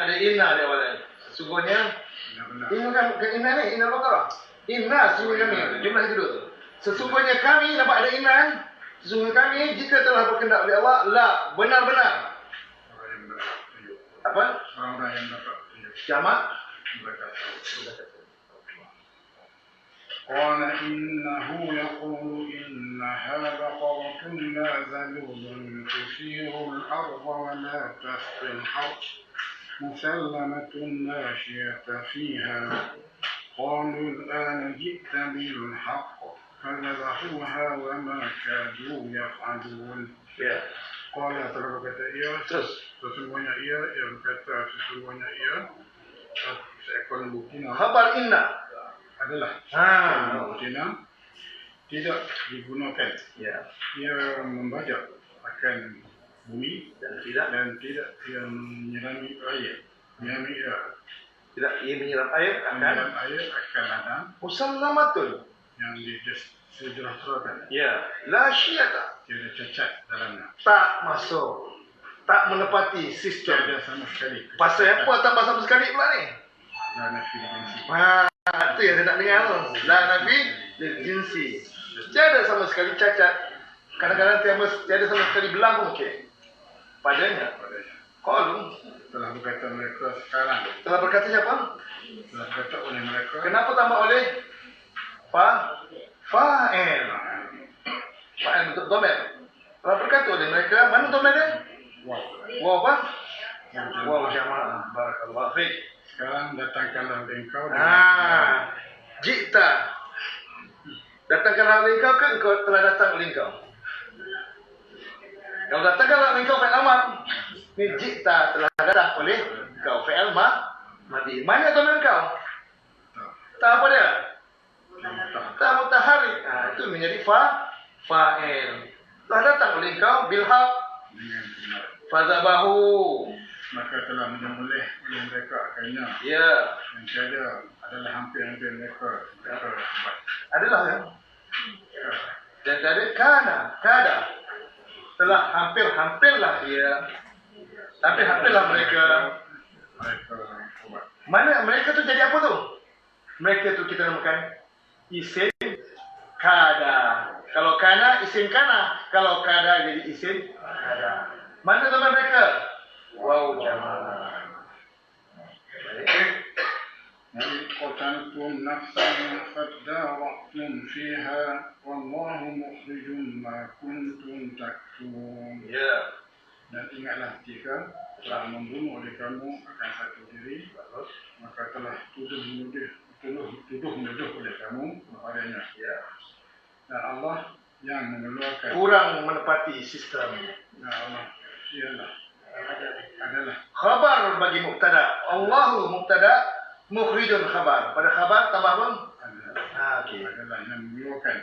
ada inna di awalnya. Sesungguhnya inna ni, inna Baqarah. Inna sesungguhnya kami, jumlah itu dulu. Sesungguhnya kami, nampak ada inna kan? Sesungguhnya kami jika telah berkehendak oleh Allah, la, benar-benar. Apa? Orang-orang yang dapat Jamak. قال إنه يقول إنها بقرة لا ذلول تثير الأرض ولا تسقي الحرث مسلمة لا شية فيها قالوا الآن جئت بالحق فذبحوها وما كادوا يفعلون. قال telah berkata ia, sesungguhnya ia berkata sesungguhnya ia seekor lembu betina. Khabar inna adalah lembu betina tidak digunakan. Ia membajak akan bumi dan tidak ia menyirami air. Tidak ia menyiram air akan ladang. Musallamatun yang disejahterakan. La syiyata. Tiada cacat dalamnya. Tak masuk. Tak menepati sistem. Tiada sama sekali. Pasal apa tak sama sekali pula ni? La nafi jinsi. Itu yang saya nak dengar tu. La nafi jinsi. Tiada sama sekali cacat. Kadang-kadang tiada sama sekali belang pun okey. Padanya. Qalu. Telah berkata mereka sekarang. Telah berkata siapa? Telah berkata oleh mereka. Kenapa tambah oleh? Fa'il. Fa'il bentuk dhamir. Telah berkata oleh mereka. Mana dhamir dia? Waw apa? Waw jamaah. Barakallahu fiik. Sekarang datangkanlah engkau. Jikta. Datangkanlah engkau ke engkau telah datang oleh engkau? Kalau datangkanlah engkau fi'il amar. Ni jikta telah datang oleh engkau fi'il madi. Mana dhamir engkau? Tak apa dia? Tak mutaharrik. Itu menjadi fa'il. Telah datang oleh engkau bilhaq. Fazabahu. Maka telah menyembelih oleh mereka akannya. Yang tiada adalah hampir-hampir mereka buat. Adalah kan? Dan tiada kada. Telah hampirlah dia. Hampirlah mereka. Buat. Mana mereka tu jadi apa tu? Mereka tu kita namakan isim kada. Kalau kana isim kana, kalau kada jadi isim kada. Mana teman mereka? Wow jamaah. قتلتم نفسا فادارأتم فيها والله مخرج ما كنتم تكتمون. Dan ingatlah jika telah membunuh oleh kamu akan satu diri, maka telah tuduh menuduh oleh kamu kepadanya. Dan Allah yang mengeluarkan. Kurang menepati sistem. Dan Allah adalah khabar bagi mubtada. Allahu mubtada, mukhrijun khabar. Pada khabar tambah pun adalah yang mengeluarkan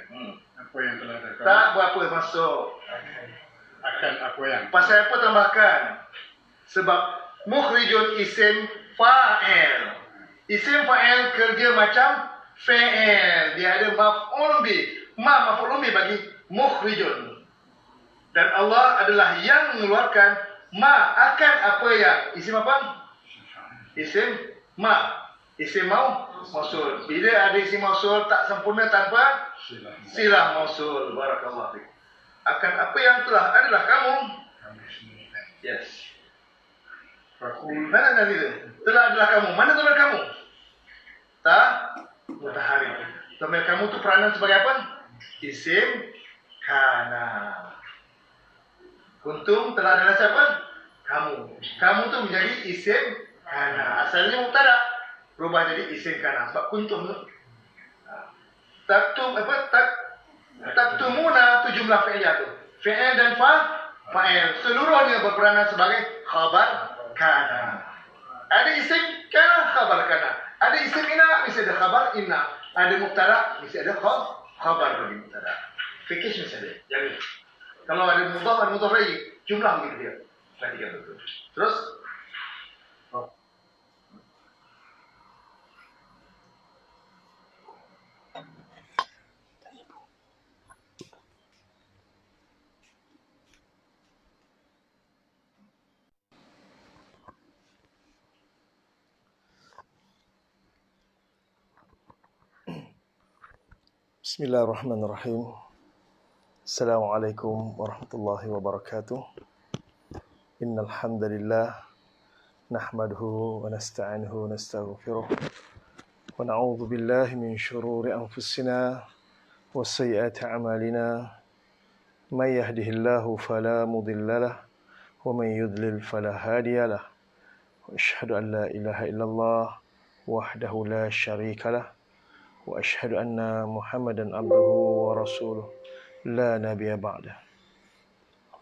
apa yang telah terjadi. Tak berapa masuk. Akan apa yang. Pasal apa tambahkan? Sebab mukhrijun isim fa'il. Isim fa'il kerja macam fa'il. Dia ada maf'ul bi. Maf'ul bi bagi mukhrijun. Dan Allah adalah yang mengeluarkan akan apa yang. Isim apa? Isim Isim mausul. Bila ada isim mausul tak sempurna tanpa silah mausul. Barakallahu fiik. Akan apa yang telah adalah kamu. Yes. Mana nanti tu? Telah adalah kamu. Mana dhamir kamu? Mutaharrik. Dhamir kamu tu peranan sebagai apa? Isim kana. Kuntum telah adalah siapa? Kamu. Kamu tu menjadi isim kana. Asalnya mubtada, berubah jadi isim kana. Sebab kuntum tu. Taktumuna tu jumlah fi'liyah tu. Fi'il dan fa'il. Seluruhnya berperanan sebagai khabar kana. Ada isim kana, khabar kana. Ada isim inna, mesti ada khabar inna. Ada mubtada, mesti ada khabar bagi mubtada. Fikih mesti ada. Jadi kalau ada mudhaf lagi, jumlah begitu dia. Perhatikan betul. Terus Bismillahirrahmanirrahim. Assalamualaikum warahmatullahi wabarakatuh. Innal hamdalillah nahmaduhu wa nasta'inuhu wa nastaghfiruh wa na'udzu billahi min shururi anfusina wa sayyiati a'malina. May yahdihillahu fala mudilla lahu wa may yudlil fala hadiya lahu. Wa asyhadu an la ilaha illallah wahdahu la syarika lahu wa asyhadu anna Muhammadan abduhu wa rasuluh la nabiyya ba'dah.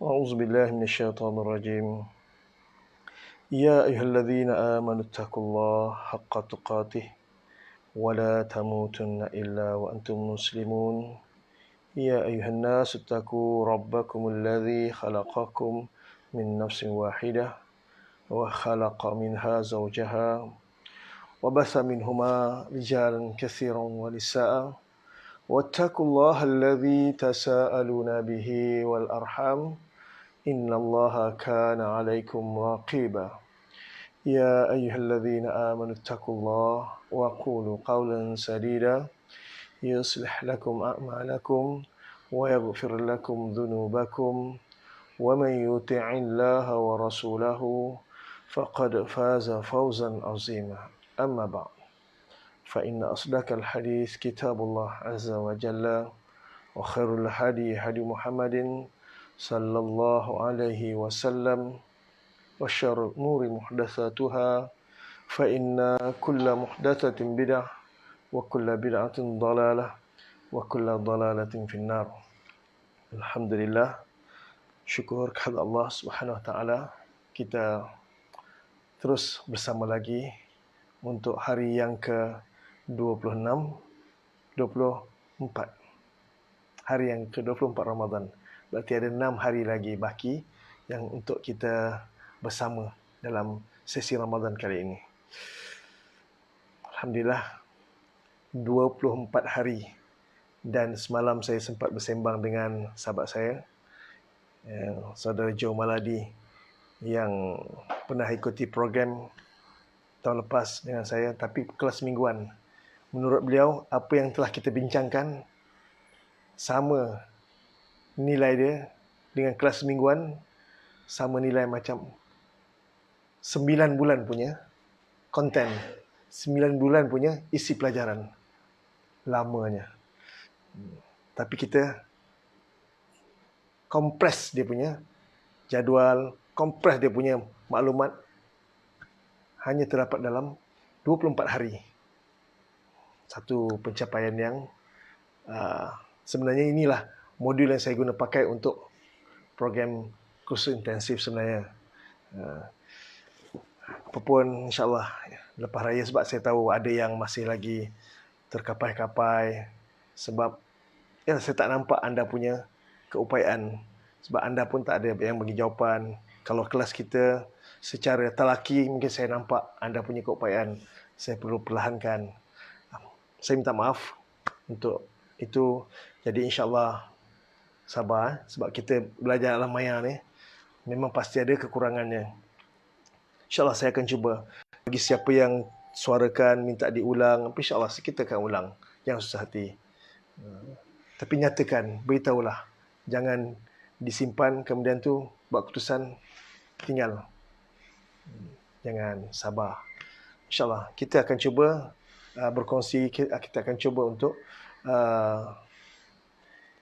A'udzu billahi minasyaitonir rajim. Ya ayyuhalladzina amanu taqullaha haqqa tuqatih wa la tamutunna illa wa antum muslimun. Ya ayyuhan nasu taqu rabbakumul ladzi khalaqakum min nafsin wahidah wa khalaqa minha zawjaha wa batha minhuma rijalan katsiran wa nisaa'a واتقوا الله الذي تساءلون به والأرحام إن الله كان عليكم رقيبا يا أيها الذين آمنوا اتقوا الله وقولوا قولا سديدا يصلح لكم أعمالكم ويغفر لكم ذنوبكم ومن يطع الله ورسوله فقد فاز فوزا عظيما أما بعد فإن أصدق الحديث كتاب الله عز وجل وخير الهدي هدي محمد صلى الله عليه وسلم وشر الأمور محدثاتها فإن كل محدثة بدعة وكل بدعة ضلالة وكل ضلالة في النار. Alhamdulillah, syukur kepada Allah Subhanahu Wa Taala, kita terus bersama lagi untuk hari yang ke-26, 24. Hari yang ke-24 Ramadan. Berarti ada 6 hari lagi baki yang untuk kita bersama dalam sesi Ramadan kali ini. Alhamdulillah, 24 hari. Dan semalam saya sempat bersembang dengan sahabat saya, Saudara Joe Maladi, yang pernah ikuti program tahun lepas dengan saya, tapi kelas mingguan. Menurut beliau, apa yang telah kita bincangkan sama nilai dia dengan kelas mingguan, sama nilai macam 9 bulan punya konten, 9 bulan punya isi pelajaran lamanya. Tapi kita kompres dia punya jadual, kompres dia punya maklumat, hanya terdapat dalam 24 hari. Satu pencapaian yang sebenarnya inilah modul yang saya guna pakai untuk program kursus intensif sebenarnya. Apapun, insyaAllah lepas raya, sebab saya tahu ada yang masih lagi terkapai-kapai. Sebab saya tak nampak anda punya keupayaan. Sebab anda pun tak ada yang bagi jawapan. Kalau kelas kita secara talaki, mungkin saya nampak anda punya keupayaan. Saya perlu perlahankan. Saya minta maaf untuk itu. Jadi insyaAllah sabar. Sebab kita belajar alam maya ni, memang pasti ada kekurangannya. InsyaAllah saya akan cuba. Bagi siapa yang suarakan, minta diulang, insyaAllah kita akan ulang. Jangan susah hati. Tapi nyatakan, beritahulah. Jangan disimpan, kemudian tu buat keputusan, tinggal. Jangan, sabar. InsyaAllah kita akan cuba berkongsi, kita akan cuba untuk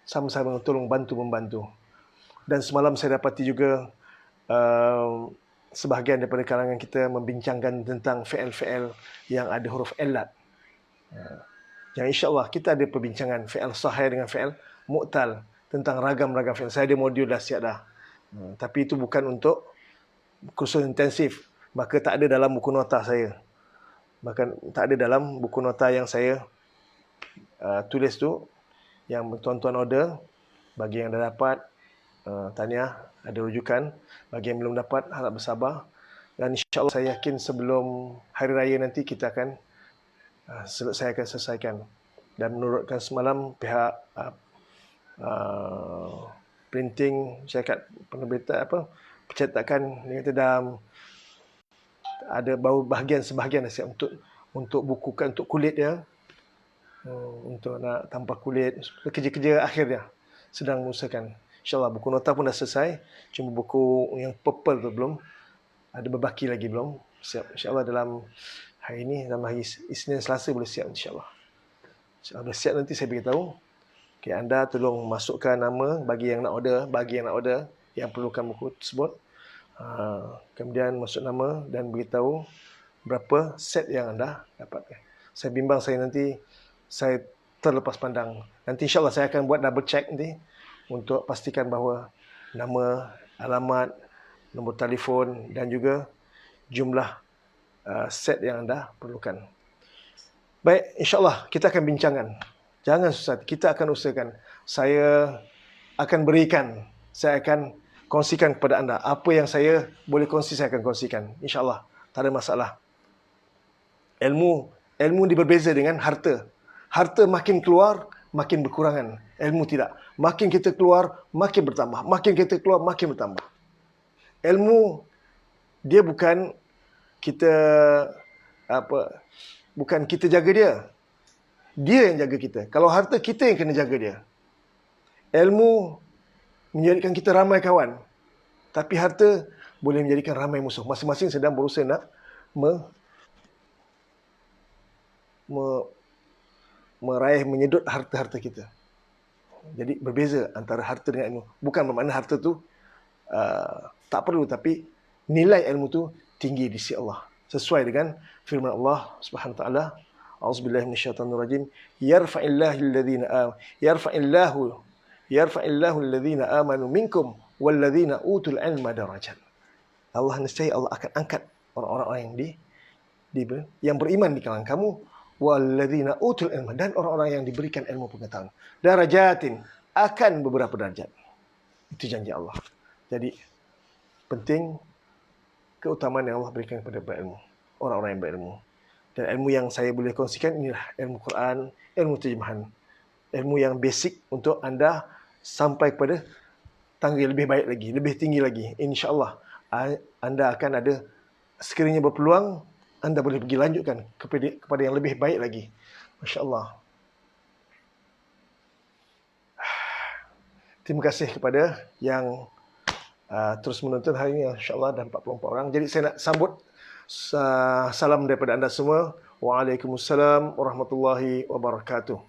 sama-sama tolong bantu-membantu. Dan semalam saya dapati juga sebahagian daripada kalangan kita membincangkan tentang fi'il-fi'il yang ada huruf illat. Yang insyaAllah kita ada perbincangan fi'il sahih dengan fi'il mu'tal, tentang ragam-ragam fi'il. Saya ada modul dah siap dah. Tapi itu bukan untuk kursus intensif. Maka tak ada dalam buku nota saya. Bahkan tak ada dalam buku nota yang saya tulis tu. Yang tuan-tuan order, bagi yang dah dapat, tahniah, ada rujukan. Bagi yang belum dapat, harap bersabar. Dan insyaAllah saya yakin sebelum hari raya nanti kita akan saya akan selesaikan. Dan menurutkan semalam pihak printing, syarikat penerbitan percetakan, dia kata dah ada bahagian sebahagian dah siap untuk bukukan, untuk kulit dia. untuk nak tanpa kulit, kerja-kerja akhirnya sedang mengusahakan. InsyaAllah buku nota pun dah selesai, cuma buku yang purple tu belum, ada berbaki lagi belum siap. InsyaAllah dalam hari ini, dalam hari Isnin Selasa boleh siap insyaAllah. InsyaAllah boleh siap nanti saya beritahu. Okay, anda tolong masukkan nama bagi yang nak order, yang perlukan buku tersebut. Kemudian masuk nama dan beritahu berapa set yang anda dapatkan. Saya bimbang saya terlepas pandang. Nanti insyaAllah saya akan buat double check nanti untuk pastikan bahawa nama, alamat, nombor telefon dan juga jumlah set yang anda perlukan. Baik, insyaAllah kita akan bincangkan. Jangan susah, kita akan usahakan. Saya akan kongsikan kepada anda. Apa yang saya boleh kongsi, saya akan kongsikan. InsyaAllah, tak ada masalah. Ilmu ni berbeza dengan harta. Harta makin keluar, makin berkurangan. Ilmu tidak. Makin kita keluar, makin bertambah. Makin kita keluar, makin bertambah. Ilmu, dia bukan kita jaga dia. Dia yang jaga kita. Kalau harta, kita yang kena jaga dia. Ilmu menjadikan kita ramai kawan. Tapi harta boleh menjadikan ramai musuh. Masing-masing sedang berusaha nak meraih, menyedut harta-harta kita. Jadi berbeza antara harta dengan ilmu. Bukan bermakna harta tu tak perlu, tapi nilai ilmu tu tinggi di sisi Allah. Sesuai dengan firman Allah Subhanahu wa taala, A'udzubillahi minasyaitonirrajim, yarfa'illahu alladhina amanu minkum walladhina utul ilma darajat. Allah nescaya Allah akan angkat orang-orang yang beriman di kalangan kamu, walladzina utul ilma, dan orang-orang yang diberikan ilmu pengetahuan. Darajatin, akan beberapa darjat. Itu janji Allah. Jadi penting keutamaan yang Allah berikan kepada berilmu, orang-orang yang berilmu. Dan ilmu yang saya boleh kongsikan inilah ilmu Quran, ilmu terjemahan, ilmu yang basic untuk anda sampai kepada tangga lebih baik lagi, lebih tinggi lagi. InsyaAllah anda akan ada, sekiranya berpeluang, anda boleh pergi lanjutkan kepada yang lebih baik lagi. Masya Allah. Terima kasih kepada yang terus menonton hari ini. InsyaAllah dah 44 orang. Jadi saya nak sambut salam daripada anda semua. Waalaikumsalam warahmatullahi wabarakatuh.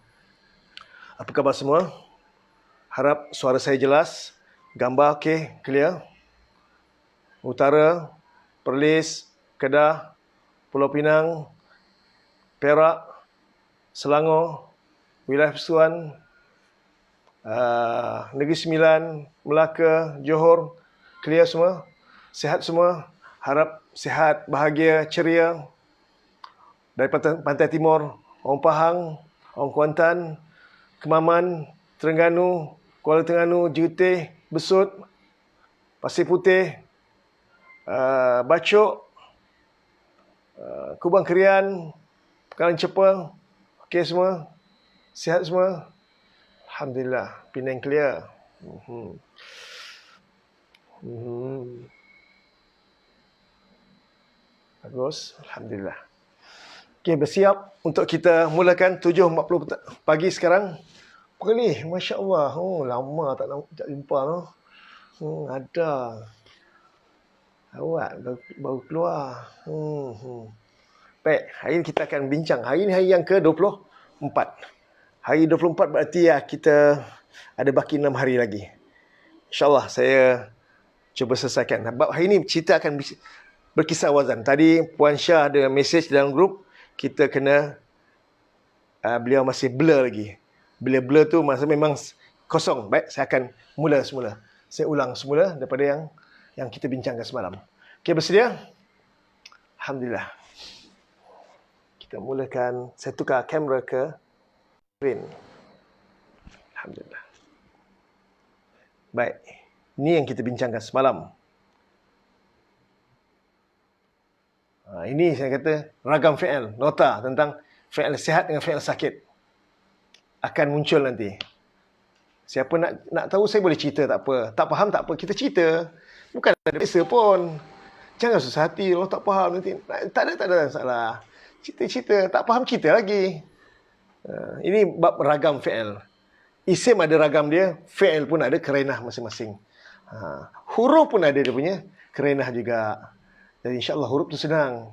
Apa khabar semua? Harap suara saya jelas. Gambar okey, clear. Utara, Perlis, Kedah, Pulau Pinang, Perak, Selangor, Wilayah Persekutuan, Negeri Sembilan, Melaka, Johor, clear semua? Sihat semua? Harap sihat, bahagia, ceria. Dari Pantai Timur, orang Pahang, orang Kuantan, Kemaman, Terengganu, Kuala Terengganu, Jetih, Besut, Pasir Putih, Bacok, Kubang Kerian, Pekalan Cepa, okey semua? Sihat semua? Alhamdulillah, Penang clear. Bagus, Alhamdulillah. Okey, bersiap untuk kita mulakan 7.40 pagi sekarang. Perli, Masya Allah. Oh, lama tak jumpa no. Ada. Awak baru keluar. Baik, hari ini kita akan bincang. Hari ini hari yang ke-24. Hari 24 berarti kita ada baki 6 hari lagi. InsyaAllah saya cuba selesaikan. Hari ini cerita akan berkisar wazan. Tadi Puan Syah ada mesej dalam grup, kita kena beliau masih blur lagi. Bila blur tu masa memang kosong. Baik, saya akan mula semula. Saya ulang semula daripada yang kita bincangkan semalam. Okey, bersedia? Alhamdulillah. Kita mulakan. Saya tukar kamera ke screen. Alhamdulillah. Baik. Ini yang kita bincangkan semalam. Ini saya kata ragam fi'il, nota tentang fi'il sihat dengan fi'il sakit akan muncul nanti. Siapa nak tahu, saya boleh cerita, tak apa. Tak faham tak apa, kita cerita. Bukan ada beza pun. Jangan susah hati kalau tak faham nanti. Tak ada masalah. Cerita-cerita, tak faham cerita lagi. Ini bab ragam fi'il. Isim ada ragam dia, fi'il pun ada karenah masing-masing. Huruf pun ada dia punya karenah juga. Jadi insya-Allah huruf tu senang.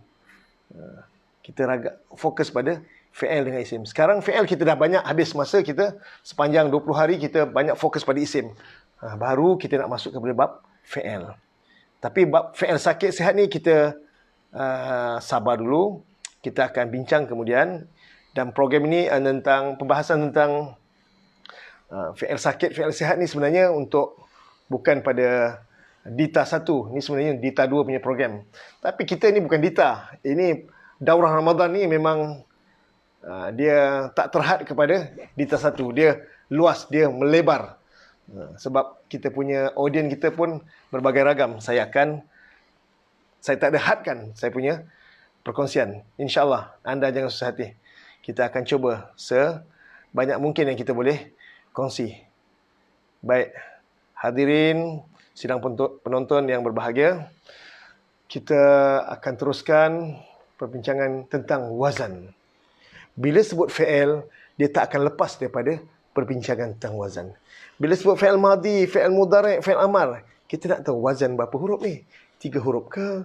Kita fokus pada fi'il dengan isim. Sekarang fi'il kita dah banyak habis masa kita, sepanjang 20 hari kita banyak fokus pada isim. Baru kita nak masuk kepada bab fi'il. Tapi bab fi'il sakit sihat ni kita sabar dulu. Kita akan bincang kemudian. Dan program ini tentang pembahasan tentang fi'il sakit, fi'il sihat ni sebenarnya untuk bukan pada Dita 1. Ni sebenarnya Dita 2 punya program. Tapi kita ni bukan Dita. Ini daurah Ramadan ni memang dia tak terhad kepada Dita 1. Dia luas, dia melebar. Sebab kita punya audien kita pun berbagai ragam. Saya tak ada hadkan saya punya perkongsian. InsyaAllah anda jangan susah hati. Kita akan cuba sebanyak mungkin yang kita boleh kongsi. Baik, hadirin sidang penonton yang berbahagia, kita akan teruskan perbincangan tentang wazan. Bila sebut fi'il, dia tak akan lepas daripada perbincangan tentang wazan. Bila sebut fi'il madhi, fi'il mudhari', fi'il amar, kita nak tahu wazan berapa huruf ni? 3 huruf ke?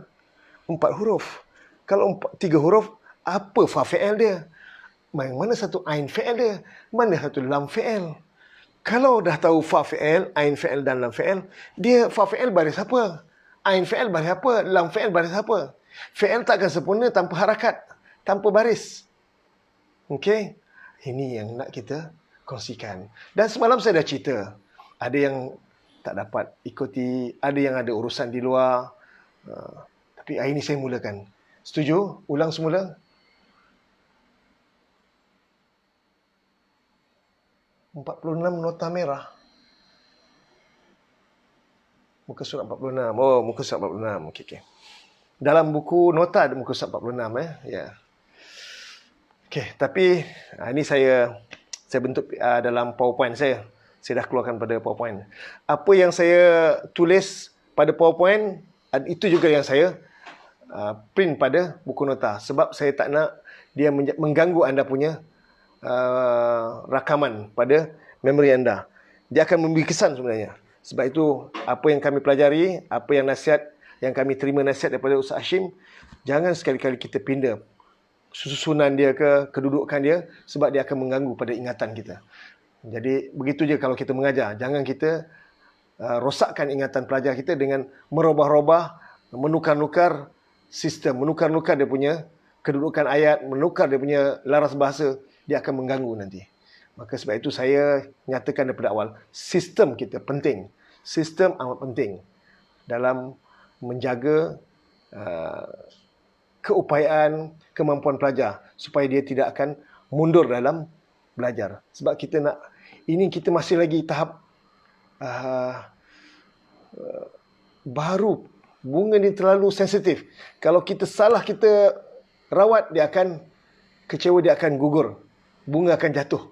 4 huruf? Kalau 3 huruf, apa fa fi'il dia? Mana satu ain fi'il dia? Mana satu lam fi'il? Kalau dah tahu fa fi'il, ain fi'il dan lam fi'il, dia fa fi'il baris apa? Ain fi'il baris apa? Lam fi'il baris apa? Fi'il tak akan sempurna tanpa harakat, tanpa baris. Okey? Ini yang nak kita kongsikan. Dan semalam saya dah cerita. Ada yang tak dapat ikuti, ada yang ada urusan di luar. Tapi hari ini saya mulakan. Setuju? Ulang semula. 46 nota merah. Muka surat 46. Oh, muka surat 46. Okey. Dalam buku nota ada muka surat 46 ya. Okey, tapi ini saya bentuk dalam PowerPoint saya. Saya dah keluarkan pada PowerPoint. Apa yang saya tulis pada PowerPoint, itu juga yang saya print pada buku nota. Sebab saya tak nak dia mengganggu anda punya rakaman pada memori anda. Dia akan memberi kesan sebenarnya. Sebab itu, apa yang kami pelajari, apa yang nasihat, yang kami terima nasihat daripada Ustaz Hashim, jangan sekali-kali kita pindah susunan dia ke, kedudukan dia, sebab dia akan mengganggu pada ingatan kita. Jadi, begitu je kalau kita mengajar. Jangan kita rosakkan ingatan pelajar kita dengan merubah-rubah, menukar-nukar sistem, menukar-nukar dia punya kedudukan ayat, menukar dia punya laras bahasa, dia akan mengganggu nanti. Maka sebab itu saya nyatakan daripada awal, sistem kita penting. Sistem amat penting dalam menjaga keupayaan, kemampuan pelajar supaya dia tidak akan mundur dalam belajar. Sebab kita nak, ini kita masih lagi tahap baru. Bunga ni terlalu sensitif. Kalau kita salah, kita rawat, dia akan kecewa, dia akan gugur. Bunga akan jatuh.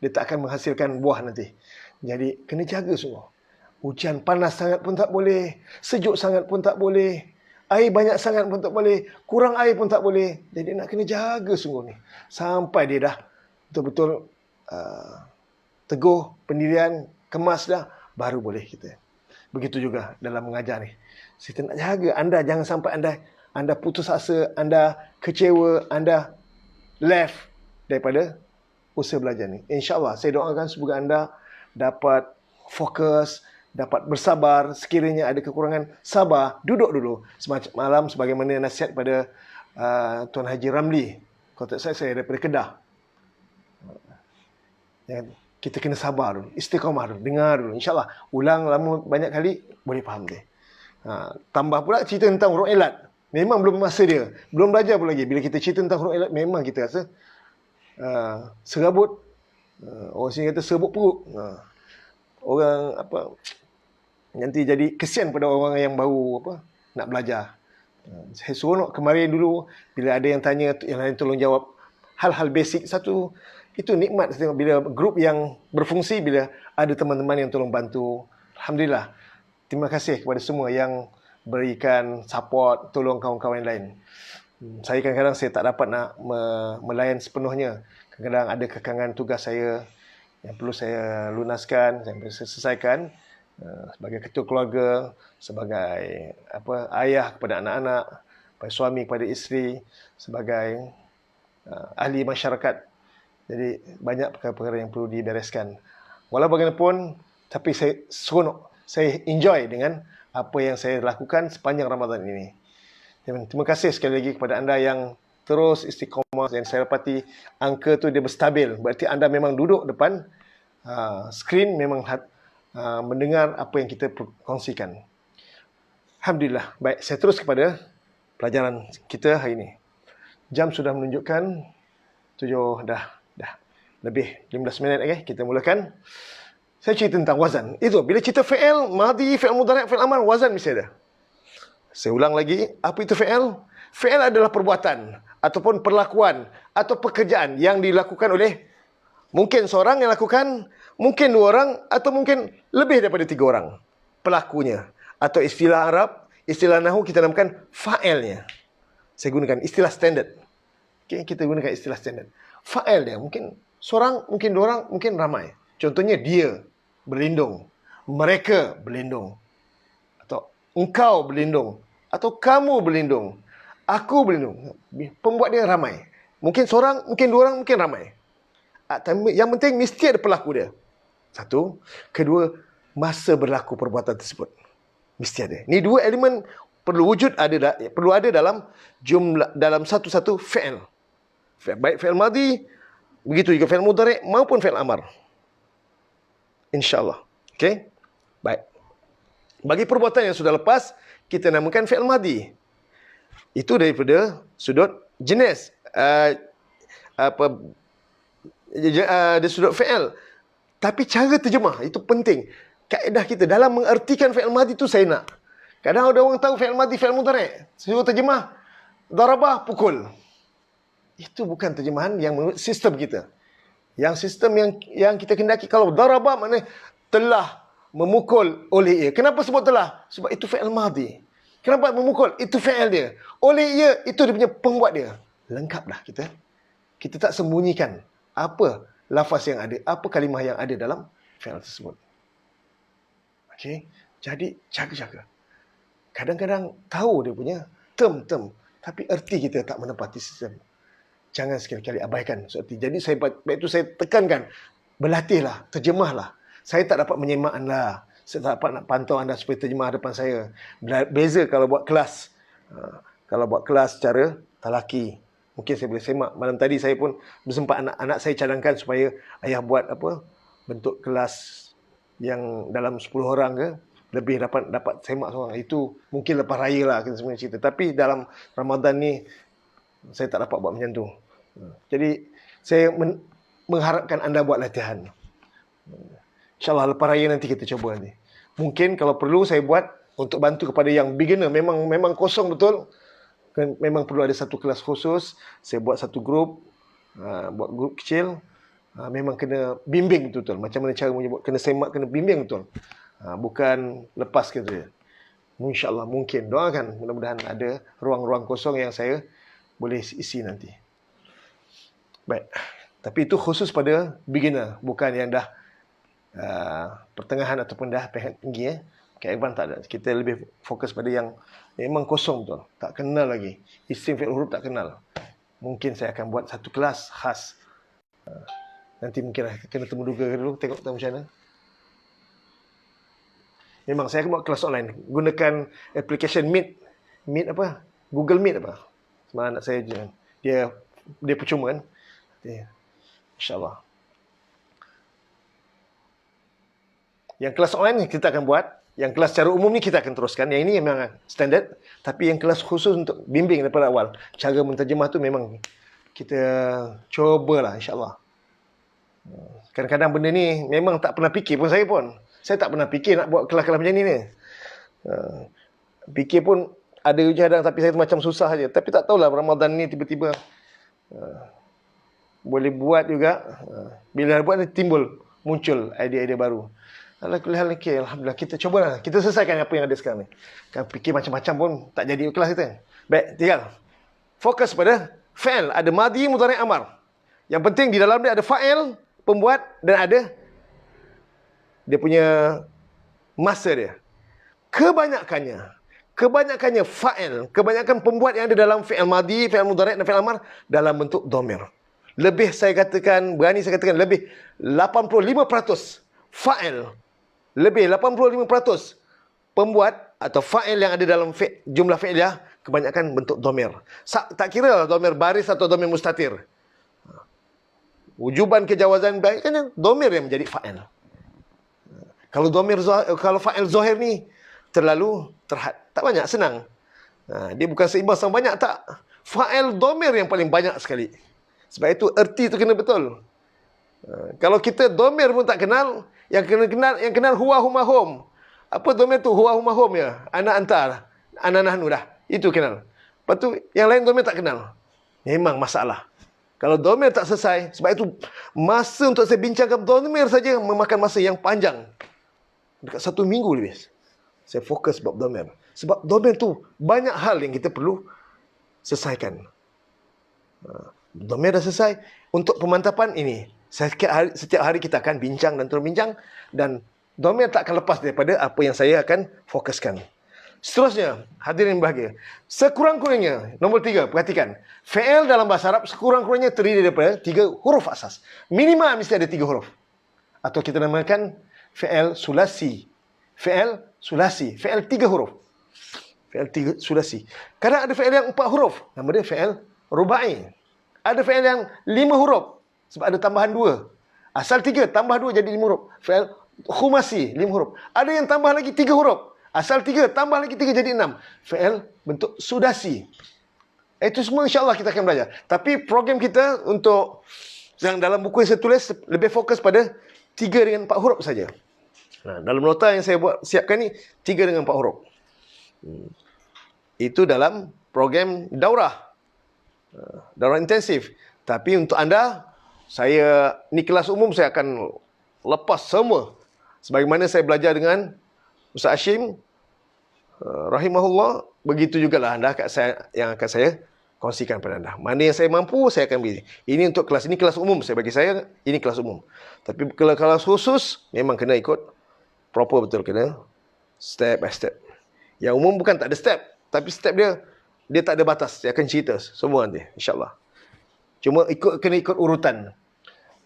Dia tak akan menghasilkan buah nanti. Jadi, kena jaga semua. Hujan panas sangat pun tak boleh. Sejuk sangat pun tak boleh. Air banyak sangat pun tak boleh. Kurang air pun tak boleh. Jadi, nak kena jaga sungguh ni. Sampai dia dah betul-betul teguh, pendirian, kemas dah, baru boleh kita. Begitu juga dalam mengajar ni. Kita nak jaga. Anda jangan sampai anda putus asa, anda kecewa, anda left daripada usaha belajar ni. InsyaAllah, saya doakan semoga anda dapat fokus, dapat bersabar. Sekiranya ada kekurangan, sabar, duduk dulu. Semacam malam, sebagaimana nasihat pada Tuan Haji Ramli. Kontak saya daripada Kedah. Kita kena sabar dulu, istiqamah dulu, dengar dulu. InsyaAllah, ulang lama banyak kali, boleh faham dia. Tambah pula cerita tentang huruf ilat. Memang belum masa dia. Belum belajar pun lagi. Bila kita cerita tentang huruf ilat, memang kita rasa serabut. Orang sini kata serbuk perut. Orang nanti jadi kesian pada orang yang baru nak belajar. Saya seronok kemarin dulu bila ada yang tanya, yang lain tolong jawab hal-hal basic satu. Itu nikmat saya tengok bila grup yang berfungsi, bila ada teman-teman yang tolong bantu. Alhamdulillah. Terima kasih kepada semua yang berikan support, tolong kawan-kawan lain. Saya kadang-kadang saya tak dapat nak melayan sepenuhnya. Kadang-kadang ada kekangan tugas saya yang perlu saya lunaskan, yang perlu saya selesaikan sebagai ketua keluarga, sebagai ayah kepada anak-anak, sebagai suami kepada isteri, sebagai ahli masyarakat. Jadi banyak perkara-perkara yang perlu dibereskan. Walau bagaimanapun, tapi saya seronok, saya enjoy dengan apa yang saya lakukan sepanjang Ramadan ini. Terima kasih sekali lagi kepada anda yang terus istiqamah, dan saya dapati angka tu dia berstabil. Berarti anda memang duduk depan skrin, memang mendengar apa yang kita kongsikan. Alhamdulillah. Baik, saya terus kepada pelajaran kita hari ini. Jam sudah menunjukkan 7 dah lebih 15 minit lagi. Kita mulakan. Saya cerita tentang wazan. Itu bila cerita fi'il madhi, fi'il mudhari', fi'il amar, wazan mesti ada. Saya ulang lagi, apa itu fi'il? Fi'il adalah perbuatan ataupun perlakuan atau pekerjaan yang dilakukan oleh mungkin seorang yang lakukan, mungkin 2 orang, atau mungkin lebih daripada 3 orang pelakunya. Atau istilah Arab, istilah Nahwu kita namakan fa'ilnya. Saya gunakan istilah standard. Okay, kita gunakan istilah standard. Fa'il dia mungkin seorang, mungkin 2 orang, mungkin ramai. Contohnya dia berlindung, mereka berlindung, atau engkau berlindung, atau kamu berlindung, aku berlindung. Pembuat dia ramai. Mungkin seorang, mungkin 2 orang, mungkin ramai. Yang penting mesti ada pelaku dia. Satu. Kedua, masa berlaku perbuatan tersebut. Mesti ada. Ini 2 elemen perlu ada dalam jumlah, dalam satu-satu fi'il. Baik fi'il madhi, begitu juga fi'il mudhari' maupun fi'il amar. InsyaAllah. Okey? Baik. Bagi perbuatan yang sudah lepas, kita namakan fi'il madhi. Itu daripada sudut jenis. Dari sudut fi'il. Tapi cara terjemah, itu penting. Kaedah kita dalam mengertikan fi'il madhi itu saya nak. Kadang ada orang tahu fi'il madhi, fi'il mudhari'. Suruh terjemah, darabah, pukul. Itu bukan terjemahan yang menurut sistem kita. Yang sistem yang kita kendaki, kalau darabah maknanya telah memukul oleh ia. Kenapa sebut telah? Sebab itu fi'il madhi. Kenapa memukul? Itu fi'il dia. Oleh ia, itu dia punya pembuat dia. Lengkap dah kita. Kita tak sembunyikan apa lafaz yang ada, apa kalimah yang ada dalam fi'il tersebut. Okey? Jadi, jaga-jaga. Kadang-kadang tahu dia punya term, tapi erti kita tak menepati sistem. Jangan sekali-kali abaikan seperti. Jadi baik itu saya tekankan, berlatihlah, terjemahlah. Saya tak dapat menyemak anda, saya tak dapat nak pantau anda supaya terjemah depan saya. Beza kalau buat kelas. Kalau buat kelas secara talaki, mungkin saya boleh semak. Malam tadi saya pun bersempat anak-anak saya cadangkan supaya ayah buat bentuk kelas yang dalam 10 orang ke, lebih dapat semak seorang. Itu mungkin lepas raya lah kita sebenarnya cerita. Tapi dalam Ramadan ni saya tak dapat buat macam tu. Jadi saya mengharapkan anda buat latihan. InsyaAllah lepas raya nanti kita cuba nanti. Mungkin kalau perlu saya buat untuk bantu kepada yang beginner, memang kosong betul. Memang perlu ada satu kelas khusus. Saya buat satu grup, buat grup kecil. Memang kena bimbing betul-betul. Macam mana cara menyebut, kena semak, kena bimbing betul. Bukan lepas gitu. InsyaAllah mungkin. Doakan mudah-mudahan ada ruang-ruang kosong yang saya boleh isi nanti. Baik. Tapi itu khusus pada beginner. Bukan yang dah pertengahan ataupun dah peringkat tinggi. Advance tak ada. Kita lebih fokus pada yang memang kosong betul. Tak kenal lagi. Isim fi'il huruf tak kenal. Mungkin saya akan buat satu kelas khas. Nanti mungkin kena temu duga dulu. Tengok macam mana. Memang saya akan buat kelas online. Gunakan application Meet. Meet apa? Google Meet apa? Semalam anak saya dia percuma kan. InsyaAllah. Yang kelas online kita akan buat. Yang kelas secara umum ni kita akan teruskan. Yang ini memang standard. Tapi yang kelas khusus untuk bimbing daripada awal. Cara menterjemah tu memang kita cubalah insyaAllah. Kadang-kadang benda ni memang tak pernah fikir pun saya pun. Saya tak pernah fikir nak buat kelas-kelas macam ni. Fikir pun ada cadang tapi saya macam susah saja. Tapi tak tahulah Ramadan ni tiba-tiba boleh buat juga. Bila buat timbul, muncul idea-idea baru. Alhamdulillah kita cubalah. Kita selesaikan apa yang ada sekarang ni. Kan fikir macam-macam pun tak jadi kelas kita. Baik, tinggal fokus pada fi'il. Ada madhi, mudhari', amar. Yang penting di dalam dia ada fa'il, pembuat, dan ada dia punya masa dia. Kebanyakannya fa'il, kebanyakan pembuat yang ada dalam fi'il madi, fi'il mudhari' dan fi'il amar dalam bentuk dhamir. Lebih saya katakan, berani saya katakan lebih 85% fa'il, lebih 85% pembuat atau fa'il yang ada dalam jumlah fi'iliyah kebanyakan bentuk dhamir. Tak kira dhamir baris atau dhamir mustatir. Wujuban kejawazan kan dhamir yang menjadi fa'il. Kalau fa'il zahir ni terlalu terhad, tak banyak, senang. Dia bukan seimbang sama banyak, tak. Fa'il dhamir yang paling banyak sekali. Sebab itu erti tu kena betul. Kalau kita dhamir pun tak kenal, yang kenal huwa huma hum. Apa dhamir tu? Huwa huma hum ya. Ana anta, ana nahnu dah. Itu kenal. Lepas tu yang lain dhamir tak kenal. Memang masalah. Kalau dhamir tak selesai, sebab itu masa untuk saya bincangkan dhamir saja memakan masa yang panjang. Dekat 1 minggu lebih. Saya fokus bab dhamir. Sebab dhamir tu banyak hal yang kita perlu selesaikan. Dhamir dah selesai. Untuk pemantapan ini, setiap hari kita akan bincang dan terus bincang. Dan dhamir tak akan lepas daripada apa yang saya akan fokuskan. Seterusnya, hadirin bahagia. Sekurang-kurangnya, nombor 3, perhatikan. Fi'il dalam bahasa Arab sekurang-kurangnya terdiri daripada 3 huruf asas. Minimal mesti ada 3 huruf. Atau kita namakan fi'il sulasi. Fi'il sulasi. Fi'il 3 huruf. Fi'il 3 sulasi. Kadang ada fi'il yang 4 huruf. Nama dia fi'il rubai. Ada fi'il yang 5 huruf. Sebab ada tambahan 2. Asal 3, tambah 2 jadi 5 huruf. Fi'il khumasi, 5 huruf. Ada yang tambah lagi 3 huruf. Asal 3, tambah lagi 3 jadi 6. Fi'il bentuk sudasi. Itu semua insyaAllah kita akan belajar. Tapi program kita untuk yang dalam buku yang saya tulis lebih fokus pada 3 dengan 4 huruf saja. Dalam nota yang saya siapkan ni 3 dengan 4 huruf. Itu dalam program daurah. Daurah intensif. Tapi untuk anda, ni kelas umum saya akan lepas semua. Sebagaimana saya belajar dengan Ustaz Hashim rahimahullah, begitu jugalah anda yang akan saya kongsikan pada anda. Mana yang saya mampu, saya akan beri. Ini untuk kelas, ini kelas umum. Bagi saya, ini kelas umum. Tapi kalau kelas khusus, memang kena ikut proper betul, kena step by step. Yang umum bukan tak ada step, tapi step dia tak ada batas. Dia akan cerita semua nanti, insyaAllah. Cuma kena ikut urutan.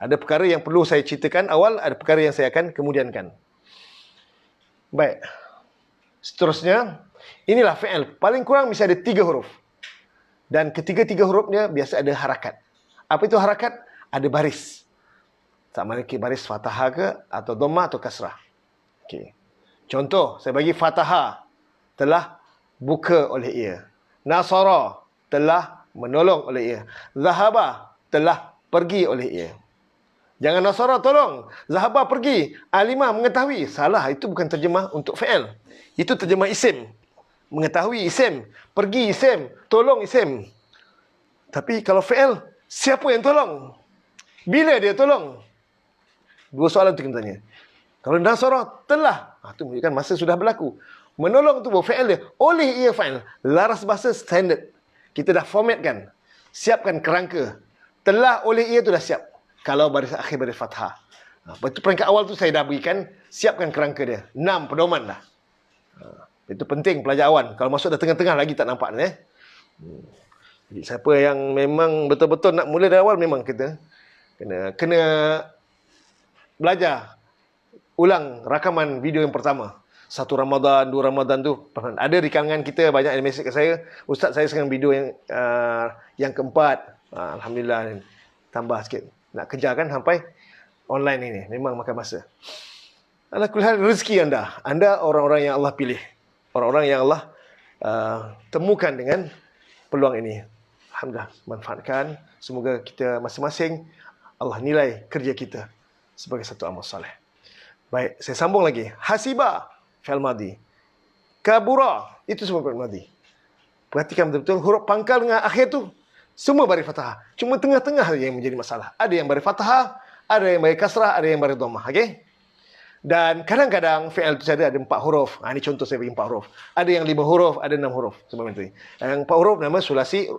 Ada perkara yang perlu saya ceritakan awal, ada perkara yang saya akan kemudiankan. Baik. Seterusnya, inilah fi'il. Paling kurang mesti ada 3 huruf. Dan ketiga-tiga hurufnya biasa ada harakat. Apa itu harakat? Ada baris. Sama ada baris fathah ke, atau dhammah atau kasrah. Okay. Contoh, saya bagi fathah. Telah buka oleh ia. Nasara, telah menolong oleh ia. Zahaba, telah pergi oleh ia. Jangan nasara tolong, zahaba pergi, alima mengetahui. Salah, itu bukan terjemah untuk fi'il. Itu terjemah isim. Mengetahui isim, pergi isim, tolong isim. Tapi kalau fi'il, siapa yang tolong? Bila dia tolong? 2 soalan tu kita tanya. Kalau nasara, telah. Itu menunjukkan masa sudah berlaku. Menolong tu fi'il dia. Oleh ia fa'il. Laras bahasa standard. Kita dah formatkan. Siapkan kerangka. Telah oleh ia tu dah siap. Kalau baris akhir baris fathah. Itu peringkat awal tu saya dah berikan. Siapkan kerangka dia. 6 pedoman dah. Itu penting pelajar awal. Kalau masuk dah tengah-tengah lagi tak nampak ni. Jadi siapa yang memang betul-betul nak mula dari awal, memang kita kena belajar ulang rakaman video yang pertama. 1 Ramadan, 2 Ramadan tu. Ada di kalangan kita banyak yang mesej ke saya, Ustaz, saya sekarang video yang keempat. Alhamdulillah, tambah sikit. Nak kejar kan sampai online ini. Memang makan masa. Alhamdulillah, rezeki anda. Anda orang-orang yang Allah pilih. Orang-orang yang Allah temukan dengan peluang ini. Alhamdulillah, manfaatkan. Semoga kita masing-masing Allah nilai kerja kita sebagai satu amal soleh. Baik, saya sambung lagi. Hasiba, fi'il madi. Kabura, itu semua fi'il madi. Perhatikan betul-betul huruf pangkal dengan akhir tu semua baris fathah. Cuma tengah-tengah yang menjadi masalah. Ada yang baris fathah, ada yang baris kasrah, ada yang baris dhammah. Okey? Dan kadang-kadang fi'il itu ada 4 huruf. Ini contoh saya bagi 4 huruf. Ada yang 5 huruf, ada 6 huruf. Seperti itu. Yang 4 huruf nama sulasi,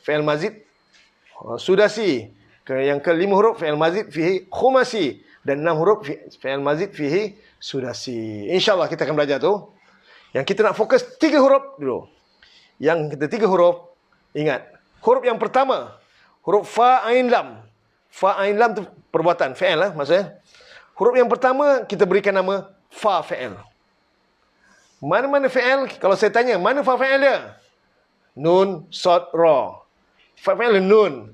fi'il mazid, sudasi. Yang ke-5 huruf fi'il mazid fihi khumasi. Dan 6 huruf fi'il mazid fihi sudasi. InsyaAllah kita akan belajar tu. Yang kita nak fokus 3 huruf dulu. Yang kita 3 huruf, ingat. Huruf yang pertama, huruf fa, ain, lam. Fa, ain, lam tu perbuatan, fi'il lah maksudnya. Huruf yang pertama, kita berikan nama fa fi'il. Mana-mana fi'il, kalau saya tanya, mana fa fi'il dia? Nun, sod, ra. Fa fi'il nun.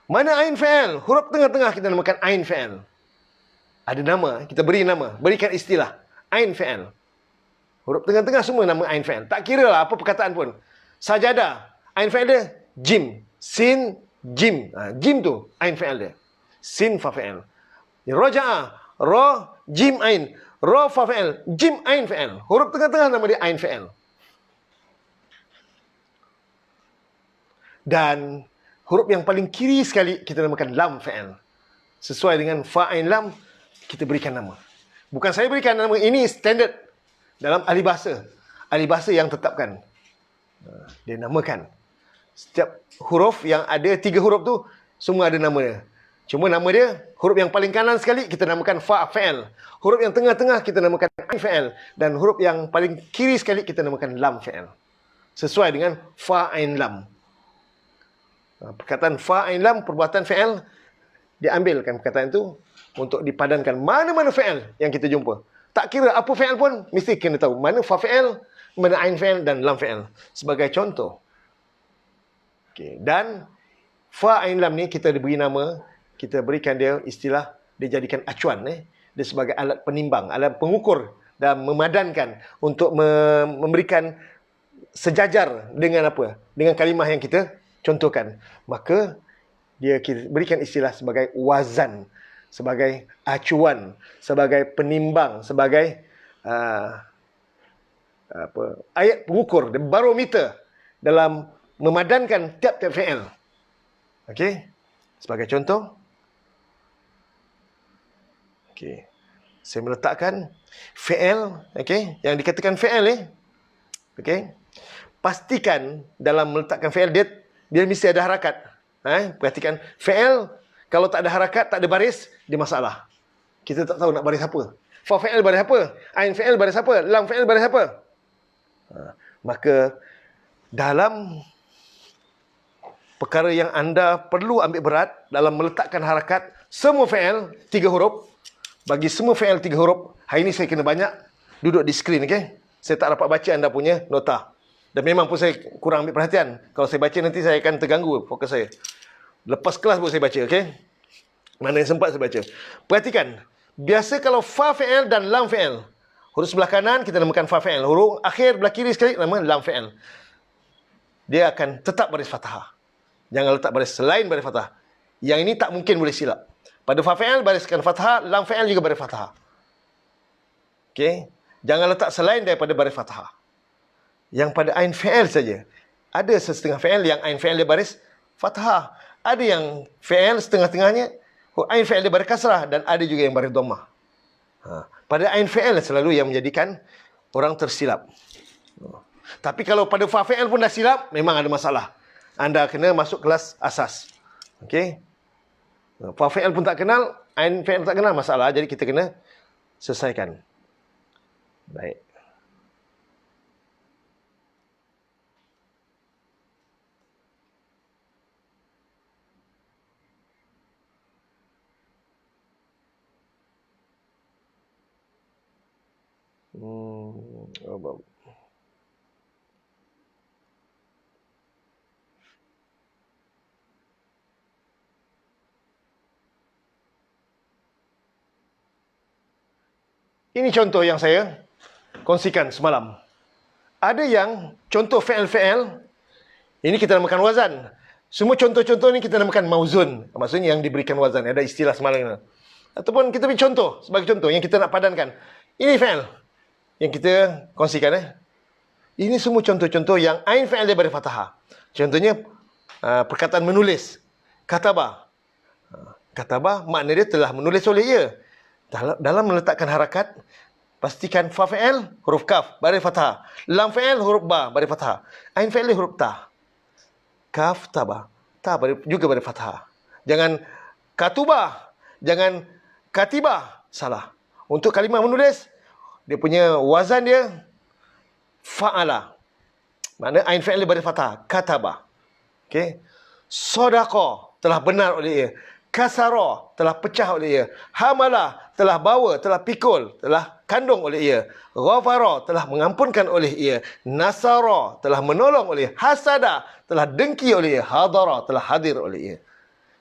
Mana ain fi'il? Huruf tengah-tengah kita namakan ain fi'il. Ada nama, kita beri nama, berikan istilah. Ain fi'il. Huruf tengah-tengah semua nama ain fi'il. Tak kira lah apa perkataan pun. Sajadah, ain fi'il dia jim, sin, jim. Jim tu ain fi'il dia. Sin fa fi'il. Raja'ah, ra, jim, ain. Ra fa fi'il, jim, ain fi'il. Huruf tengah-tengah nama dia ain fi'il. Dan huruf yang paling kiri sekali kita namakan lam fi'il. Sesuai dengan fa, ain, lam, kita berikan nama. Bukan saya berikan nama, ini standard dalam ahli bahasa. Ahli bahasa yang tetapkan. Dia namakan. Setiap huruf yang ada 3 huruf tu, semua ada nama dia. Cuma nama dia, huruf yang paling kanan sekali, kita namakan fa fi'il. Huruf yang tengah-tengah, kita namakan ain fi'il. Dan huruf yang paling kiri sekali, kita namakan lam fi'il. Sesuai dengan fa, ain, lam. Perkataan fa, ain, lam, perbuatan fi'il, diambilkan perkataan itu untuk dipadankan mana-mana fi'il yang kita jumpa. Tak kira apa fi'il pun, mesti kena tahu mana fa fi'il, mana ain fi'il dan lam fi'il. Sebagai contoh. Okay. Dan fa, ain, lam ni kita diberi nama, kita berikan dia istilah, dia jadikan acuan. Dia sebagai alat penimbang, alat pengukur dan memadankan untuk memberikan sejajar dengan apa? Dengan kalimah yang kita contohkan. Maka dia berikan istilah sebagai wazan, sebagai acuan, sebagai penimbang, sebagai ayat pengukur, barometer dalam memadankan tiap-tiap fi'il. Okey. Sebagai contoh. Okey. Saya meletakkan fi'il, okey, yang dikatakan fi'il ni. Okey. Pastikan dalam meletakkan fi'il dia mesti ada harakat. Perhatikan, fi'il kalau tak ada harakat, tak ada baris, dia masalah. Kita tak tahu nak baris apa. Fa fi'il baris apa? Ain fi'il baris apa? Lam fi'il baris apa? Maka dalam perkara yang anda perlu ambil berat dalam meletakkan harakat semua fi'il 3 huruf. Bagi semua fi'il 3 huruf, hari ini saya kena banyak duduk di skrin, okey? Saya tak dapat baca anda punya nota. Dan memang pun saya kurang ambil perhatian. Kalau saya baca nanti saya akan terganggu fokus saya. Lepas kelas baru saya baca, okey? Mana yang sempat saya baca. Perhatikan, biasa kalau fa fi'il dan lam fi'il, huruf sebelah kanan kita namakan fa fi'il. Huruf akhir belah kiri sekali nama lam fi'il. Dia akan tetap baris fathah. Jangan letak baris selain baris fathah. Yang ini tak mungkin boleh silap. Pada fa fi'il bariskan fathah, lam fi'il juga baris fathah. Okey? Jangan letak selain daripada baris fathah. Yang pada ain fi'il saja. Ada setengah fi'il yang ain fi'il dia baris fathah. Ada yang fi'il setengah-tengahnya ain fi'il dia baris kasrah dan ada juga yang baris dhammah. Pada ain fi'il selalu yang menjadikan orang tersilap. Tapi kalau pada fa fi'il pun dah silap, memang ada masalah. Anda kena masuk kelas asas. Okey? Fa fi'il pun tak kenal, ain fi'il tak kenal, masalah. Jadi kita kena selesaikan. Baik. Ini contoh yang saya kongsikan semalam. Ada yang contoh fi'il-fi'il, ini kita namakan wazan. Semua contoh-contoh ni kita namakan mauzun. Maksudnya yang diberikan wazan. Ada istilah semalam. Ataupun kita beri contoh, sebagai contoh yang kita nak padankan. Ini fi'il yang kita kongsikan. Ini semua contoh-contoh yang ain fi'il dia baris fathah. Contohnya, perkataan menulis. Katabah. Katabah makna dia telah menulis oleh ia. Dalam meletakkan harakat, pastikan fa fi'il huruf kaf baris fathah, lam fi'il huruf ba baris fathah, ain fi'il huruf ta. Kaf taba, ta juga baris fathah. Jangan Katubah. Jangan katibah. Salah. Untuk kalimah menulis, dia punya wazan dia fa'ala. Maknanya ain fi'il baris fathah. Kataba. Okey. Sodaqah. Telah benar oleh ia. Kasara. Telah pecah oleh ia. Hamalah. Telah bawa. Telah pikul. Telah kandung oleh ia. Ghafara. Telah mengampunkan oleh ia. Nasara. Telah menolong oleh ia. Hasada. Telah dengki oleh ia. Hadara. Telah hadir oleh ia.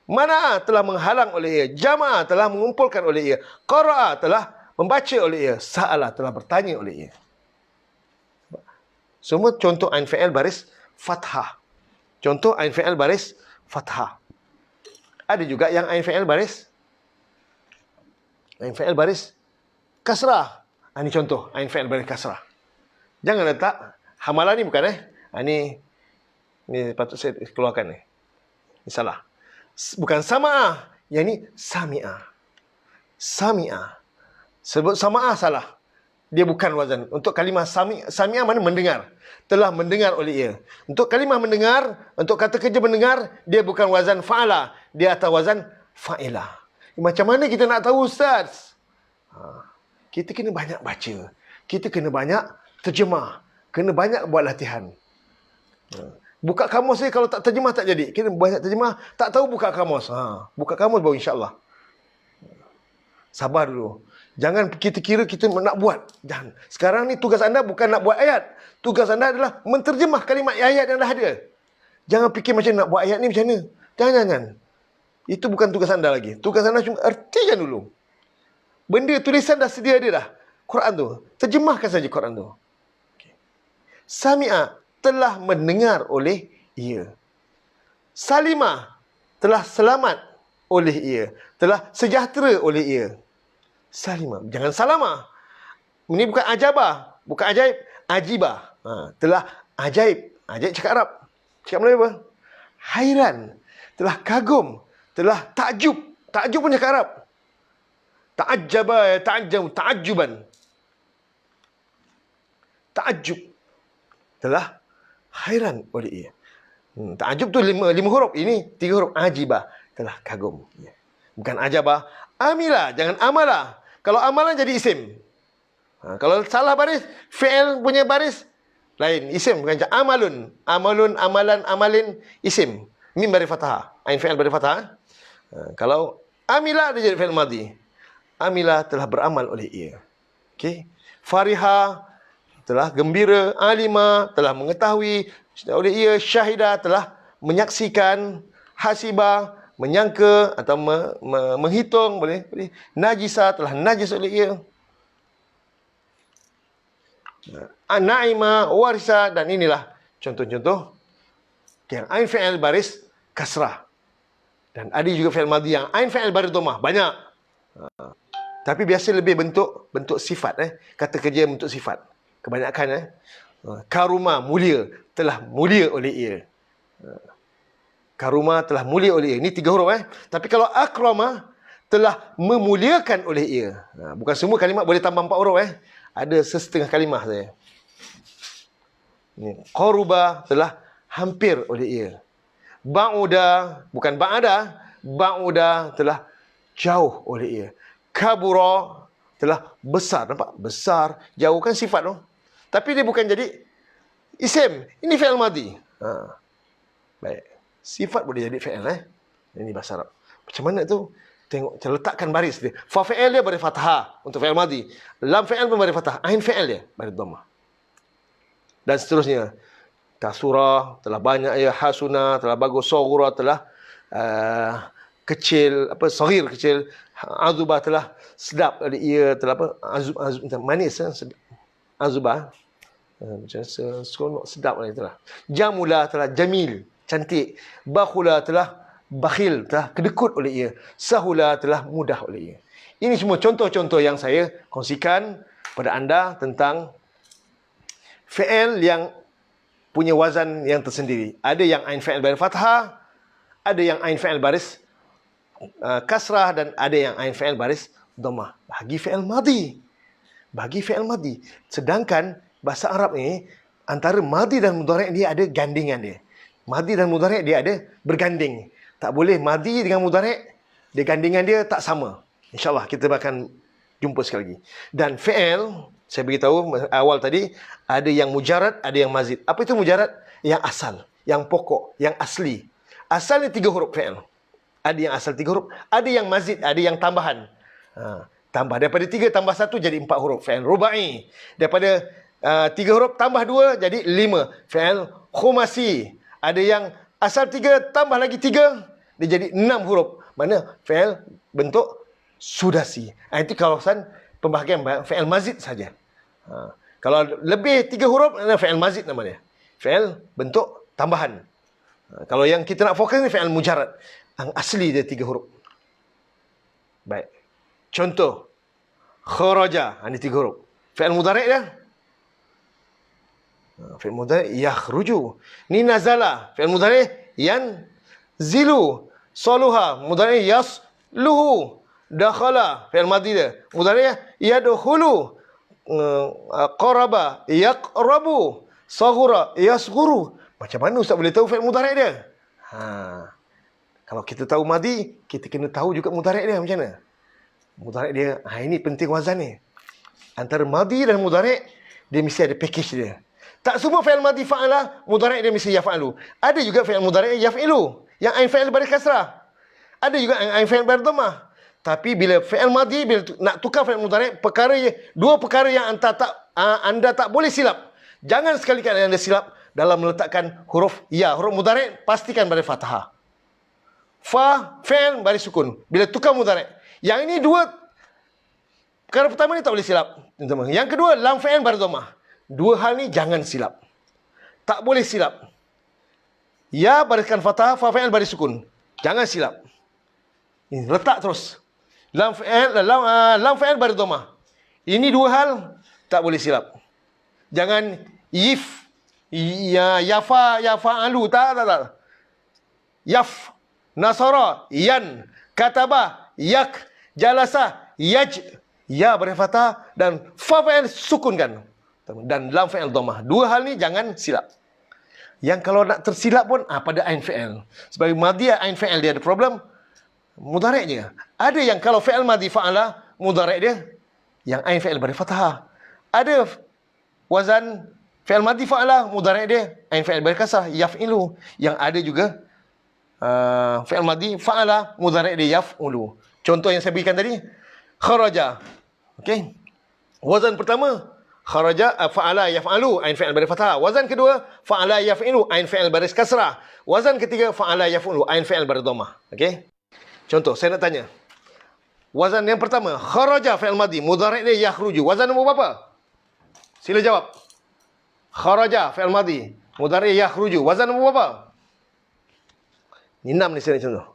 Mana'a. Telah menghalang oleh ia. Jama'a. Telah mengumpulkan oleh ia. Qara'a. Telah membaca oleh ia. Sa'ala. Telah bertanya oleh ia. Semua contoh ain fi'il baris fathah. Contoh ain fi'il baris fathah. Ada juga yang ain fi'il baris kasrah. Ini contoh ain fi'il baris kasrah. Jangan letak hamalah ni bukan Ini patut saya keluarkan ni. Ini salah. Bukan sama'ah. Yang ni sami'ah. Sami'ah. Sebut sama'ah salah. Dia bukan wazan. Untuk kalimah sami'ah mana mendengar. Telah mendengar oleh ia. Untuk kalimah mendengar, untuk kata kerja mendengar, dia bukan wazan fa'ala. Dia atas wazan fa'ilah. Macam mana kita nak tahu, Ustaz? Kita kena banyak baca. Kita kena banyak terjemah. Kena banyak buat latihan. Buka kamus ni kalau tak terjemah tak jadi. Kena banyak terjemah. Tak tahu buka kamus. Buka kamus baru insyaAllah. Sabar dulu. Jangan kita kira kita nak buat. Jangan. Sekarang ni tugas anda bukan nak buat ayat. Tugas anda adalah menterjemah kalimat ayat yang dah ada. Jangan fikir macam nak buat ayat ni macam mana. Jangan. Itu bukan tugas anda lagi. Tugas anda cuma ertikan dulu. Benda tulisan dah sedia ada dah. Quran tu. Terjemahkan saja Quran tu. Sami'ah. Telah mendengar oleh ia. Salimah. Telah selamat oleh ia. Telah sejahtera oleh ia. Salimah. Jangan salamah. Ini bukan ajabah. Bukan ajaib. Ajibah. Telah ajaib. Ajaib cakap Arab. Cakap Melayu apa? Hairan. Telah kagum. Telah takjub. Takjub pun cakap Arab. Ta'ajjaba, ta'ajjab, ta'ajjuban. Ta'ajjub. Telah hairan oleh ia. Ta'ajjub tu lima huruf. Ini 3 huruf. Ajibah. Telah kagum. Bukan ajabah. Amilah. Jangan amalah. Kalau amalan jadi isim. Kalau salah baris, fi'il punya baris lain. Isim bukan amalun. Amalun, amalan, amalin, isim. Mim baris fathah. Ain fi'il baris fathah. Kalau amilah dia jadi fi'il madhi. Amilah telah beramal oleh ia. Okey. Fariha telah gembira, alima telah mengetahui oleh ia, syahidah telah menyaksikan, hasibah menyangka atau menghitung boleh. Najisa telah najis oleh ia. Naima, warisa, dan inilah contoh-contoh yang ain fi'il baris kasrah. Dan ada juga fi'il madhi yang ain fi'il baris dhammah. Banyak. Tapi biasa lebih bentuk sifat. Kata kerja bentuk sifat. Kebanyakan. Karuma, mulia. Telah mulia oleh ia. Karuma telah mulia oleh ia. Ini 3 huruf. Tapi kalau akrama, telah memuliakan oleh ia. Bukan semua kalimat boleh tambah 4 huruf. Ada setengah kalimah saja. Qaruba telah hampir oleh ia. Ba'uda, bukan ba'ada. Ba'uda telah jauh oleh ia. Kabura telah besar. Nampak? Besar. Jauh kan sifat tu. Tapi dia bukan jadi isim. Ini fi'il madhi. Baik. Sifat boleh jadi fi'il. Ini bahasa Arab. Macam mana tu? Tengok, letakkan baris dia. Fa fi'il dia baris fathah untuk fi'il madhi. Lam fi'il pun baris fathah. Ain fi'il dia baris dhammah. Dan seterusnya. Kasura telah banyak ya. Hasuna telah bagus. Saghura telah kecil. Saghir kecil. Azubah telah sedap. Ia telah azub manis. Sedap. Azubah. Macam seronok sedap lah itulah. Jamula telah jamil. Cantik. Bakhula telah bakhil, telah kedekut oleh ia. Sahula telah mudah oleh ia. Ini semua contoh-contoh yang saya kongsikan pada anda tentang fi'il yang punya wazan yang tersendiri. Ada yang ain fi'il baris fathah, ada yang ain fi'il baris kasrah, dan ada yang ain fi'il baris dhammah. Bagi fi'il madhi. Bagi fi'il madhi. Sedangkan bahasa Arab ni antara madhi dan mudhari' dia ada gandingan dia. Madhi dan mudhari' dia ada berganding. Tak boleh madhi dengan mudhari' Dia gandingan dia tak sama. InsyaAllah kita akan jumpa sekali lagi. Dan fi'il, saya beritahu awal tadi, ada yang mujarad, ada yang mazid. Apa itu mujarad? Yang asal, yang pokok, yang asli. Asal ni 3 huruf fi'il. Ada yang asal 3 huruf, ada yang mazid, ada yang tambahan. Tambah daripada 3 tambah 1 jadi 4 huruf, fi'il rubai. Daripada 3 huruf tambah 2 jadi 5, fi'il khumasi. Ada yang asal 3 tambah lagi 3 dia jadi 6 huruf. Mana fi'il bentuk sudasi. Itu kawasan pembahagian fi'il mazid saja. Kalau lebih 3 huruf, fi'il mazid nama dia. Fi'il bentuk tambahan. Kalau yang kita nak fokus ni fi'il mujarad. Yang asli dia 3 huruf. Baik. Contoh. Kharaja. Ini 3 huruf. Fi'il mudhari' dia. Fi'il mudhari' yakhruju. Ni nazala. Fi'il mudhari' yanzilu. Saluha. Mudhari' yasluhu. Dakhala. Fi'il madhi dia. Mudhari' yadkhulu. Qaraba. Yaqrabu. Saghura. Yasghuru. Macam mana Ustaz boleh tahu fi'il mudhari' dia? Kalau kita tahu madhi, kita kena tahu juga mudhari' dia macam mana. Mudhari' dia, ini penting wazan ni. Antara madhi dan mudhari' dia mesti ada package dia. Tak semua fi'il madhi fa'ala, mudhari' dia mesti yaf'alu. Ada juga fi'il mudhari' yaf'ilu, yang ain fi'il baris kasrah. Ada juga yang ain fi'il baris dhammah. Tapi bila fi'il madhi, bila nak tukar fi'il mudhari', dua perkara yang anda tak boleh silap. Jangan sekali-kali anda silap dalam meletakkan huruf ya. Huruf mudhari' pastikan baris fathah. Fa, fi'il, baris sukun. Bila tukar mudhari'. Yang ini dua perkara pertama ni tak boleh silap. Yang kedua, lam fi'il baris dhammah. Dua hal ni jangan silap. Tak boleh silap. Ya bariskan fathah, fa fi'il baris sukun. Jangan silap. Ini letak terus. Lam fi'il baris dhammah. Ini dua hal tak boleh silap. Jangan yif, yafa'alu. Tak. Yaf, nasara, yan, kataba, yak, jalasa, yaj. Ya baris fathah dan fa fi'il sukunkan. Dan lam fi'il dhammah. Dua hal ni jangan silap. Yang kalau nak tersilap pun pada ain fi'il. Sebagai madhi ain fi'il dia ada problem. Mudhari' je. Ada yang kalau fi'il madhi fa'ala, mudhari' dia yang ain fi'il baris fathah. Ada wazan fi'il madhi fa'ala, mudhari' dia ain fi'il baris kasrah, yaf'ilu. Yang ada juga fi'il madhi fa'ala, mudhari' dia yaf'ulu. Contoh yang saya berikan tadi, kharaja. Okey. Wazan pertama, kharaja fa'ala yaf'alu, ain fi'il baris fathah. Wazan kedua, fa'ala yaf'ilu, ain fi'il baris kasrah. Wazan ketiga, fa'ala yaf'ulu, ain fi'il baris dhammah. Okey. Contoh, saya nak tanya. Wazan yang pertama, kharaja fi'il madhi, mudhari' dia yakhruju. Wazan nombor berapa? Sila jawab. Kharaja fi'il madhi, mudhari' yakhruju. Wazan nombor berapa? Ni 6 ni saya nak contoh.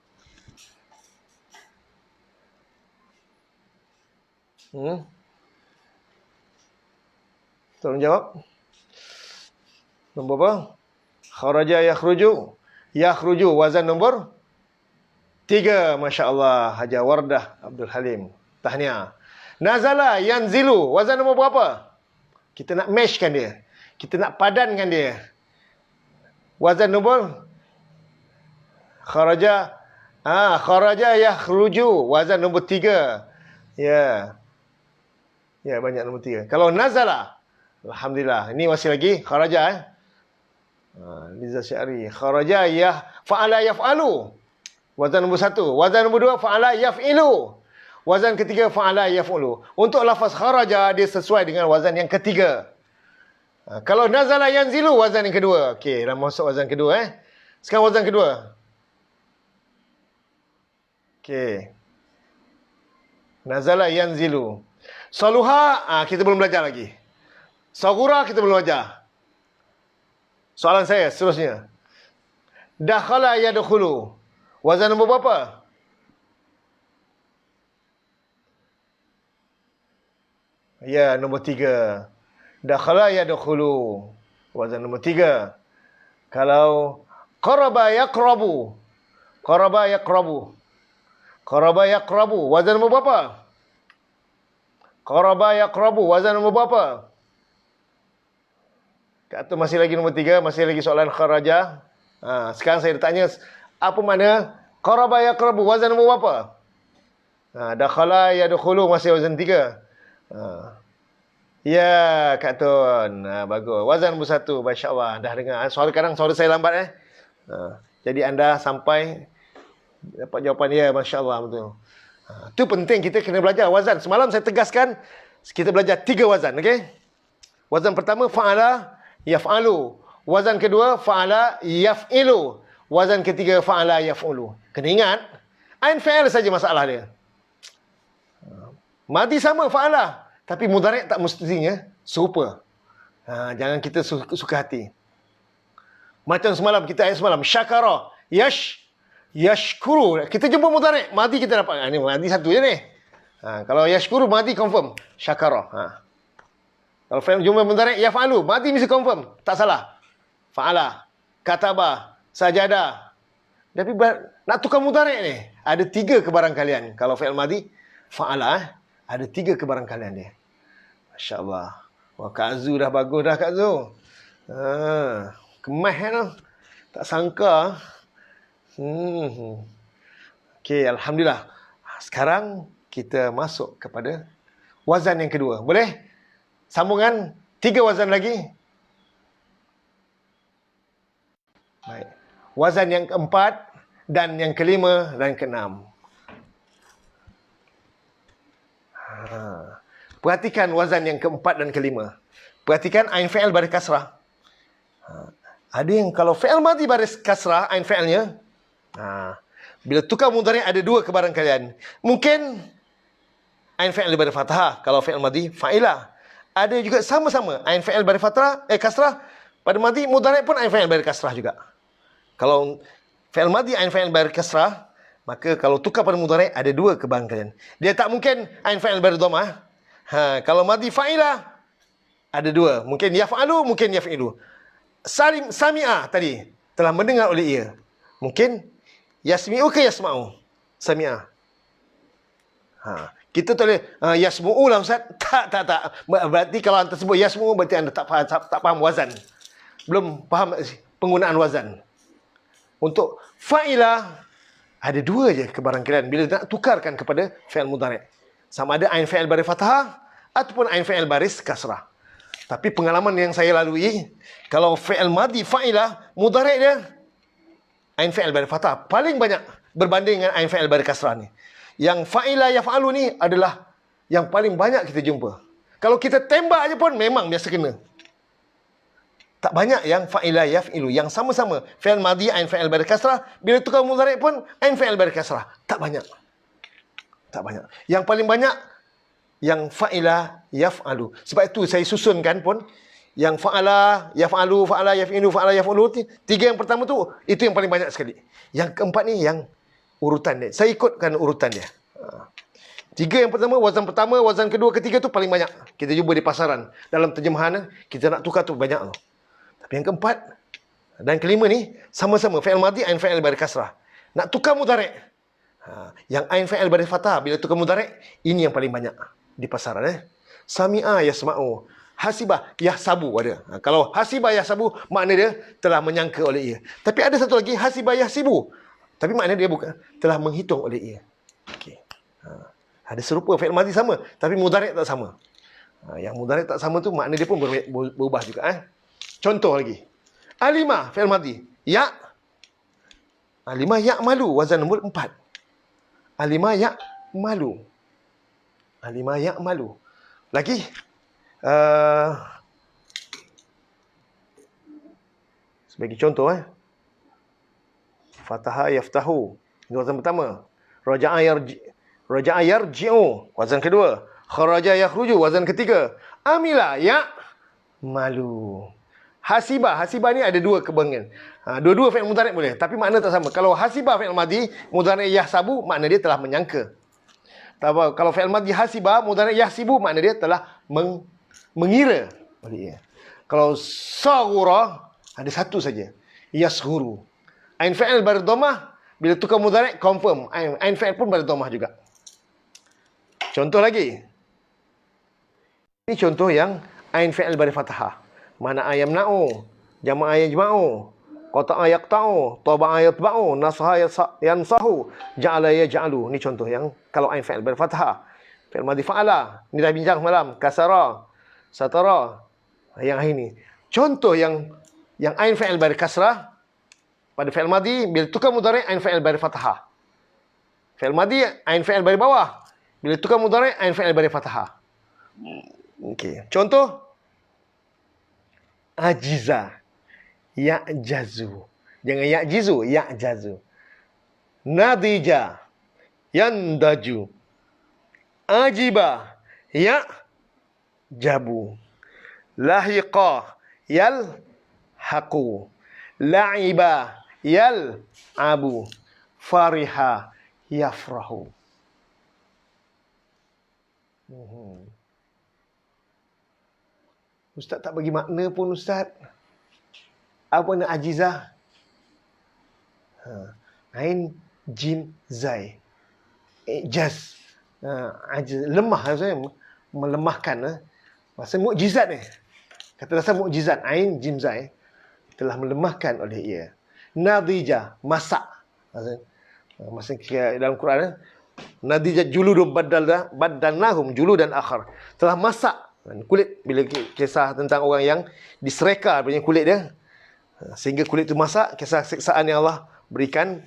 Tolong jawab. Nombor apa? Kharaja yakhruju. Yakhruju. Wazan nombor 3. Masya Allah. Haja Wardah Abdul Halim. Tahniah. Nazala yanzilu. Wazan nombor berapa? Kita nak meshkan dia. Kita nak padankan dia. Wazan nombor kharaja. Kharaja yakhruju. Wazan nombor 3. Ya. Ya, banyak nombor 3. Kalau nazala, alhamdulillah. Ini masih lagi kharaja. Liza Syari. Kharaja fa'ala yaf'alu. Wazan nombor 1. Wazan nombor 2, fa'ala yaf'ilu. Wazan ketiga, fa'ala yaf'ulu. Untuk lafaz kharaja, dia sesuai dengan wazan yang ketiga. Kalau nazala yanzilu, wazan yang kedua. Okey, dah masuk wazan kedua. Sekarang wazan kedua. Okey. Nazala yanzilu. Saluha, kita belum belajar lagi. Saghura, kita belum belajar. Soalan saya seterusnya. Dakhala yadkhulu. Wazan nombor berapa? Ya, nombor 3. Dakhala yadkhulu. Wazan nombor 3. Kalau qaraba yaqrabu. Qaraba yaqrabu. Qaraba yaqrabu. Wazan nombor berapa? Qaraba yaqrabu. Wazan nombor berapa? Kat tu masih lagi nombor 3. Masih lagi soalan kharaja. Sekarang saya tanya, apa makna qaraba yaqrabu? Wazan nombor berapa? Dakhala yadkhulu masih wazan 3. Ya, Kak Tun. Bagus. Wazan nombor 1. Masya-Allah. Dah dengar. Suara saya lambat jadi anda sampai dapat jawapan ya, masya-Allah, betul. Itu penting, kita kena belajar wazan. Semalam saya tegaskan kita belajar 3 wazan, okey? Wazan pertama fa'ala yaf'alu. Wazan kedua fa'ala yaf'ilu. Wazan ketiga fa'ala yaf'ulu. Kena ingat, ain fa'il saja masalah dia. Madi sama fa'ala, tapi mudhari' tak mestinya serupa. Jangan kita suka hati. Macam semalam, kita ayat semalam. Syakara. Yashkuru. Kita jumpa mudhari'. Madi kita dapat. Ini madi satu je ni. Kalau yashkuru, madi confirm. Syakara. Kalau jumpa mudhari' yaf'alu. Madi mesti confirm. Tak salah. Fa'ala. Kataba. Sajada. Tapi nak tukar mudhari' ni. Ada 3 kebarangkalian. Kalau fi'il madi, fa'ala. Ada 3 kebarangkalian dia. Masya Allah. Wah, Kak Zu dah bagus dah, Kak Zu. Kemas tu. Tak sangka. Okey, alhamdulillah. Sekarang kita masuk kepada wazan yang kedua. Boleh? Sambungan 3 wazan lagi. Baik. Wazan yang keempat dan yang kelima dan keenam. Perhatikan wazan yang keempat dan kelima. Perhatikan ain fi'il baris kasrah. Ada yang kalau fi'il madi baris kasrah, ain fi'ilnya, bila tukar mudhari' ada 2 kebarangkalian. Mungkin ain fi'il baris fathah. Kalau fi'il madi, fa'ilah. Ada juga sama-sama ain fi'il baris fathah, kasrah. Pada madi, mudhari' pun ain fi'il baris kasrah juga. Kalau fi'il madi ain fi'il baris kasrah, maka kalau tukar pada mudhari' ada 2 kebarangkalian. Dia tak mungkin ain fi'il baris dhammah. Kalau madi fa'ilah ada 2. Mungkin yaf'alu, mungkin yaf'ilu. Sami'a tadi telah mendengar oleh ia. Mungkin yasmi'u ke yasma'u? Sami'a. Kita tak boleh yasmu'u lah Ustaz. Tak. Berarti kalau anda sebut yasmu'u, berarti anda tak faham wazan. Belum faham penggunaan wazan. Untuk fa'ilah ada 2 je kebarangkalian bila nak tukarkan kepada fi'il mudhari'. Sama ada ain fi'il baris fathah ataupun ain fi'il baris kasrah. Tapi pengalaman yang saya lalui, kalau fi'il madi fa'ilah, mudhari' dia ain fi'il baris fathah paling banyak berbanding dengan ain fi'il baris kasrah ni. Yang fa'ilah yaf'alu ni adalah yang paling banyak kita jumpa. Kalau kita tembak je pun memang biasa kena. Tak banyak yang fa'ilah yaf'ilu, yang sama-sama fi'il madi ain fi'il baris kasrah, bila tukar mudhari' pun ain fi'il baris kasrah. Tak banyak. Yang paling banyak yang fa'ilah yaf'alu. Sebab itu saya susunkan pun yang fa'ala, yaf'alu, fa'ala, yaf'ilu, fa'ala, yaf'ulu. 3 yang pertama tu, itu yang paling banyak sekali. Yang keempat ni yang urutan dia. Saya ikutkan urutan dia. 3 yang pertama, wazan kedua, ketiga tu paling banyak. Kita jumpa di pasaran. Dalam terjemahan, kita nak tukar tu banyak tu. Tapi yang keempat dan kelima ni, sama-sama. Fi'il madi, ain fi'il baris kasrah. Nak tukar mudhari'. Yang ain fi'il baris fathah, bila tukar mudhari', ini yang paling banyak di pasaran. Sami'a yasma'u. Hasibah yahsabu ada. Kalau hasibah yahsabu, makna dia telah menyangka oleh ia. Tapi ada satu lagi, hasibah yahsibu. Tapi makna dia bukan telah menghitung oleh ia. Okey. Ada serupa, fi'il madi sama, tapi mudhari' tak sama. Yang mudhari' tak sama tu makna dia pun berubah juga. Contoh lagi. Alimah, fi'il madi. Ya. Alimah ya'malu, wazan nombor 4. Alimah ya'malu. Alimah ya'malu. Lagi. Sebagai contoh. Fataha yaftahu. Ini wazan pertama. Raja'a yarji'u. Wazan kedua. Kharaja yakhruju. Wazan ketiga. Amila ya'malu. Hasibah ni ada 2 kebangan. Dua-dua fi'il mudhari' boleh, tapi makna tak sama. Kalau hasibah fi'il madi, mudhari' yahsabu, makna dia telah menyangka. Kalau fi'il madi hasibah, mudhari' yahsibu, makna dia telah mengira oleh ia. Kalau saghura, ada satu saja. Yasghuru. Ain fi'il baris dhammah, bila tukar mudhari' confirm. Ain fi'il pun baris dhammah juga. Contoh lagi. Ini contoh yang ain fi'il baris fathah. Mana ayam na'u, jama' ayam jma'u, qata'a yaqta'u, taba'a yatba'u, nasaha yansahu, ja'ala yaj'alu. Ni contoh yang kalau ain fi'il berfathah. Fi'il madhi fa'ala. Ni dah bincang semalam. Kasara, satara. Yang ini. Contoh yang ain fi'il berkasrah pada fi'il madhi bila tukar mudhari' ain fi'il berfathah. Fi'il madhi ain fi'il berbawah. Bila tukar mudhari' ain fi'il berfathah. Okey. Contoh ajiza, ya'jazu. Jangan ya'jizu, ya'jazu. Nadija, yandaju. Ajiba, ya'jabu. Lahiqa, yalhaqu. La'iba, yal'abu. Fariha, yafrahu. Ustaz tak bagi makna pun Ustaz. Apa nak ajizah? Ain, jim, zai. Ijaz. Ajiz. Lemah maksudnya. Melemahkan. Maksudnya mukjizat ni. Kata dasar mukjizat. Ain, jim, zai. Telah melemahkan oleh ia. Nadija. Masak. Maksudnya dalam Quran. Nadija juludum badalnahum juludan akhar. Telah masak kulit. Bila kisah tentang orang yang disereka punya kulit dia, sehingga kulit itu masak, kisah siksaan yang Allah berikan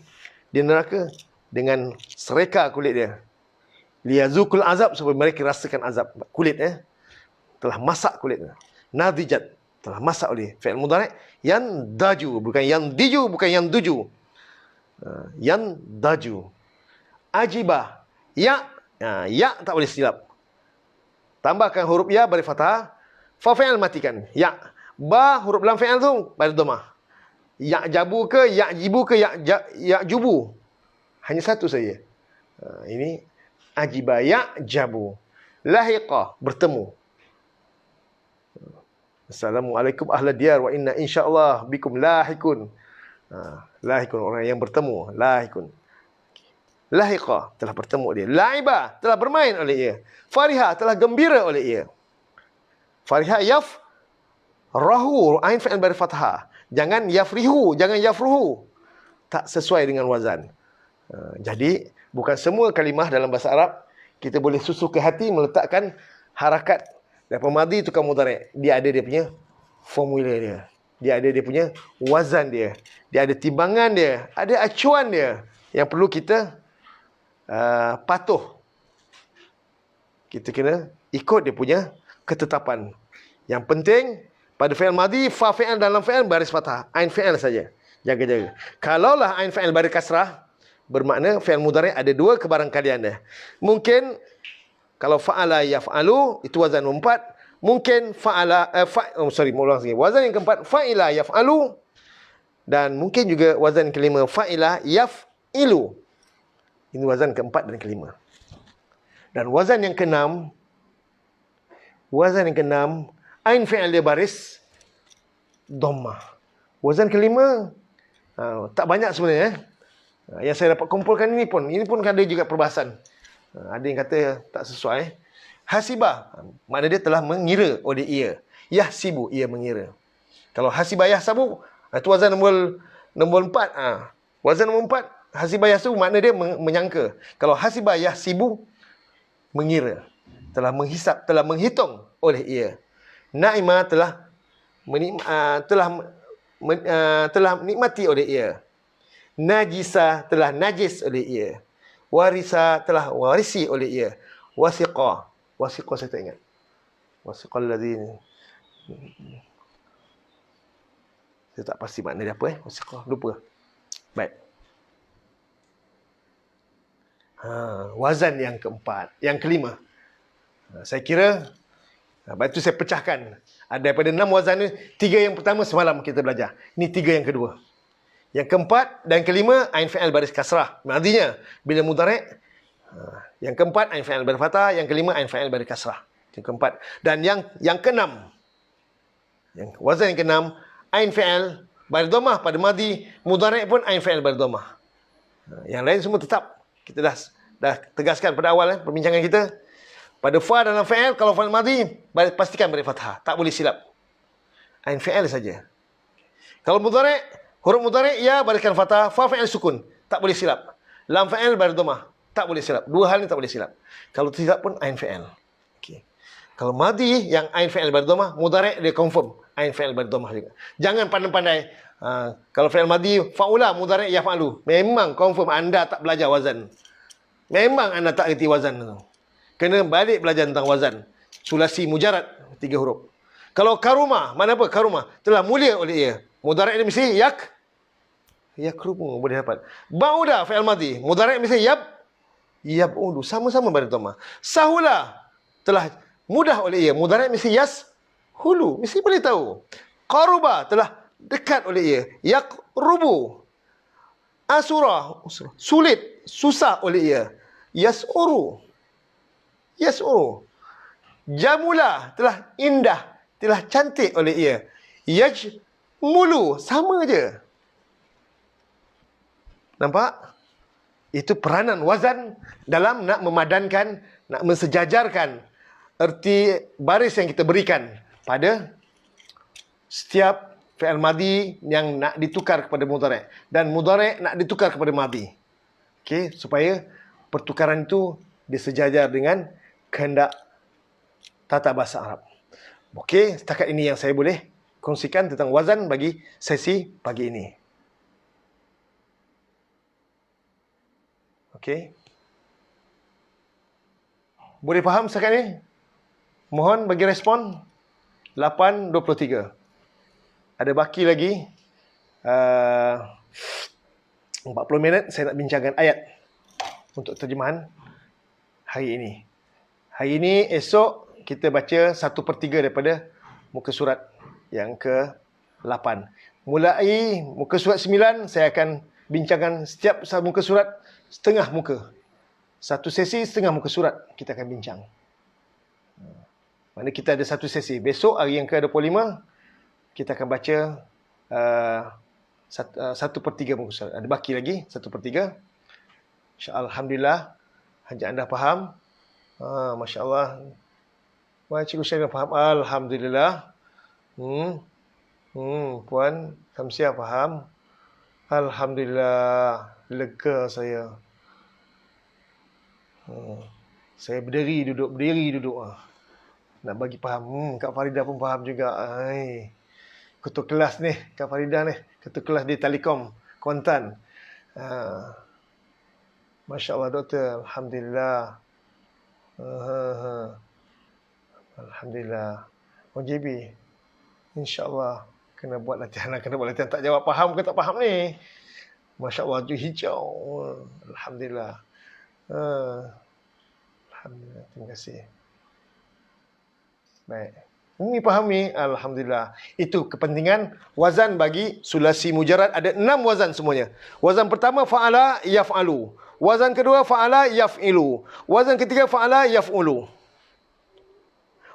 di neraka dengan sereka kulit dia. Liyazukul azab, supaya mereka rasakan azab. Kulit telah masak kulit. Nadijat, telah masak oleh fi'il mudhari'. Yang daju, bukan yang diju, bukan yang duju. Yang daju. Ajibah, ya tak boleh silap. Tambahkan huruf ya beri fathah. Fa fi'il matikan. Ya. Ba huruf lam fi'il tu beri dhammah. Ya jabu ke, ya jibu ke, ya jubu. Hanya satu saja. Ini ajiba, ya jabu. Lahiqa, bertemu. Assalamualaikum ahla diyar wa inna insyaallah bikum lahikun. Lahikun, orang yang bertemu. Lahikun. Lahiqa, telah bertemu dia. La'iba, telah bermain oleh ia. Fariha, telah gembira oleh ia. Fariha yafrahu, ain fi'il berfathah. Jangan yafrihu, jangan yafruhu. Tak sesuai dengan wazan. Jadi, bukan semua kalimah dalam bahasa Arab kita boleh susu ke hati meletakkan harakat daripada madhi tukar mudhari'. Dia ada dia punya formula dia. Dia ada dia punya wazan dia. Dia ada timbangan dia. Ada acuan dia yang perlu kita patuh. Kita kena ikut dia punya ketetapan. Yang penting pada fi'il madhi, fa fi'il dalam fi'il baris fathah. Ain fi'il saja. Jaga-jaga. Kalaulah ain fi'il baris kasrah, bermakna fi'il mudhari' ada dua kebarangkalian dia. Mungkin kalau fa'ala yaf'alu, itu wazan empat. Mungkin ulang lagi. Wazan yang keempat, fa'ila yaf'alu. Dan mungkin juga wazan kelima, fa'ila yaf'ilu. Ini wazan keempat dan kelima. Dan wazan yang keenam, ain fi'il dia baris dhammah. Wazan kelima tak banyak sebenarnya. Yang saya dapat kumpulkan ini pun ada juga perbahasan. Ada yang kata tak sesuai. Hasibah, makna dia telah mengira oleh ia. Yahsibu, ia mengira. Kalau hasibah yahsabu, itu wazan nombor 4. Wazan nombor 4, hasibah yahsabu, makna dia menyangka. Kalau hasibah yahsibu, mengira. Telah menghisap, telah menghitung oleh ia. Naimah telah menikmati oleh ia. Najisa, telah najis oleh ia. Warisa, telah warisi oleh ia. Wasiqa saya tak ingat. Wasiqal ladzina. Saya tak pasti makna dia apa wasiqa, lupa. Baik. Wazan yang keempat, yang kelima. Saya kira lepas itu saya pecahkan. Daripada 6 wazan ni, 3 yang pertama semalam kita belajar. Ini 3 yang kedua. Yang keempat dan kelima, ain fi'il baris kasrah. Maksudnya, bila mudhari', yang keempat, ain fi'il baris fathah. Yang kelima, ain fi'il baris kasrah. Yang keempat. Dan yang keenam, wazan yang keenam, ain fi'il baris dhammah pada madhi. Mudhari' pun ain fi'il baris dhammah. Yang lain semua tetap. Kita dah tegaskan pada awal perbincangan kita. Pada fa dalam fi'il, kalau fi'il madhi, pastikan baris fathah. Tak boleh silap. Ain fi'il saja. Kalau mudhari', Huruf mudhari' ya bariskan fathah, fa fi'il sukun. Tak boleh silap. Lam fa'il baris dhammah. Tak boleh silap. Dua hal ni tak boleh silap. Kalau silap pun ain fi'il. Okey. Kalau madhi yang ain fi'il baris dhammah, mudhari' dia confirm ain fi'il baris dhammah juga. Jangan pandai-pandai. Kalau fi'il madhi fa'ula mudhari' yaf'alu. Memang confirm anda tak belajar wazan. Memang anda tak reti wazan tu. Kena balik belajar tentang wazan. Sulasi mujarad 3 huruf. Kalau karuma, mana apa karuma? Telah mulia oleh ia. Mudhari' dia mesti yakrumu boleh dapat. Ba'uda fi'il madhi, mudhari' mesti yab'ulu, sama-sama baris dhammah. Sahula telah mudah oleh ia, mudhari' mesti yashulu, mesti boleh tahu. Qaruba telah dekat oleh ia, yaqrubu. Asura sulit, susah oleh ia, yas'uru. Jamula telah indah, telah cantik oleh ia, yajmulu, sama je. Nampak? Itu peranan wazan dalam nak memadankan, nak mensejajarkan erti baris yang kita berikan pada setiap fi'il madhi yang nak ditukar kepada mudhari' dan mudhari' nak ditukar kepada madhi. Okey, supaya pertukaran itu disejajar dengan kehendak tata bahasa Arab. Okey, setakat ini yang saya boleh kongsikan tentang wazan bagi sesi pagi ini. Okey. Boleh faham setakat ini? Mohon bagi respon. 8.23. Ada baki lagi 40 minit saya nak bincangkan ayat untuk terjemahan hari ini. Hari ini, esok kita baca 1/3 daripada muka surat yang ke-8. Mulai muka surat 9 saya akan bincangkan setiap muka surat setengah muka. Satu sesi setengah muka surat kita akan bincang. Mana kita ada satu sesi. Besok hari yang ke-25 kita akan baca 1/3 muka surat. Ada baki lagi 1/3. InsyaAllah, alhamdulillah hajat anda faham. Masya Allah. Wah, Cikgu Syarif faham. Alhamdulillah. Puan Samsiah faham. Alhamdulillah. Lega saya. Saya berdiri duduk. Nak bagi faham. Kak Farida pun faham juga. Ketua kelas ni. Kak Farida ni. Ketua kelas di Telekom. Kuantan. Masya Allah, Doktor. Alhamdulillah. Alhamdulillah. OJB. InsyaAllah. Kena buat latihan. Tak jawab faham ke tak faham ni. Masya Allah, hijau. Alhamdulillah. Alhamdulillah, terima kasih. Baik. Ini faham ni? Alhamdulillah. Itu kepentingan wazan bagi sulasi mujarad. Ada 6 wazan semuanya. Wazan pertama, fa'ala yaf'alu. Wazan kedua, fa'ala yaf'ilu. Wazan ketiga, fa'ala yaf'ulu.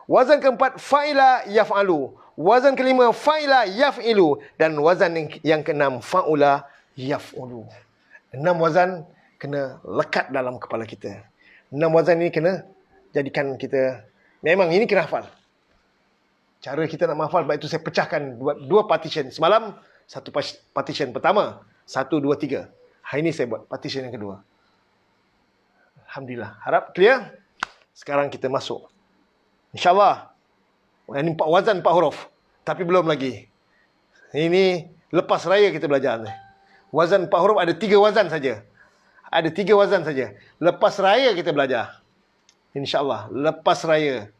Wazan keempat, fa'ila yaf'alu. Wazan kelima, fa'ila yaf'ilu. Dan wazan yang keenam, fa'ula yaf'ulu. 6 wazan kena lekat dalam kepala kita. 6 wazan ini kena jadikan kita, memang ini kena hafal. Cara kita nak menghafal, sebab itu saya pecahkan dua partition. Semalam, satu partition pertama. 1, 2, 3. Hari ini saya buat partition yang kedua. Alhamdulillah. Harap clear. Sekarang kita masuk. InsyaAllah. Ini 4 wazan, 4 huruf. Tapi belum lagi. Ini lepas raya kita belajar. Wazan 4 huruf ada 3 wazan saja. Ada 3 wazan saja. Lepas raya kita belajar. InsyaAllah. Lepas raya.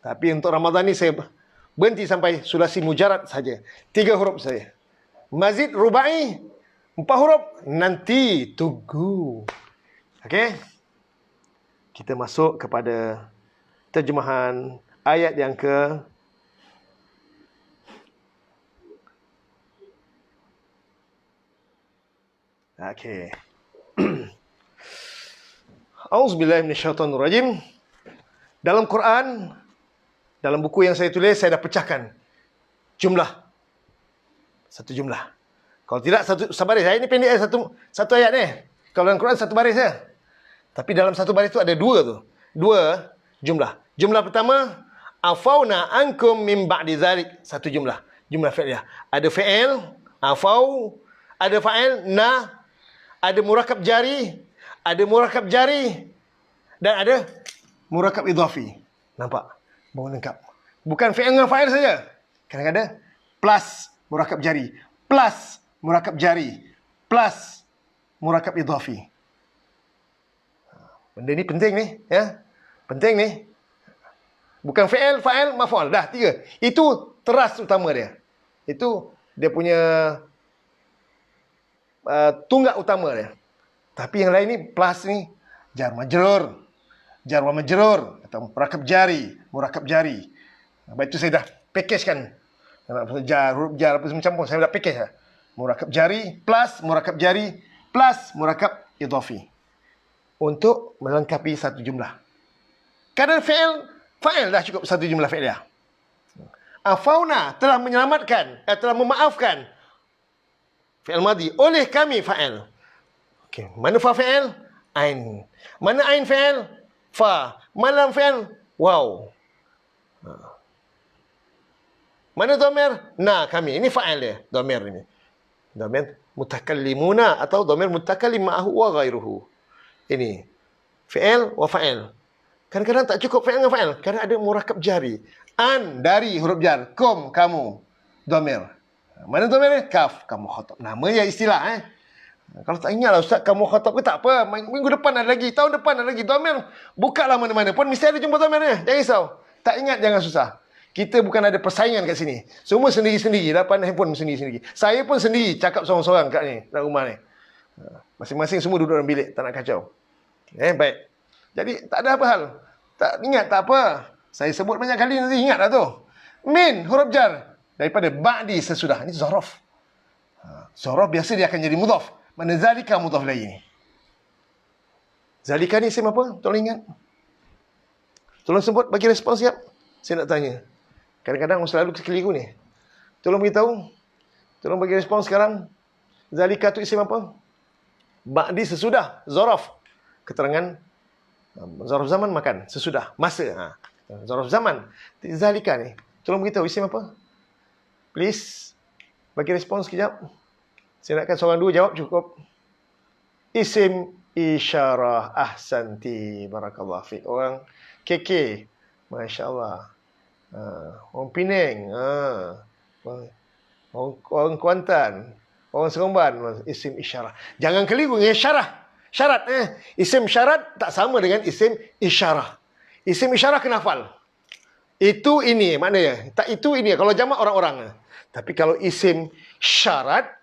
Tapi untuk Ramadan ni saya berhenti sampai sulasi mujarad saja. 3 huruf saja. Mazid rubai 4 huruf. Nanti tunggu. Okey. Kita masuk kepada terjemahan ayat yang ke Okey. Auzubillahi minasyaitonirrajim. Dalam Quran, dalam buku yang saya tulis, saya dah pecahkan jumlah. Satu jumlah. Kalau tidak, satu baris. Ini pendek satu ayat ni. Kalau dalam Quran, satu baris saja. Tapi dalam satu baris tu ada 2 tu. 2 jumlah. Jumlah pertama, afauna ankum min ba'di zalik. Satu jumlah. Jumlah fi'liyah. Ada fi'il, Fau ada fa'il na, ada murakab jari, ada murakab jari, dan ada murakab idhafi. Nampak? Baru lengkap. Bukan fi'il dengan fa'il saja. Kadang-kadang plus murakab jari, plus murakab jari, plus murakab idhafi. Benda ni penting ni, ya. Penting ni. Bukan fi'il, fa'il, maf'ul. Dah, 3. Itu teras utama dia. Itu dia punya tunggak utama dia. Tapi yang lain ni, plus ni, jar majrur, jar wa majrur, atau murakab jari, murakab jari. Baik, itu saya dah packagekan. Jar, huruf jar, apa semua campur. Saya dah package dah. Murakab jari, plus murakab jari, plus murakab idhafi. Untuk melengkapi satu jumlah. Kadang fa'il dah cukup satu jumlah fi'liyah. Afauna telah menyelamatkan, telah memaafkan. Fi'il madhi oleh kami fa'il. Okey, mana fa fi'il? Ain. Mana ain fi'il? Fa. Mana fi'il? Waw. Mana dhamir? Na, kami. Ini fa'il dia, dhamir ini. Dhamir mutakallimuna atau dhamir mutakallim ma'ahu wa ghairuhu. Ini fi'il wa fa'il. Kadang-kadang tak cukup fi'il dengan fa'il. Kadang ada murakab jari. An, dari huruf jar. Kum, kamu. Dhamir. Mana dhamir ni? Kaf, kamu khatab. Nama ya istilah. Kalau tak ingatlah Ustaz, kamu khatab ke tak apa. Minggu depan ada lagi. Tahun depan ada lagi. Dhamir. Bukalah mana-mana pun. Mesti ada jumpa dhamirnya. Jangan risau. Tak ingat, jangan susah. Kita bukan ada persaingan kat sini. Semua sendiri-sendiri. Dapat handphone sendiri-sendiri. Saya pun sendiri. Cakap seorang-seorang kat ni. Dalam rumah ni. Masing-masing semua duduk dalam bilik. Tak nak kacau. Baik. Jadi, tak ada apa hal. Tak ingat, tak apa. Saya sebut banyak kali, nanti ingat lah tu. Min, huruf jar. Daripada ba'di, sesudah. Ini zaraf. Zaraf biasa dia akan jadi mudhaf. Mana zalika mudhaf lagi ni. Zalika ni isim apa? Tolong ingat. Tolong sebut, bagi respon siap. Saya nak tanya. Kadang-kadang selalu keliru ni. Tolong beritahu. Tolong bagi respon sekarang. Zalika tu isim apa? Ba'di, sesudah. Zaraf. Keterangan zaraf zaman makan, sesudah, masa. Zaraf zaman. Zalika ni. Tolong beritahu isim apa? Please. Bagi respon sekejap. Saya nakkan seorang dua jawab cukup. Isim isyarah. Ahsanti. Barakallah fiqh. Orang KK. Masya Allah. Orang Penang. Orang Kuantan. Orang Seremban. Isim isyarah. Jangan keliru dengan syarah. Syarat. Isim syarat tak sama dengan isim isyarah. Isim isyarah kena hafal. Itu ini maknanya. Tak itu ini. Kalau jamak orang-orang. Tapi kalau isim syarat,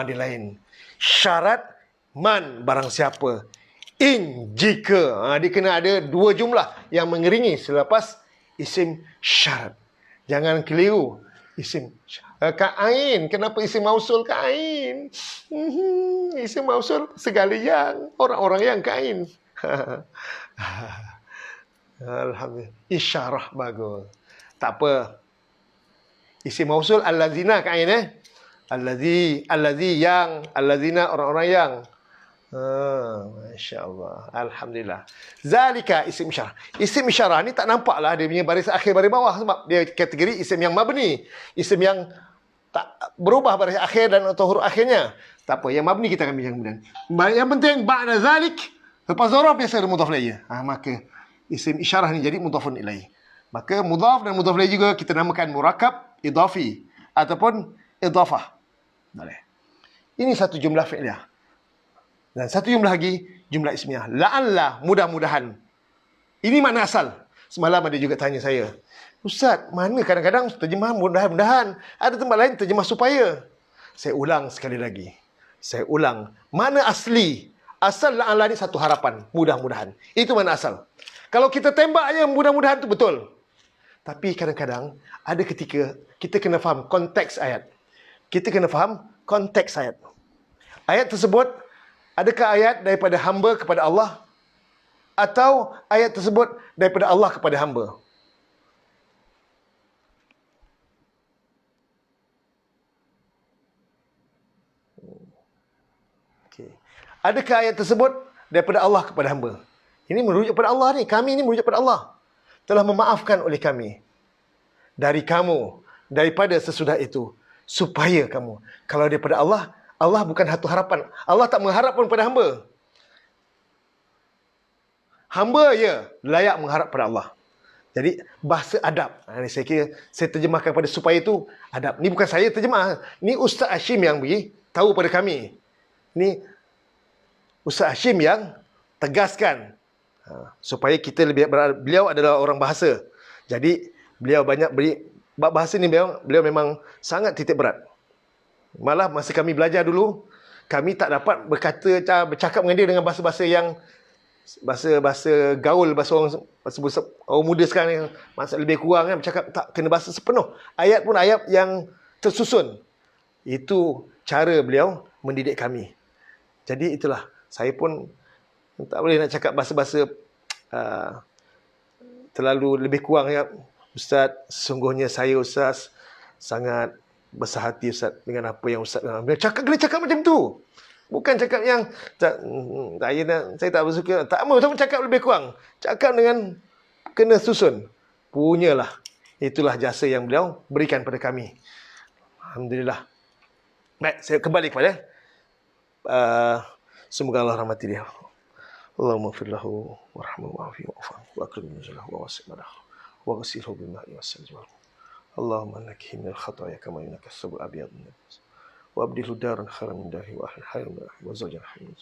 dia lain. Syarat man, barang siapa. In, jika. Dia kena ada dua jumlah yang mengiringi selepas isim syarat. Jangan keliru. Isim syarat. Ka'ain. Kenapa isim mausul ka'ain? Isim mausul segala yang. Orang-orang yang ka'ain. Alhamdulillah. Isyarah bagus. Tak apa. Isim mausul allazina ka'ain Allazi yang. Allazina orang-orang yang. Masya Allah. Alhamdulillah. Zalika isim isyarah. Isim isyarah ni tak nampak lah dia punya baris akhir, baris bawah. Sebab dia kategori isim yang mabni. Isim yang tak berubah baris akhir dan atau huruf akhirnya. Tak apa, yang mabni kita akan bincang kemudian. Yang penting ba'da zalik, lepas zaraf biasa ada mudhaf ilaih. Maka isim isyarah ni jadi mudhafun ilaih. Maka mudhaf dan mudhaf ilaih juga kita namakan murakab idhafi ataupun idhafah. Boleh. Ini satu jumlah fi'liyah. Dan satu jumlah lagi jumlah ismiyah. La'alla, mudah-mudahan. Ini makna asal. Semalam ada juga tanya saya, Ustaz, mana kadang-kadang terjemah mudah-mudahan, ada tempat lain terjemah supaya. Saya ulang sekali lagi. Saya ulang. Mana asli? Asal la'alla ni satu harapan. Mudah-mudahan. Itu mana asal. Kalau kita tembak aja mudah-mudahan tu betul. Tapi kadang-kadang ada ketika kita kena faham konteks ayat. Kita kena faham konteks ayat. Ayat tersebut, adakah ayat daripada hamba kepada Allah? Atau ayat tersebut daripada Allah kepada hamba? Adakah ayat tersebut daripada Allah kepada hamba? Ini merujuk pada Allah ni. Kami ni merujuk pada Allah. Telah memaafkan oleh kami. Dari kamu. Daripada sesudah itu. supaya kamu. Kalau daripada Allah, Allah bukan satu harapan. Allah tak mengharap pun pada hamba. Hamba layak mengharap pada Allah. Jadi bahasa adab. Ini saya kira saya terjemahkan pada supaya itu adab. Ni bukan saya terjemah. Ni Ustaz Hashim yang bagi tahu pada kami. Ni Ustaz Hashim yang tegaskan. Supaya kita lebih beliau adalah orang bahasa. Jadi beliau banyak beri bahasa ni beliau memang sangat titik berat. Malah masa kami belajar dulu, kami tak dapat bercakap dengan dia dengan bahasa-bahasa yang bahasa gaul, bahasa orang muda sekarang yang masa lebih kurang kan bercakap, tak kena bahasa sepenuh. Ayat pun ayat yang tersusun. Itu cara beliau mendidik kami. Jadi itulah, saya pun tak boleh nak cakap bahasa-bahasa terlalu lebih kurang ya. Ustaz, sesungguhnya saya Ustaz sangat besar hati Ustaz dengan apa yang Ustaz kena cakap macam tu. Bukan cakap yang saya tak bersuka. Tak mahu cakap lebih kurang. Cakap dengan kena susun. Punyalah. Itulah jasa yang beliau berikan pada kami. Alhamdulillah. Baik, saya kembali kepada semoga Allah rahmati dia. Allahumma firlahu warhamhu wa'afi wa'afan wa akrim nuzulahu wa wasi' madahu wa ghsilhu bil ma'i was salji wal Allahumma nakhi min al-khataya kama yunakka as-sabul abyad min al-bas wa abdilhu daran khairan min darihi wa ahlan khairan min ahlihi wa zawjan khairan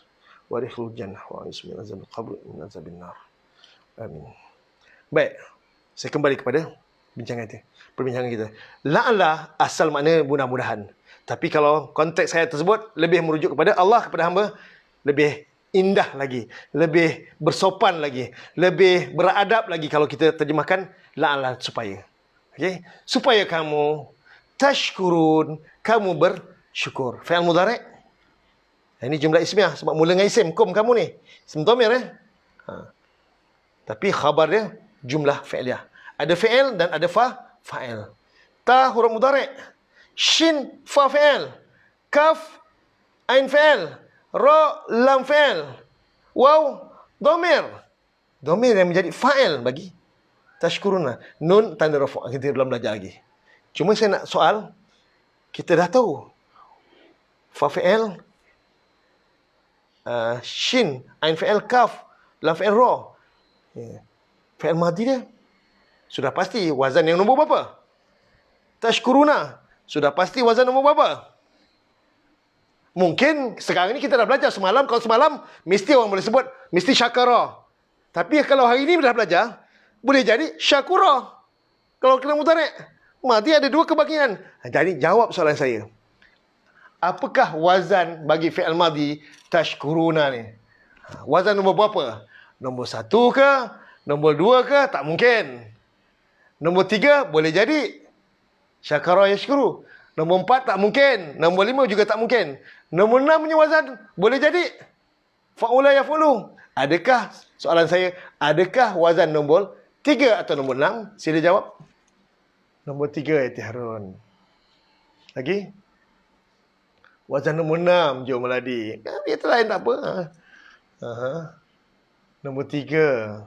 wa adkhilhu jannah wa a'is min azab al-qabr min azab an-nar. Amin. Baik, saya kembali kepada perbincangan kita. La'alla asal makna mudah-mudahan. Tapi kalau konteks saya tersebut lebih merujuk kepada Allah, kepada hamba, lebih indah lagi, lebih bersopan lagi, lebih beradab lagi kalau kita terjemahkan la'alla supaya. Okey, supaya kamu tashkurun, kamu bersyukur. Fi'il mudhari'. Ini jumlah ismiah sebab mula dengan isim, kum kamu ni. Isim dhamir Tapi khabar dia jumlah fi'liyah. Ada fi'il dan ada fa'il. Ta huruf mudhari', shin fa fi'il, kaf ain fi'il, ra lam fi'il, waw dhamir. Dhamir yang menjadi fa'il bagi tashkuruna. Nun tanda rafu'. Kita belum belajar lagi. Cuma saya nak soal, kita dah tahu fa fi'il, shin ain fi'il, kaf lam fi'il, ra. Fi'il madhi dia sudah pasti wazan yang nombor berapa? Tashkuruna sudah pasti wazan nombor berapa? Mungkin sekarang ni kita dah belajar semalam. Kalau semalam mesti orang boleh sebut mesti syakara. Tapi kalau hari ni dah belajar, boleh jadi syakura. Kalau kena mudhari', madhi ada dua kebahagiaan. Jadi jawab soalan saya. Apakah wazan bagi fi'il madhi tashkuruna ni? Wazan nombor berapa? Nombor 1 ke? Nombor 2 ke? Tak mungkin. Nombor 3 boleh jadi syakara yashkuru. Nombor 4 tak mungkin. Nombor 5 juga tak mungkin. Nombor 6 punya wazan boleh jadi fa'ula yaf'ulu. Adakah, soalan saya, adakah wazan nombor 3 atau nombor 6? Sila jawab. Nombor 3 Yati Harun. Lagi? Wazan nombor 6 je Meladi. Dia lain tak apa. Nombor 3.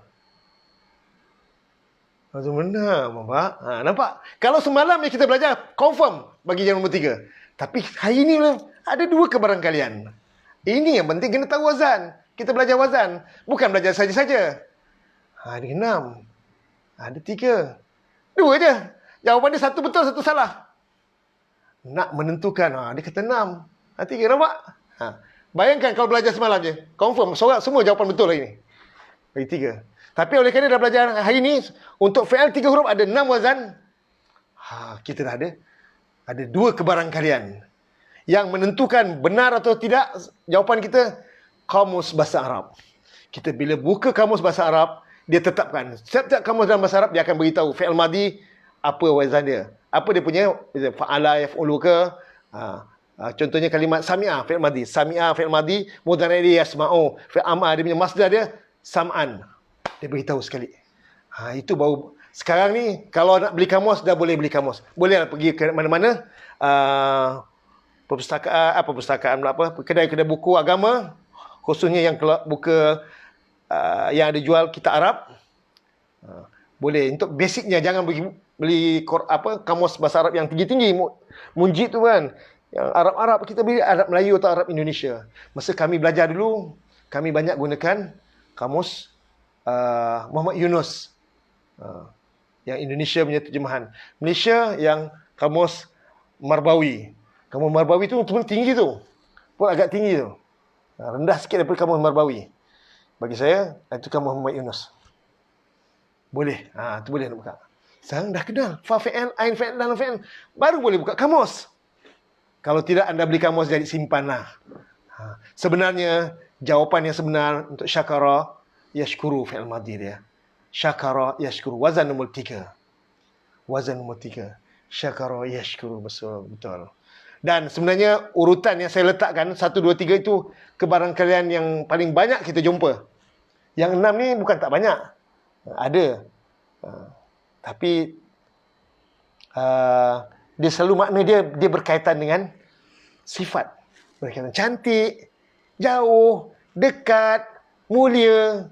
Nombor 6, nampak? Nampak? Kalau semalam yang kita belajar, confirm bagi yang nombor 3. Tapi hari ni ada dua kebarangkalian. Ini yang penting, kena tahu wazan. Kita belajar wazan. Bukan belajar saja-saja. Ada 6. Ada 3. 2 je. Jawapan dia 1 betul, 1 salah. Nak menentukan, dia kata 6. 3, nampak? Bayangkan kalau belajar semalam je. Confirm, semua jawapan betul hari ni. Bagi 3. Tapi oleh kerana dah belajar hari ni, untuk fi'il 3 huruf ada 6 wazan. Kita dah ada 2 kebarangkalian. Yang menentukan benar atau tidak jawapan kita, kamus bahasa Arab. Kita bila buka kamus bahasa Arab, dia tetapkan. Setiap kamus dalam bahasa Arab, dia akan beritahu fi'il madhi, apa wazan dia. Apa dia punya, fa'ala yaf'ulu ke. Contohnya kalimat sami'ah, fi'il madhi. Sami'ah, fi'il madhi, mudhari' dia yasma'u. Fi'il am'ah, dia punya masdar dia, sam'an. Dia beritahu sekali. Itu baru. Sekarang ni, kalau nak beli kamus, dah boleh beli kamus. Boleh pergi ke mana-mana. Perpustakaan, kedai-kedai buku agama. Khususnya yang buka, yang ada jual kitab Arab. Boleh. Untuk basicnya jangan beli kamus bahasa Arab yang tinggi-tinggi. Munjid tu kan. Yang Arab-Arab kita beli Arab Melayu atau Arab Indonesia. Masa kami belajar dulu, kami banyak gunakan kamus Muhammad Yunus. Yang Indonesia punya terjemahan. Malaysia yang kamus Marbawi. Kamus Marbawi tu pun tinggi tu. Pun agak tinggi tu. Rendah sikit daripada kamus Marbawi. Bagi saya, itu kamus Muhammad Yunus. Boleh. Itu boleh nak buka. Sekarang dah kenal. Fa fi'al, ain fi'al, lam fi'al. Baru boleh buka kamus. Kalau tidak, anda beli kamus jadi simpanlah. Sebenarnya, jawapan yang sebenar untuk syakara, yashkuru fi'al madhi dia. Syakara, yashkuru. Wazan nombor 3. Wazan nombor 3. Syakara, yashkuru. Betul. Dan sebenarnya, urutan yang saya letakkan, 1, 2, 3 itu, kebarangkalian yang paling banyak kita jumpa. Yang 6 ni bukan tak banyak. Ada. Tapi dia selalu makna dia berkaitan dengan sifat. Berkaitan cantik, jauh, dekat, mulia.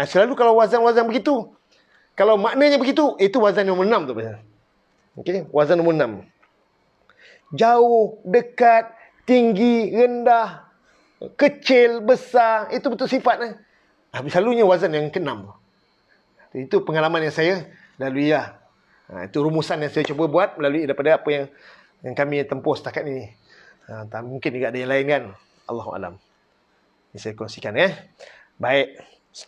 Selalu kalau wazan-wazan begitu, kalau maknanya begitu, itu wazan nombor 6 tu. Okey, wazan nombor 6. Jauh, dekat, tinggi, rendah, kecil, besar, itu betul sifat. Selalunya wazan yang ke-6. Itu pengalaman yang saya lalui lah. Itu rumusan yang saya cuba buat melalui daripada apa yang kami tempuh setakat ini. Mungkin juga ada yang lain kan. Allahu'alam. Ini saya kongsikan Baik.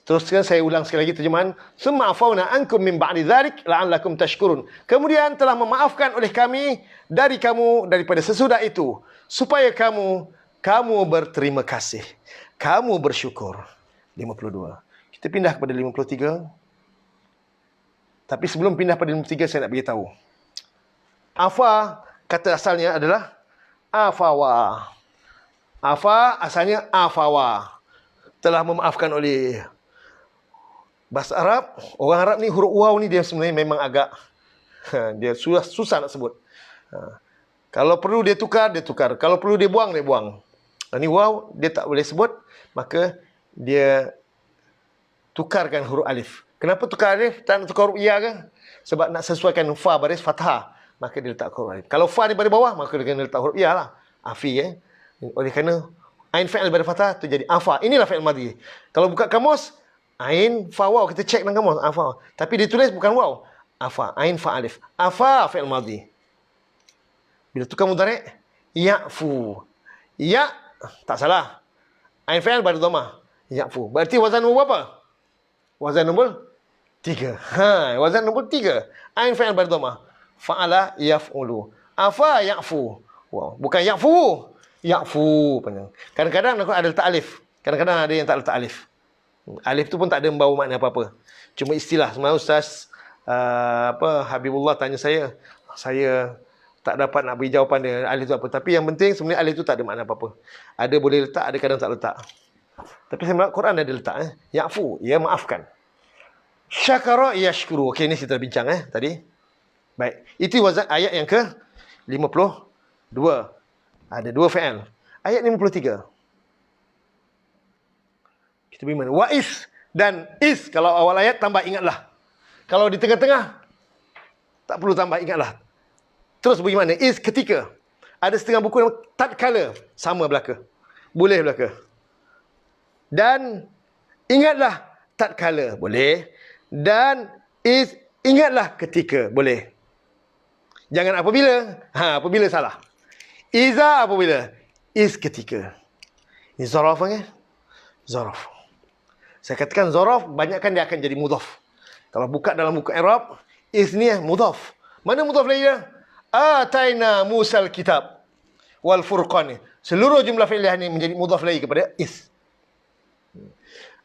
Teruskan saya ulang sekali lagi terjemahan. Summa afawna ankum min ba'di dzalik la'allakum tashkurun. Kemudian telah memaafkan oleh kami dari kamu daripada sesudah itu supaya kamu berterima kasih. Kamu bersyukur. 52. Kita pindah kepada 53. Tapi sebelum pindah pada 53, saya nak beritahu. Afa, kata asalnya adalah afawa. Afa, asalnya afawa. Telah memaafkan oleh. Bahasa Arab, orang Arab ni huruf waw ni dia sebenarnya memang agak, dia susah nak sebut. Kalau perlu dia tukar, dia tukar. Kalau perlu dia buang, dia buang. Ini waw, dia tak boleh sebut, maka dia tukarkan huruf alif. Kenapa tukar alif? Tak nak tukar huruf ya ke? Sebab nak sesuaikan fa baris fathah. Maka dia letak huruf alif. Kalau fa daripada bawah, maka dia kena letak huruf ya lah. Afi Oleh kerana ain fa'il daripada fathah, tu jadi afa. Inilah fi'il madhi. Kalau buka kamus, ain fa waw. Kita cek dalam kamus. Afa. Tapi ditulis bukan waw. Afa. Ain fa alif. Afa fi'il madhi. Bila tukar mudhari', ya'fu. Ya, tak salah. Ain fa'il baru dhammah. Ya'fu. Berarti wazan nombor berapa? Wazan nombor 3. Wazan nombor 3. Ain fa'il baru dhammah. Fa'ala yaf'ulu. Afa ya'fu. Wow. Bukan ya'fu. Ya'fu. Kadang-kadang ada letak alif. Kadang-kadang ada yang tak letak alif. Alif tu pun tak ada membawa makna apa-apa. Cuma istilah. Semalam Ustaz Habibullah tanya saya. Saya tak dapat nak beri jawapan dia. Alif tu apa. Tapi yang penting sebenarnya alif tu tak ada makna apa-apa. Ada boleh letak, ada kadang tak letak. Tapi saya melihat Quran ada letak. Ya'fu. Ya maafkan. Syakara yashkuru. Okey, ini kita bincang tadi. Baik. Itu wazan ayat yang ke 52. Ada 2 fi'il. Ayat 53. Kita beri mana? Wa'is dan is. Kalau awal ayat tambah ingatlah. Kalau di tengah-tengah tak perlu tambah ingatlah. Terus beri mana? Is ketika. Ada setengah buku yang tatkala. Sama belaka. Boleh belaka. Dan ingatlah tatkala. Boleh. Dan is ingatlah ketika. Boleh. Jangan apabila. Apabila salah. Iza apabila. Is ketika. Ini zaraf kan? Zaraf. Saya katakan zaraf, banyakkan dia akan jadi mudhaf. Kalau buka dalam buku Arab, is ni mudhaf. Mana mudhaf lagi dia? Ataina Musal kitab wal furqan. Seluruh jumlah fi'liyah ni menjadi mudhaf lagi kepada is.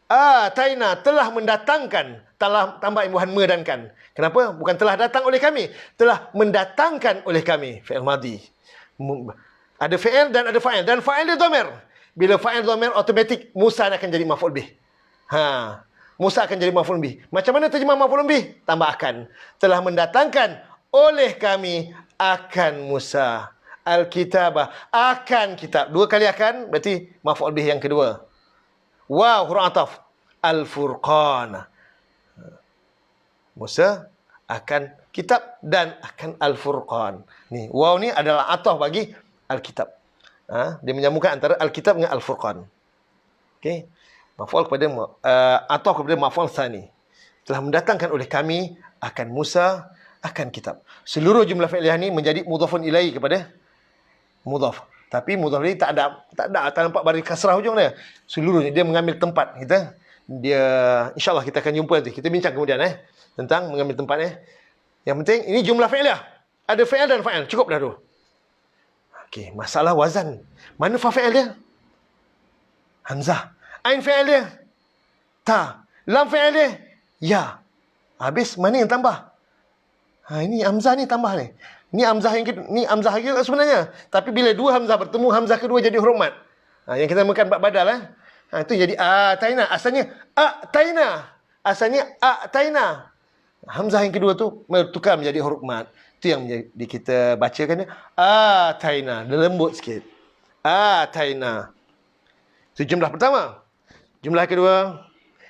Ataina telah mendatangkan, telah tambah imbuhan medankan. Kenapa? Bukan telah datang oleh kami, telah mendatangkan oleh kami. Fi'il madhi. Ada fi'il dan ada fa'il. Dan fa'il dia dhamir. Bila fa'il dhamir, automatik Musa akan jadi maf'ul bih. Musa akan jadi maf'ul bih. Macam mana terjemah maf'ul bih? Tambahkan. Telah mendatangkan oleh kami akan Musa. Al-kitabah. Akan kitab. 2 kali akan, berarti maf'ul bih yang kedua. Wow, huruf ataf. Al-furqan. Musa akan kitab dan akan Al-Furqan. Ni, waw ni adalah ataf bagi Alkitab. Dia menyambungkan antara Alkitab dengan Al-Furqan. Okey. Maf'ul kepada ataf kepada maf'ul tsani. Telah mendatangkan oleh kami akan Musa akan kitab. Seluruh jumlah fi'liyah ni menjadi mudhafun ilaihi kepada mudhaf. Tapi mudhaf ni tak nampak baris kasrah hujung dia. Seluruhnya dia mengambil tempat kita. Dia insya-Allah kita akan jumpa nanti. Kita bincang kemudian tentang mengambil tempat. Yang penting ini jumlah fi'liyah. Ada fi'il dan fa'il. Cukup dah tu. Okey, masalah wazan. Mana fa fi'il dia? Hamzah. Ain fi'il dia? Ta. Lam fi'il dia? Ya. Habis mana yang tambah? Ini hamzah ni tambah ni. Ni hamzah yang kedua, ni hamzah juga sebenarnya. Tapi bila dua hamzah bertemu, hamzah kedua jadi huruf mat. Yang kita makan bab badal itu jadi taina. Asalnya taina. Asalnya taina. Hamzah yang kedua tu bertukar menjadi huruf mat. Itu yang menjadi kita bacakan taina. Dia lembut sikit. Taina. Itu jumlah pertama. Jumlah kedua,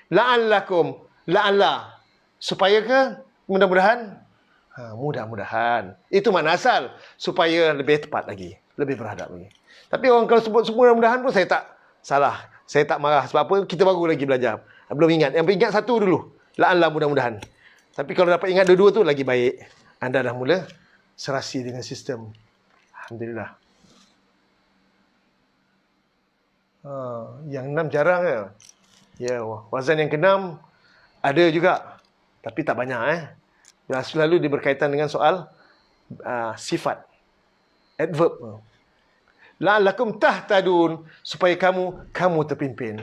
la'allakum. La'alla. Supaya ke? Mudah-mudahan. Mudah-mudahan. Itu makna asal. Supaya lebih tepat lagi. Lebih berhadap lagi. Tapi orang kalau sebut semua mudah-mudahan pun saya tak salah. Saya tak marah. Sebab apa? Kita baru lagi belajar. Belum ingat. Yang ingat satu dulu. La'alla mudah-mudahan. Tapi kalau dapat ingat dua-dua tu lagi baik. Anda dah mula serasi dengan sistem. Alhamdulillah. Yang 6 jarang ya. Ya, wazan yang ke-6 ada juga. Tapi tak banyak selalu dia berkaitan dengan soal sifat. Adverb. La'allakum tahtadun. Supaya kamu terpimpin.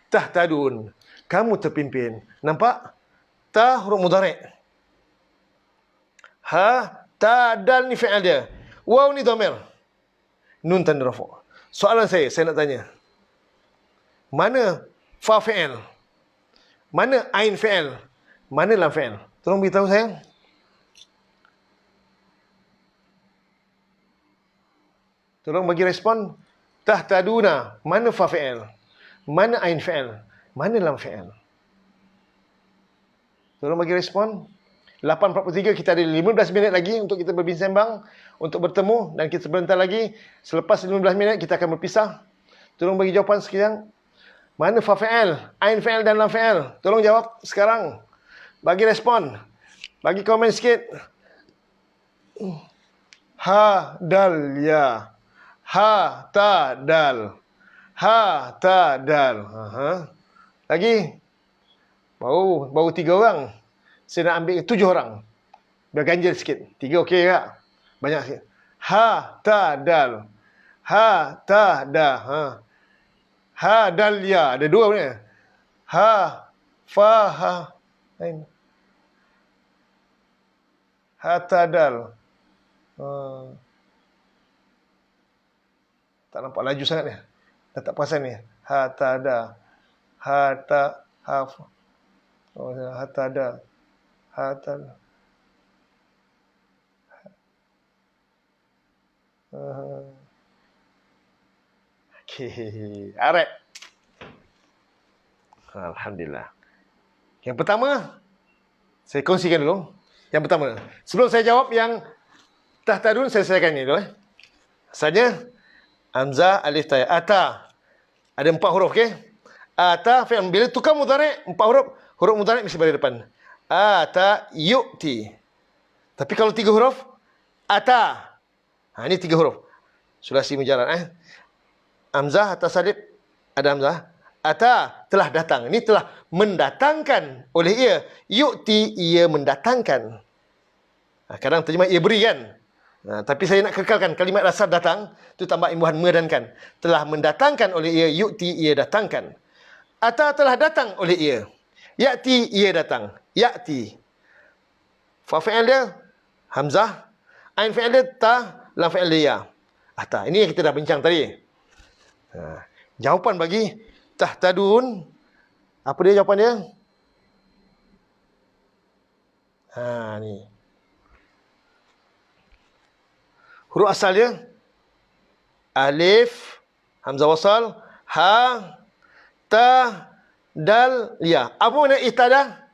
Tahtadun. Kamu terpimpin. Nampak? Ta huruf mudhari'. Ta, dal ni fi'il dia. Waw ni dhamir. Nun tanda rafu'. Soalan saya nak tanya. Mana fa fi'il? Mana ain fi'il? Mana lam fi'il? Tolong beritahu saya. Tolong bagi respon. Tahtaduna. Mana fa fi'il? Mana ain fi'il? Mana lam fi'il? Tolong bagi respon. 8.43 kita ada 15 minit lagi untuk kita berbincang, untuk bertemu, dan kita sebentar lagi selepas 15 minit kita akan berpisah. Tolong bagi jawapan sekian. Mana fa fi'il, ain fi'il dan lam fi'il? Tolong jawab sekarang. Bagi respon. Bagi komen sikit. Ha dal ya. Ha ta dal. Ha ta dal. Lagi. Baru 3 orang. Saya nak ambil 7 orang. Biar ganjil sikit. 3 okey tak? Banyak sikit. Ha ta dal. Ha ta da. Ha dal ya. Ada 2 ni. Ha fa ha. Ha ta dal. Tak nampak laju sangat ni. Dah tak perasan ni. Ha ta da. Ha ta ha. Ha ta da. Ha ta. Okey. Alright. Alhamdulillah. Yang pertama, saya kongsikan dulu. Yang pertama, sebelum saya jawab yang tahtadun, saya selesaikan ni dulu. Asalnya, hamzah, alif, ta, ata. Ada 4 huruf, okey? Ata, fi'il. Bila tukar mudhari', 4 huruf, huruf mudhari' mesti berada depan. Ata, yu'ti. Tapi kalau 3 huruf, ata. Ini 3 huruf. Sulasi mujarrad. Hamzah atas alif, ada hamzah. Ata, telah datang. Ini telah mendatangkan oleh ia. Yu'ti, ia mendatangkan. Kadang terjemah ia beri kan. Tapi saya nak kekalkan kalimat dasar datang. Itu tambah imbuhan me dan kan. Telah mendatangkan oleh ia. Yu'ti, ia datangkan. Ata, telah datang oleh ia. Ya'ti, ia datang. Ya'ti. Fa fi'il dia, hamzah. Ain fi'il dia, ta. Lam fi'il dia, ya. Ata. Ini yang kita dah bincang tadi. Jawapan bagi tahtadun. Apa dia jawapan dia? Ni. Huruf asal dia. Alif. Hamzah wasal. Ha. Ta. Dal. Ya. Apa makna ihtada?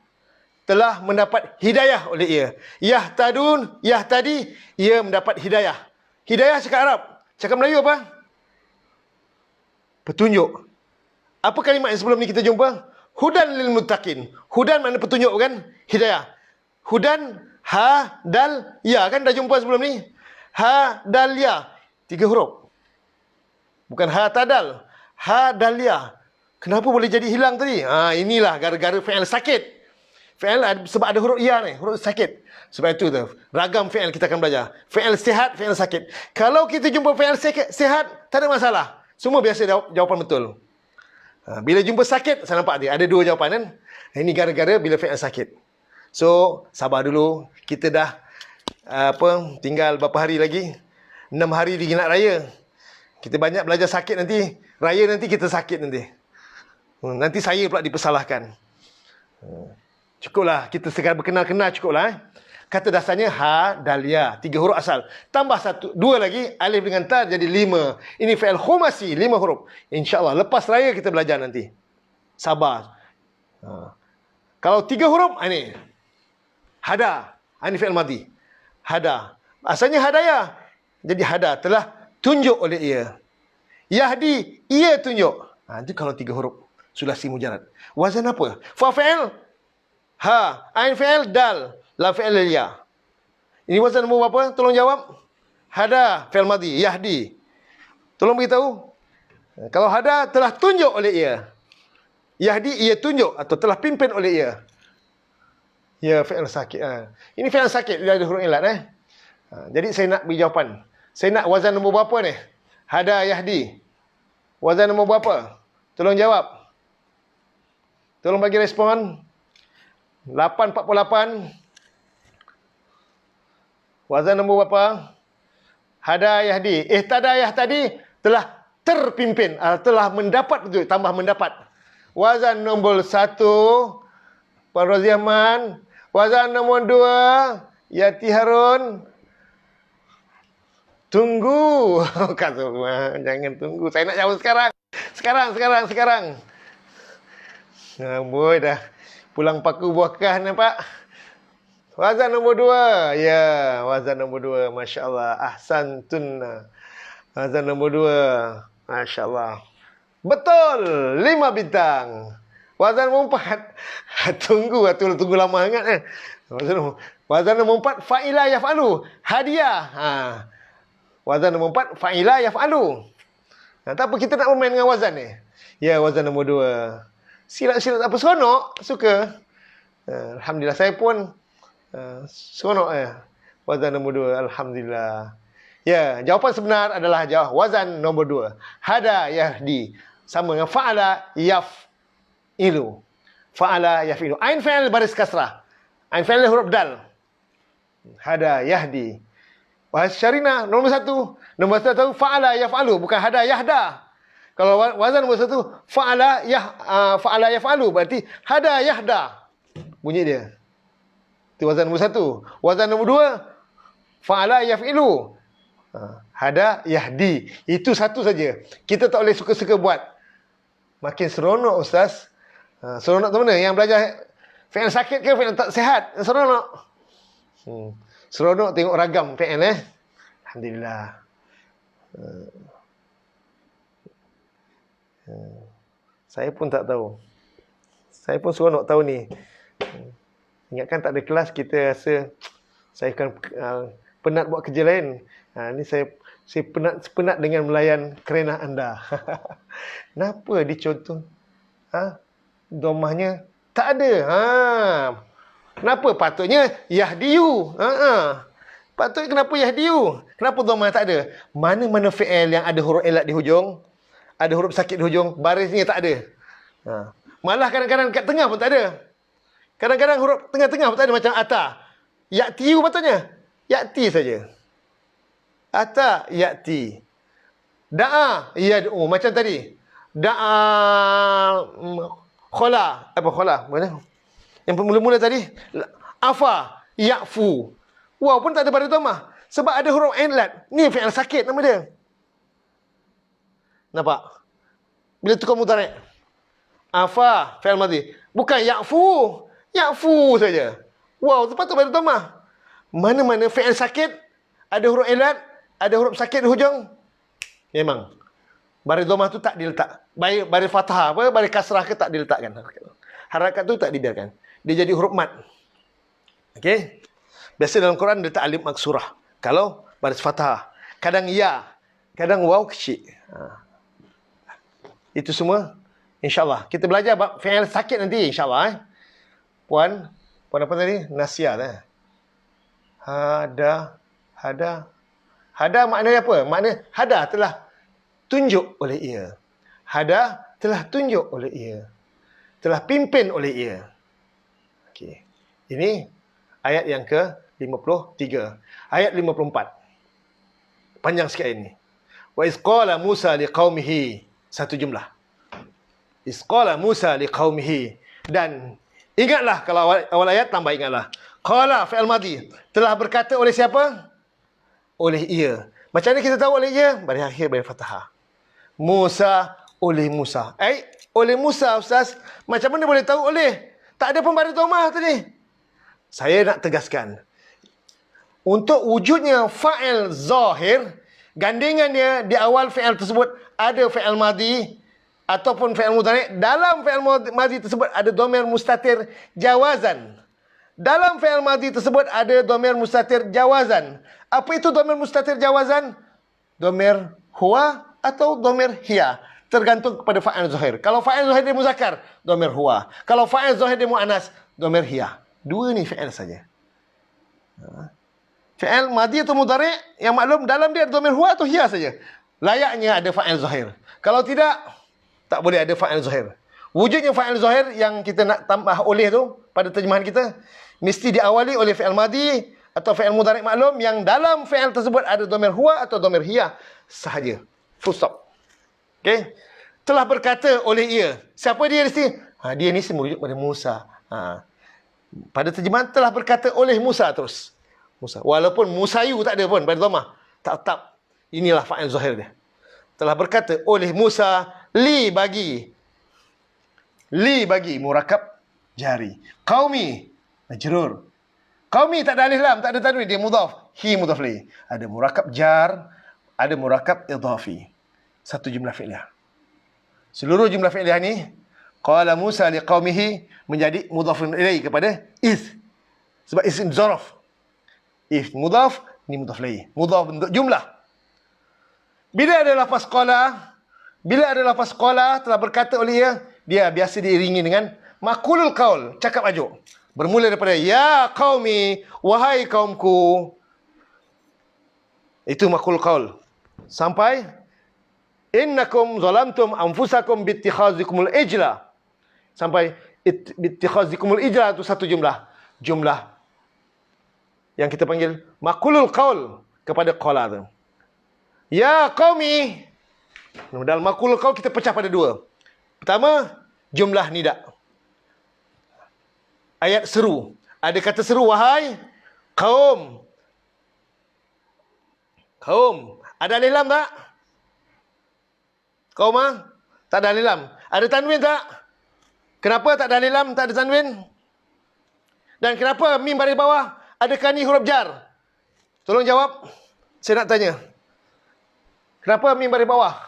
telah mendapat hidayah oleh ia. Yahtadun, yahtadi, ia mendapat hidayah. Hidayah cakap Arab. Cakap Melayu apa? Petunjuk. Apa kalimat yang sebelum ni kita jumpa? Hudan lil muttaqin. Hudan makna petunjuk kan? Hidayah. Hudan, ha, dal, ya kan dah jumpa sebelum ni? Ha, dal, ya. 3 huruf. Bukan ha, tadal. Ha, dal, ya. Kenapa boleh jadi hilang tadi? Inilah gara-gara fi'il sakit. Fi'il sebab ada huruf ya ni, huruf sakit. Sebab itu tu, ragam fi'il kita akan belajar. Fi'il sihat, fi'il sakit. Kalau kita jumpa fi'il sihat, tak ada masalah. Semua biasa jawapan betul. Bila jumpa sakit, saya nampak dia ada 2 jawapan kan. Ini gara-gara bila fi'il sakit. So, sabar dulu. Kita dah tinggal berapa hari lagi? 6 hari lagi nak raya. Kita banyak belajar sakit nanti. Raya nanti kita sakit nanti. Nanti saya pula dipersalahkan. Cukuplah. Kita sekarang berkenal-kenal cukuplah. Kata dasarnya ha, dal, ya. 3 huruf asal. Tambah 2 lagi. Alif dengan ta jadi 5. Ini fi'il khumasi. 5 huruf. InsyaAllah. Lepas raya kita belajar nanti. Sabar. Kalau 3 huruf, ini. Hada. Ini fi'il madhi. Hada. Asalnya hadaya. Jadi hada. Telah tunjuk oleh ia. Yahdi. Ia tunjuk. Itu kalau 3 huruf. Sulasi mujarad. Wazan apa? Fa fi'il. Ha. Ain fi'il. Dal. La fi'il ya. Ini wazan nombor berapa? Tolong jawab. Hada. Fi'il madhi. Yahdi. Tolong beritahu. Kalau hada telah tunjuk oleh ia. Yahdi ia tunjuk. Atau telah pimpin oleh ia. Ya fi'il sakit. Ini fi'il sakit. Dia ada huruf ilat. Jadi saya nak beri jawapan. Saya nak wazan nombor berapa ni? Hada Yahdi. Wazan nombor berapa? Tolong jawab. Tolong bagi respon. 848. Wazan nombor berapa? Hada Yahdi. Ihtada Yahtadi telah terpimpin. Telah mendapat betul. Tambah mendapat. Wazan nombor 1. Puan Roziahman. Wazan nombor 2. Yati Harun. Tunggu. Kak Zulma, jangan tunggu. Saya nak jawab sekarang. Sekarang. Boy dah pulang paku buah nampak. Wazan nombor 2. Ya, wazan nombor 2. Masya Allah. Ahsantun. Wazan nombor 2. Masya Allah. Betul. 5 bintang. Wazan nombor 4. Tunggu lama sangat. Wazan nombor 4. Fa'ila yaf'alu. Hadiah. Wazan nombor 4. Fa'ila yaf'alu. Tak apa, kita nak bermain dengan wazan ni. Ya, wazan nombor 2. Silat-silat apa seronok. Suka. Alhamdulillah. Saya pun seronok. Wazan nombor 2. Alhamdulillah. Ya, jawapan sebenar adalah wazan nombor 2. Hada Yahdi. Sama dengan fa'ala yaf'ilu. Fa'ala yaf'ilu. Ain fi'il baris kasrah. Ain fi'il huruf dal. Hada Yahdi. Wahas syarina nombor 1. Nombor 1 fa'ala yaf'alu. Bukan hada yahda. Kalau wazan nombor 1 fa'ala yaf'alu. Berarti hada yahda. Bunyi dia. Itu wazan nombor 1. Wazan nombor 2 fa'ala yaf'ilu. Hada yahdi. Itu satu saja. Kita tak boleh suka-suka buat. Makin seronok Ustaz. Seronok tu mana? Yang belajar fi'il sakit ke fi'il tak sihat? Seronok. Seronok tengok ragam fi'il Alhamdulillah. Saya pun tak tahu. Saya pun seronok tahu ni. Ingatkan tak ada kelas, kita rasa saya akan penat buat kerja lain. Ni saya penat dengan melayan kerana anda. Kenapa dicontoh? Domahnya tak ada. Kenapa? Patutnya Yahdiyu. Patutnya kenapa Yahdiyu? Kenapa domah tak ada? Mana-mana fi'il yang ada huruf ilat di hujung, ada huruf sakit di hujung, barisnya tak ada. Malah kadang-kadang kat tengah pun tak ada. Kadang-kadang huruf tengah-tengah pun tak ada, macam ata. Ya'tiyu patutnya. Ya'ti saja. Ata ya'ti. Da'a yad'u. Macam tadi. Da'a khola. Apa khola? Mana? Yang mula-mula tadi. Afa ya'fu. Wow pun tak ada pada domah. Sebab ada huruf ilat. Ni fi'il sakit nama dia. Nampak? Bila tukar mudhari'. Afa fi'il madhi. Bukan ya'fu. Ya'fu saja. Wow, sepatut baris dhammah. Mana-mana fi'il sakit, ada huruf ilat, ada huruf sakit di hujung, memang baris dhammah tu tak diletak. Baris fathah apa, baris kasrah ke tak diletakkan. Harakat tu tak dibiarkan. Dia jadi huruf mat. Okey. Biasa dalam Quran letak alif maksurah. Kalau baris fathah, kadang ya, kadang waw kecil. Itu semua insya-Allah. Kita belajar bab fi'il sakit nanti insya-Allah. Puan apa tadi? Nasia dah. Hada maknanya apa? Makna hada telah tunjuk oleh ia. Hada telah tunjuk oleh ia. Telah pimpin oleh ia. Okey. Ini ayat yang ke-53. Ayat 54. Panjang sikit ini. Wa iz qala Musa liqaumihi. Satu jumlah. Iz qala Musa liqaumihi. Dan ingatlah, kalau awal ayat tambah ingatlah. Qala fi'il madhi. Telah berkata oleh siapa? Oleh ia. Macam mana kita tahu oleh ia? Baris akhir baris fathah. Musa, oleh Musa. Oleh Musa, Ustaz. Macam mana boleh tahu oleh? Tak ada pun baris dhammah tadi. Saya nak tegaskan. Untuk wujudnya fa'il zahir, gandingannya di awal fi'il tersebut ada fi'il madhi ataupun fi'il mudhari'. Dalam fi'il madhi tersebut ada dhamir mustatir jawazan. Dalam fi'il madhi tersebut ada dhamir mustatir jawazan. Apa itu dhamir mustatir jawazan? Dhamir huwa atau dhamir hiya. Tergantung kepada fa'il zahir. Kalau fa'il zahir dia muzakkar, dhamir huwa. Kalau fa'il zahir dia muannas, dhamir hiya. Dua ni fi'il saja. Fi'il madhi atau mudhari' yang maklum dalam dia ada dhamir huwa atau hiya saja. Layaknya ada fa'il zahir. Kalau tidak, tak boleh ada fa'il zahir. Wujudnya fa'il zahir yang kita nak tambah oleh tu pada terjemahan kita, mesti diawali oleh fi'il madhi atau fi'il mudhari' maklum yang dalam fi'il tersebut ada dhamir huwa atau dhamir hiya sahaja. Full stop. Okey. Telah berkata oleh ia. Siapa dia mesti? Dia ni merujuk pada Musa. Pada terjemahan telah berkata oleh Musa terus. Musa. Walaupun Musayu tak ada pun pada dhammah. Tak. Inilah fa'il zahir dia. Telah berkata oleh Musa li bagi murakab jari. Qaumi majrur. Qaumi tak ada alif lam, tak ada tanwin, dia mudhaf. Hi mudhaf ilaih. Ada murakab jar, ada murakab idhafi. Satu jumlah fi'liyah. Seluruh jumlah fi'liyah ni qala Musa liqaumihi menjadi mudhafun ilaih kepada iz. Sebab isim zaraf. Iz mudhaf, ni mudhaf ilaih. Mudhaf bentuk jumlah. Bila ada lafaz qala, telah berkata oleh dia biasa diiringi dengan maqulul qaul, cakap ajuk. Bermula daripada ya qaumi, wahai kaumku. Itu maqulul qaul. Sampai innakum zalamtum anfusakum bittikhazikumul ijla. Sampai bittikhazikumul ijla itu satu jumlah. Jumlah yang kita panggil maqulul qaul kepada qala tu. Ya qaumi. Dalam maqulul qaul kita pecah pada dua. Pertama, jumlah nida. Ayat seru. Ada kata seru, wahai kaum. Kaum. Ada alif lam tak? Kaum tak ada alif lam. Ada tanwin tak? Kenapa tak ada alif lam, tak ada tanwin? Dan kenapa mim baris bawah? Adakah ni huruf jar? Tolong jawab. Saya nak tanya. Kenapa mim baris bawah?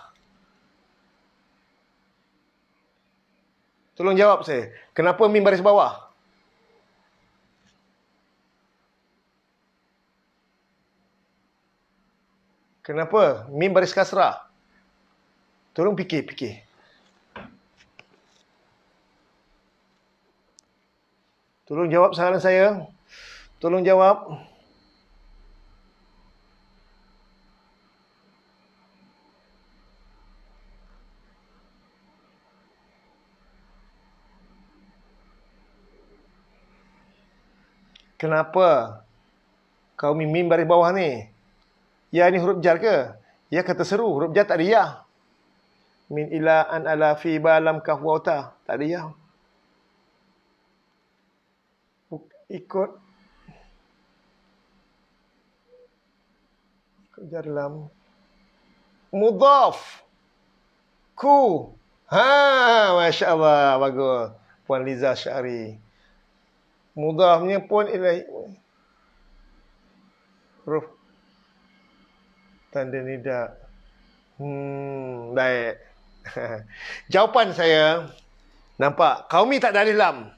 Tolong jawab saya. Kenapa mim baris bawah? Kenapa mim baris kasrah? Tolong fikir. Tolong jawab soalan saya. Tolong jawab. Kenapa kau mim baris bawah ni? Ya ni huruf jar ke? Ya kata seru. Huruf jar tak ada ya. Min ila an ala fi balam kaf wa ta. Tak ada ya. Ikut jar lam. Mudhaf. Ku. Masya Allah. Bagus. Puan Liza Syari. Mudhafnya pun ilahi. Huruf tanda nida. Baik. Jawapan saya, nampak qaumi tak ada alif lam.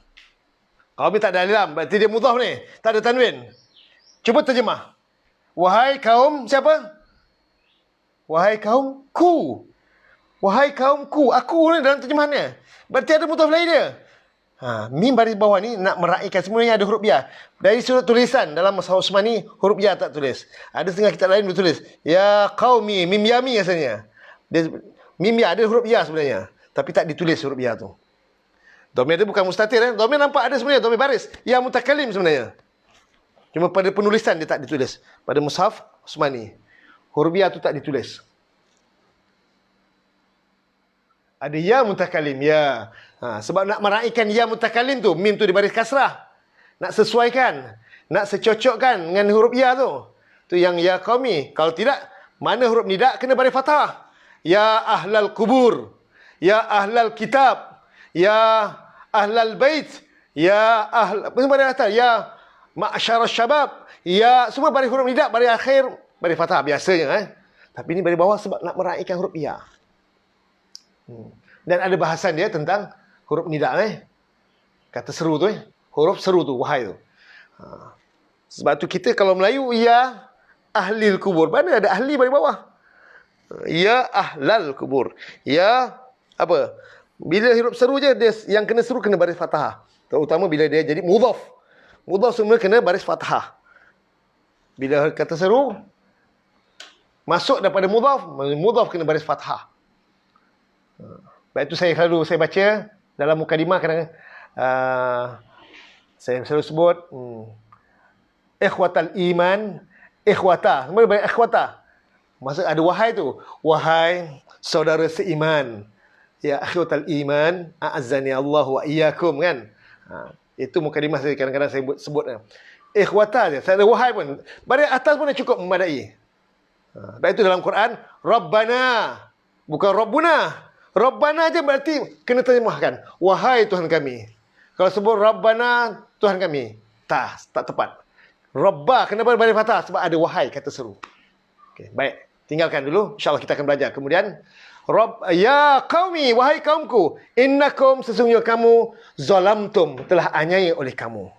Qaumi tak ada alif lam, berarti dia mudhaf ni, tak ada tanwin. Cuba terjemah. Wahai kaum siapa? Wahai kaumku. Wahai kaumku. Aku ni dalam terjemahannya. Berarti ada mudhaf lain dia. Mim baris bawah ni nak meraihkan, semuanya ada huruf ya. Dari surat tulisan dalam Mushaf Utsmani huruf ya tak tulis. Ada setengah kitab lain boleh tulis ya qaumi, mim yami asalnya. Mim ya ada huruf ya sebenarnya, tapi tak ditulis huruf ya tu. Dhamir dia bukan mustatir. Dhamir nampak ada sebenarnya, dhamir baris. Ya mutakallim sebenarnya. Cuma pada penulisan dia tak ditulis. Pada Mushaf Utsmani huruf ya tu tak ditulis. Ada ya mutakallim, ya. Sebab nak meraihkan ya mutakallim tu, mim tu di baris kasrah. Nak sesuaikan, nak secocokkan dengan huruf ya tu. Tu yang ya qaumi. Kalau tidak, mana huruf nida kena baris fathah. Ya ahlal kubur, ya ahlal kitab, ya ahlal bait, ya semua baris atas, ya ma'syarasy syabab, ya semua baris huruf nida, baris akhir, baris fathah biasanya. Tapi ini baris bawah sebab nak meraihkan huruf ya. Dan ada bahasan dia tentang huruf nida kata seru tu huruf seru tu, wahai tu. Sebab tu kita kalau Melayu ya ahlil kubur, mana ada ahli bagi bawah. Ya ahlal kubur. Ya apa? Bila huruf seru je dia yang kena seru kena baris fathah. Terutama bila dia jadi mudhaf. Mudhaf semua kena baris fathah. Bila kata seru masuk daripada mudhaf, mudhaf kena baris fathah. Baik itu saya baca dalam mukadimah kadang saya selalu sebut ikhwatal iman, ikhwata. Semua baik ikhwata. Maksud ada wahai tu. Wahai saudara seiman. Ya ikhwatal iman, a'azzani Allah wa iyyakum kan. Itu mukadimah saya kadang-kadang saya sebut. Ikhwata je. Saya ada wahai pun. Baris atas pun dah cukup memadai. Baik itu dalam Quran, Rabbana. Bukan Rabbuna. Rabbana je berarti kena terjemahkan. Wahai Tuhan kami. Kalau sebut Rabbana, Tuhan kami. Tak tepat. Rabba kena baris fathah sebab ada wahai kata seru. Okay, baik. Tinggalkan dulu. InsyaAllah kita akan belajar. Kemudian, ya qaumi, wahai kaumku. Innakum, sesungguhnya kamu, zalamtum, telah anyai oleh kamu.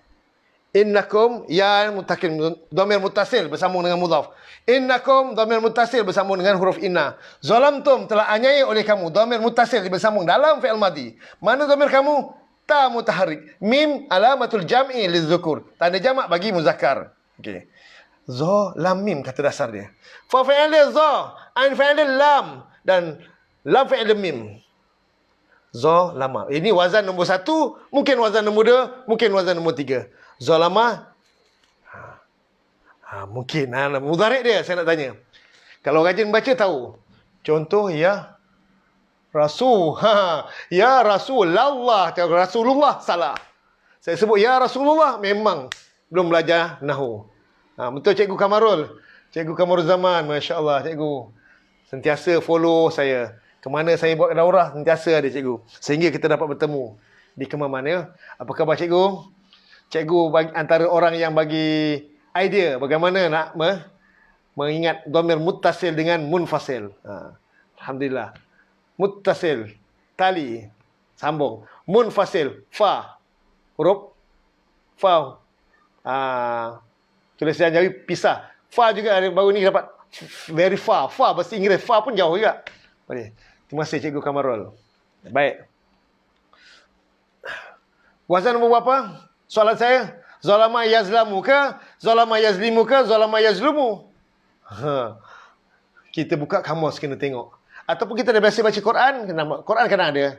Innakum, ya mutakin, dhamir muttasil bersambung dengan mudhaf. Innakum, dhamir muttasil bersambung dengan huruf inna. Zalamtum, telah anyai oleh kamu. Dhamir muttasil bersambung dalam fi'il madhi. Mana dhamir kamu? Ta mutaharrik. Mim alamatul jam'i lizukur. Tanda jamak bagi muzakkar. Okey. Za, lam, mim kata dasar dia. Fa fi'il za, ain fi'il lam dan lam fi'il mim. Za, lama. Ini wazan nombor 1, mungkin wazan nombor 2, mungkin wazan nombor 3. Zalama mungkin mudhari' dia saya nak tanya. Kalau rajin baca tahu. Contoh ya Rasul. Ya Rasulullah. Rasulullah salah. Saya sebut ya Rasulullah memang belum belajar nahwu. Betul Cikgu Kamarul. Cikgu Kamarul Zaman, masya-Allah cikgu. Sentiasa follow saya. Kemana saya buat daurah sentiasa ada cikgu. Sehingga kita dapat bertemu di Kemaman ya. Apa khabar cikgu? Cikgu antara orang yang bagi idea bagaimana nak mengingat dhamir muttasil dengan munfasil. Alhamdulillah. Muttasil, tali, sambung. Munfasil, fa. Huruf fa. Tulisan jari pisah. Fa juga ada baru ni dapat very far. Fa bahasa Inggeris, fa pun jauh juga. Okey. Terima kasih Cikgu Kamarul. Baik. Wazan nombor berapa? Soalan saya, zalama yazlamu ke, zalama yazlimu ke, zalama yazlumu? Kita buka kamus kena tengok. Ataupun kita dah biasa baca Quran, Quran kan ada.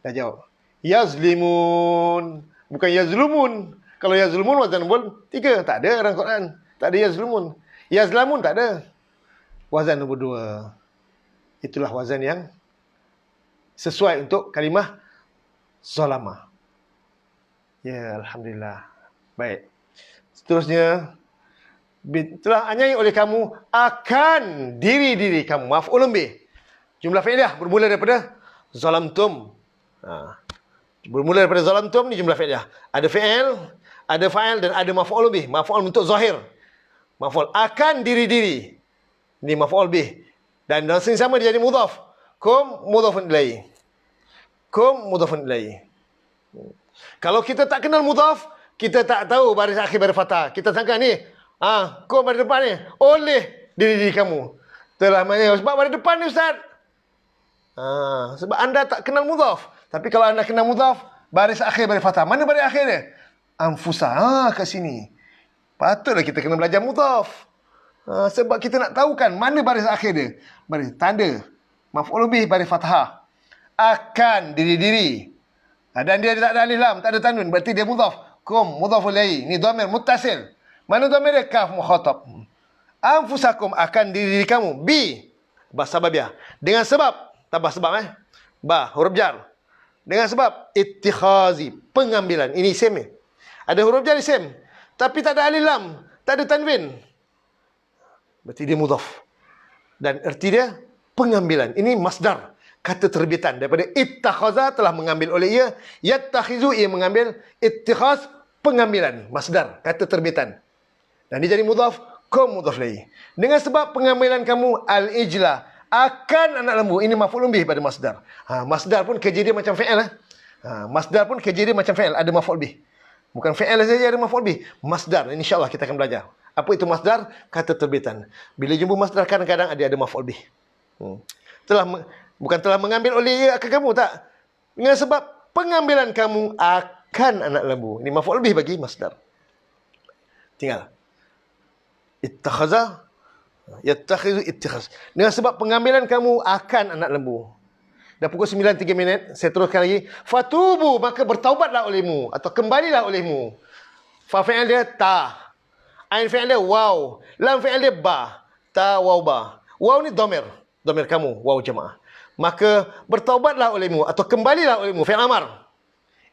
Dah jawab. Yazlimun, bukan yazlumun. Kalau yazlumun wazan nombor 3, tak ada dalam Quran. Tak ada yazlumun. Yazlamun tak ada. Wazan nombor 2. Itulah wazan yang sesuai untuk kalimah zalama. Ya, alhamdulillah. Baik. Seterusnya, telah anyai oleh kamu akan diri-diri kamu. Maf'ulun bih. Jumlah fi'liyah bermula daripada zalamtum. Bermula daripada zalamtum ni jumlah fi'liyah. Ada fi'il, Ada fa'il dan ada maf'ul bih. Maf'ul untuk zahir. Maf'ul akan diri-diri. Ini maf'ul bih. Dan dalam sini sama dia jadi mudhaf. Kum mudhafun ilaih. Kum mudhafun ilaih. Kalau kita tak kenal mudhaf, kita tak tahu baris akhir baris fathah. Kita sangka ni, kum baris depan ni, oleh diri-diri kamu. Telah maknanya sebab baris depan ni ustaz. Sebab anda tak kenal mudhaf. Tapi kalau anda kenal mudhaf, baris akhir baris fathah. Mana baris akhir dia? Anfusa. Kat sini. Patutlah kita kena belajar mudhaf. Sebab kita nak tahu kan mana baris akhir dia. Baris tanda. Maf'ul bih baris fathah. Akan diri-diri. Dan dia tak ada alif lam, tak ada tanwin. Berarti dia mudhaf. Kum mudhaful ilaih. Ni dhamir muttasil. Mana dhamir dia? Kaf mukhatab. Anfusakum akan diri-diri kamu. Bi. Sababiyah. Dengan sebab. Tambah sebab Ba. Huruf jar. Dengan sebab. Ittikhazi. Pengambilan. Ini isim ni. Ada huruf jar isim. Tapi tak ada alif lam. Tak ada tanwin. Berarti dia mudhaf. Dan erti dia pengambilan. Ini masdar. Kata terbitan. Daripada ittakhaza telah mengambil oleh ia. Yattakhizu ia mengambil. Ittikhaz pengambilan. Masdar. Kata terbitan. Dan dia jadi mudhaf. Kum mudhaf ilaih. Dengan sebab pengambilan kamu al-ijla. Akan anak lembu. Ini maf'ul bih pada masdar. Masdar pun kerja dia macam fi'il. Masdar pun kerja dia macam fi'il. Ada maf'ul bih. Bukan fi'il saja ada maf'ul bih. Masdar. InsyaAllah kita akan belajar. Apa itu masdar? Kata terbitan. Bila jumpa masdar kadang-kadang ada maf'ul bih. Bukan telah mengambil oleh ia akan kamu, tak. Dengan sebab pengambilan kamu akan anak lembu. Ini maf'ul bih bagi masdar. Tinggal. Ittakhaza. Yattakhizu ittikhaz. Dengan sebab pengambilan kamu akan anak lembu. Dah pukul 9.03, saya teruskan lagi. Fatubu, maka bertaubatlah olehmu. Atau kembalilah olehmu. Fa fi'il dia ta. Ain fi'il dia waw. Lam fi'il dia ba. Ta waw ba. Waw ni dhamir. Dhamir kamu. Waw jemaah. Maka bertaubatlah olehmu. Atau kembalilah olehmu. Fi'il amar.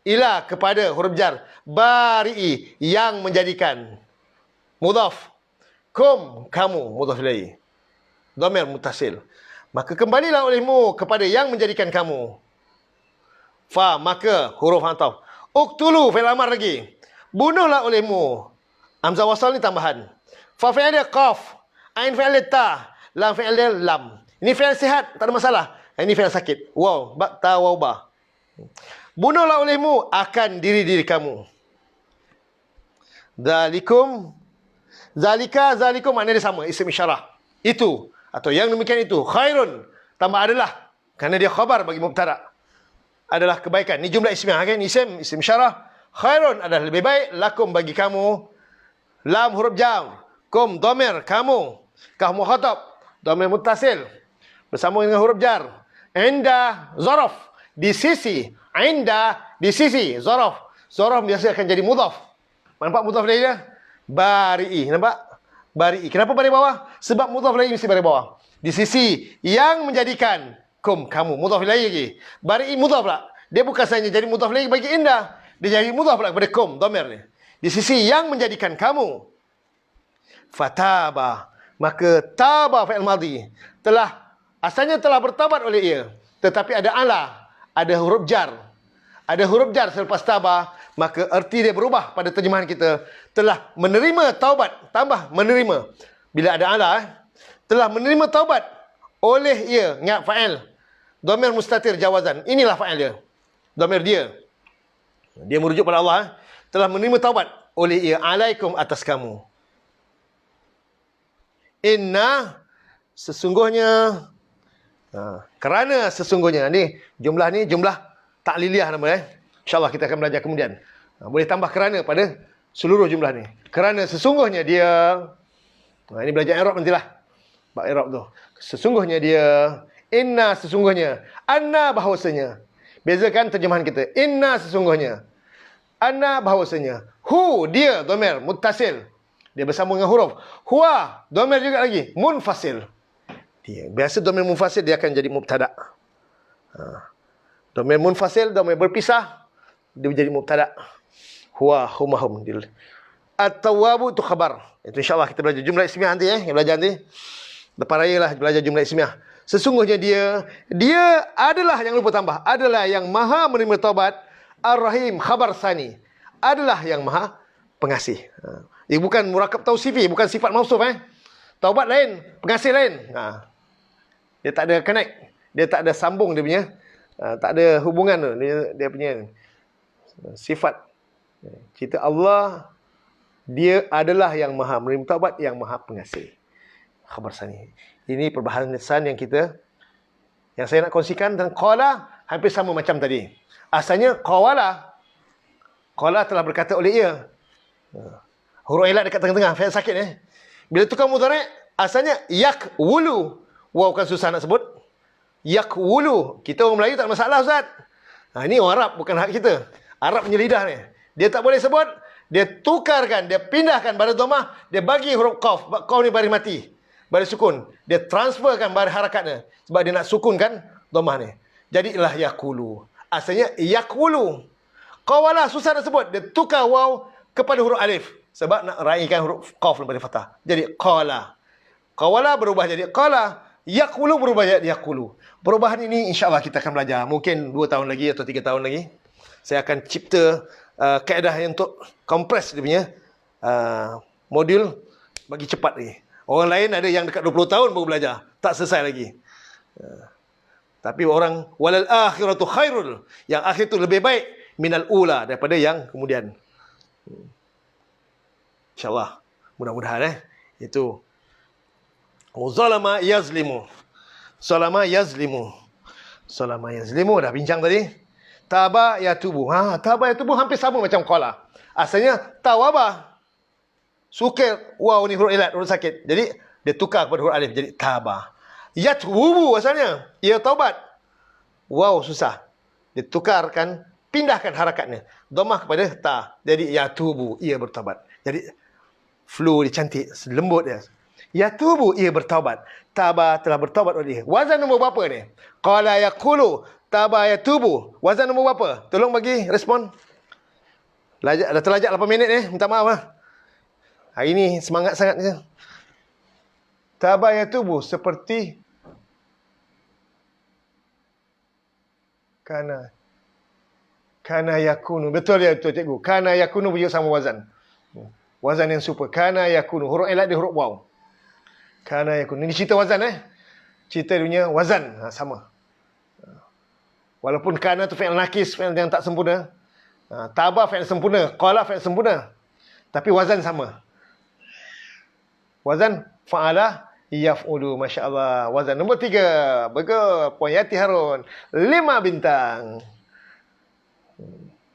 Ila kepada huruf jar. Bari'i. Yang menjadikan. Mudhaf. Kum kamu. Mudhaf ilaih. Dhamir muttasil. Maka kembalilah olehmu kepada yang menjadikan kamu. Fa, maka, huruf hantaf. Uktulu, fi'il amar lagi. Bunuhlah olehmu. Hamzah wasal ni tambahan. Fa fi'il dia qaf. Ain fi'il dia ta. Lam fi'il dia lam. Ini fi'il sihat, tak ada masalah. Ini fi'il sakit. Waw, ba, ta, waw, ba. Bunuhlah olehmu akan diri-diri kamu. Zalikum. Zalikum maknanya dia sama. Isim isyarah. Itu. Atau yang demikian itu. Khairun. Tambah adalah. Kerana dia khabar bagi mubtada. Adalah kebaikan. Ini jumlah ismiah kan? Isim isyarah. Khairun adalah lebih baik. Lakum bagi kamu. Lam huruf jar. Kum dhamir kamu. Kaf mukhatab. Dhamir muttasil. Bersama dengan huruf jar. Inda zaraf. Di sisi. Inda di sisi. Zaraf. Zaraf biasa akan jadi mudhaf. Nampak mudhaf dia? Bari'i. Nampak? Bari'i. Kenapa baris bawah? Sebab mudhaf ilaih mesti baris bawah. Di sisi yang menjadikan kum kamu. Mudhaf ilaih lagi. Bari'i mudhaf pula. Dia bukan sahaja jadi mudhaf ilaih bagi indah. Dia jadi mudhaf pula kepada kum. Dhamir ni. Di sisi yang menjadikan kamu. Fataba. Maka taba fi'il madhi. Asalnya telah bertabat oleh ia. Tetapi ada ala. Ada huruf jar. Ada huruf jar selepas taba. Maka erti dia berubah pada terjemahan kita. Telah menerima taubat. Tambah menerima. Bila ada ala. Telah menerima taubat. Oleh ia. Ingat fa'il. Dhamir mustatir jawazan. Inilah fa'il dia. Dhamir dia. Dia merujuk pada Allah. Telah menerima taubat. Oleh ia. Alaikum atas kamu. Inna. Sesungguhnya. Kerana sesungguhnya. Jumlah ni jumlah takliliyah nama. InsyaAllah kita akan belajar kemudian. Boleh tambah kerana pada seluruh jumlah ni. Kerana sesungguhnya dia. Ini belajar i'rab nantilah. Bab i'rab tu. Sesungguhnya dia. Inna sesungguhnya. Anna bahawasanya. Bezakan terjemahan kita. Inna sesungguhnya. Anna bahawasanya. Hu dia dhamir muttasil. Dia bersama dengan huruf. Huwa dhamir juga lagi. Munfasil. Dia. Biasa dhamir munfasil dia akan jadi mubtada'. Dhamir munfasil, dhamir berpisah. Dia menjadi mubtada'. Huwa, humahum. At-tawwabu itu khabar. Itu insyaAllah kita belajar jumlah ismiah nanti. Yang belajar nanti. Lepas raya lah belajar jumlah ismiah. Sesungguhnya dia adalah, yang lupa tambah. Adalah yang maha menerima taubat. Ar-Rahim, khabar sani. Adalah yang maha pengasih. Dia bukan murakab tausifi, bukan sifat mausuf. Taubat lain, pengasih lain. Dia tak ada connect. Dia tak ada sambung dia punya. Tak ada hubungan tu. Dia punya sifat. Kita Allah, dia adalah yang maha menerima taubat, yang maha pengasih. Khabar sani. Ini perbahasan yang saya nak kongsikan tentang qala hampir sama macam tadi. Asalnya qawala. Qala telah berkata oleh ia. Huruf ilat dekat tengah-tengah, fi'il sakit Bila tukar mudhari', asalnya yakwulu. Wow, kan susah nak sebut. Yakwulu. Kita orang Melayu tak ada masalah, Ustaz. Ini orang Arab, bukan hak kita. Arab punya lidah ni. Dia tak boleh sebut. Dia tukarkan, dia pindahkan baris dhammah, dia bagi huruf qaf. Qaf ni baris mati, baris sukun. Dia transferkan baris harakatnya. Sebab dia nak sukunkan dhammah ni. Jadilah yakulu. Asalnya yakwulu. Qawala susah nak sebut. Dia tukar waw kepada huruf alif. Sebab nak raikan huruf qaf daripada fathah. Jadi qala. Qawala berubah jadi qala. Yakwulu berubah jadi yakulu. Perubahan ini insyaAllah kita akan belajar. Mungkin 2 tahun lagi atau 3 tahun lagi. Saya akan cipta kaedah untuk kompres dia punya modul bagi cepat lagi. Orang lain ada yang dekat 20 tahun baru belajar. Tak selesai lagi. Tapi orang walal akhiratu khairul. Yang akhir itu lebih baik minal ula daripada yang kemudian. InsyaAllah. Mudah-mudahan itu. Zalama yazlimu. Zalama yazlimu. Zalama yazlimu. Dah bincang tadi. Taba yatubu. Taba yatubu hampir sama macam qala. Asalnya tawaba. Sukir. Wow, ni huruf ilat, huruf sakit. Jadi dia tukar kepada huruf alif. Jadi taba. Yatubu asalnya. Ia taubat. Wow, susah. Dia tukarkan, pindahkan harakatnya. Dhammah kepada ta. Jadi yatubu. Ia bertaubat. Jadi flow dia cantik. Lembut dia. Yatubu, ia bertaubat. Taba telah bertaubat oleh dia. Wazan nombor berapa ni? Qala yaqulu. Taba yatubu. Wazan nombor berapa? Tolong bagi respon. Dah terlajak 8 minit minta maaf hari ni semangat sangat je. Taba yatubu seperti kana yakunu. Betul ya, betul cikgu. Kana yakunu juga sama wazan. Wazan yang super. Kana yakunu. Huruf ilat dia huruf waw. Kana yakunu. Ini cerita wazan cerita dunia wazan sama. Walaupun kana tu fi'il nakis, fi'il yang tak sempurna. Taba fi'il sempurna, qala fi'il sempurna. Tapi wazan sama. Wazan fa'ala yaf'ulu. Masya-Allah. Wazan nombor 3. Bagus. Puan Yati Harun. 5 bintang.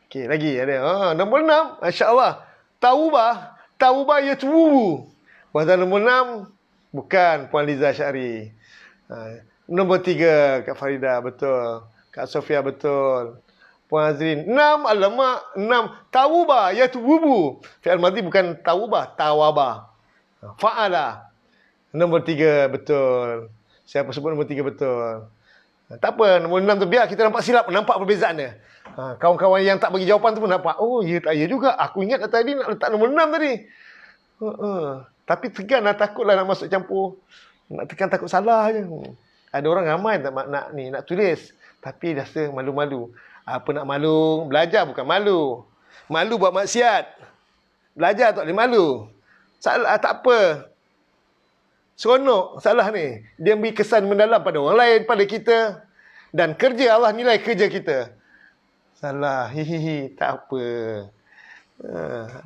Okey, lagi ada. Nombor 6. Masya-Allah. Taubah. Taubah yatubu. Wazan nombor 6. Bukan Puan Liza Syari. Nombor 3 Kak Farida. Betul. Kak Sofia betul. Puan Azrin. 6. Alamak. 6. Taubah yatubu. Fi'al madhi bukan taubah. Tawabah. Fa'ala. Nombor 3 betul. Siapa sebut nombor 3 betul. Tak apa. Nombor 6 tu biar kita nampak silap. Nampak perbezaan dia. Kawan-kawan yang tak bagi jawapan tu pun nampak. Oh, ya tak ya juga. Aku ingat tadi nak letak nombor 6 tadi. Tapi tekan lah. Takutlah nak masuk campur. Nak tekan takut salah je. Ada orang ramai tak nak tulis. Tapi rasa malu-malu. Apa nak malu? Belajar bukan malu. Malu buat maksiat. Belajar tak boleh malu. Salah tak apa. Seronok salah ni. Dia beri kesan mendalam pada orang lain, pada kita. Dan kerja Allah nilai kerja kita. Salah. Hihihi. Tak apa.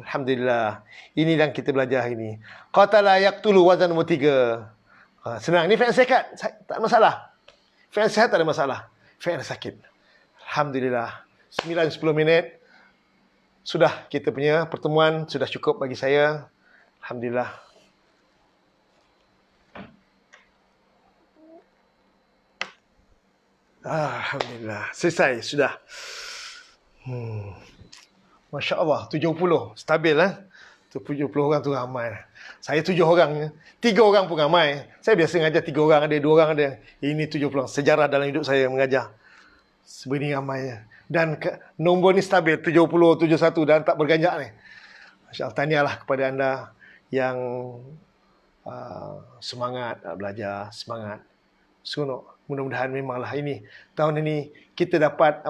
Alhamdulillah. Ini yang kita belajar hari ni. Qatala yaqtulu wazan nombor 3. Senang. Ni fi'il sehat. Tak masalah. Fi'il sehat tak ada masalah. Fi'il sakit. Alhamdulillah. 9-10 minit. Sudah kita punya pertemuan. Sudah cukup bagi saya. Alhamdulillah. Alhamdulillah. Selesai. Sudah. Masya Allah. 70. Stabil 70 orang tu ramai. Saya 7 orang. 3 orang pun ramai. Saya biasa mengajar 3 orang ada, 2 orang ada. Ini 70 orang. Sejarah dalam hidup saya mengajar. Sebegini ramai. Dan nombor ni stabil. 70, 71 dan tak berganjak ni. Masya Allah. Tahniahlah kepada anda yang semangat belajar. Semangat. Seronok. Mudah-mudahan memanglah ini. Tahun ini kita dapat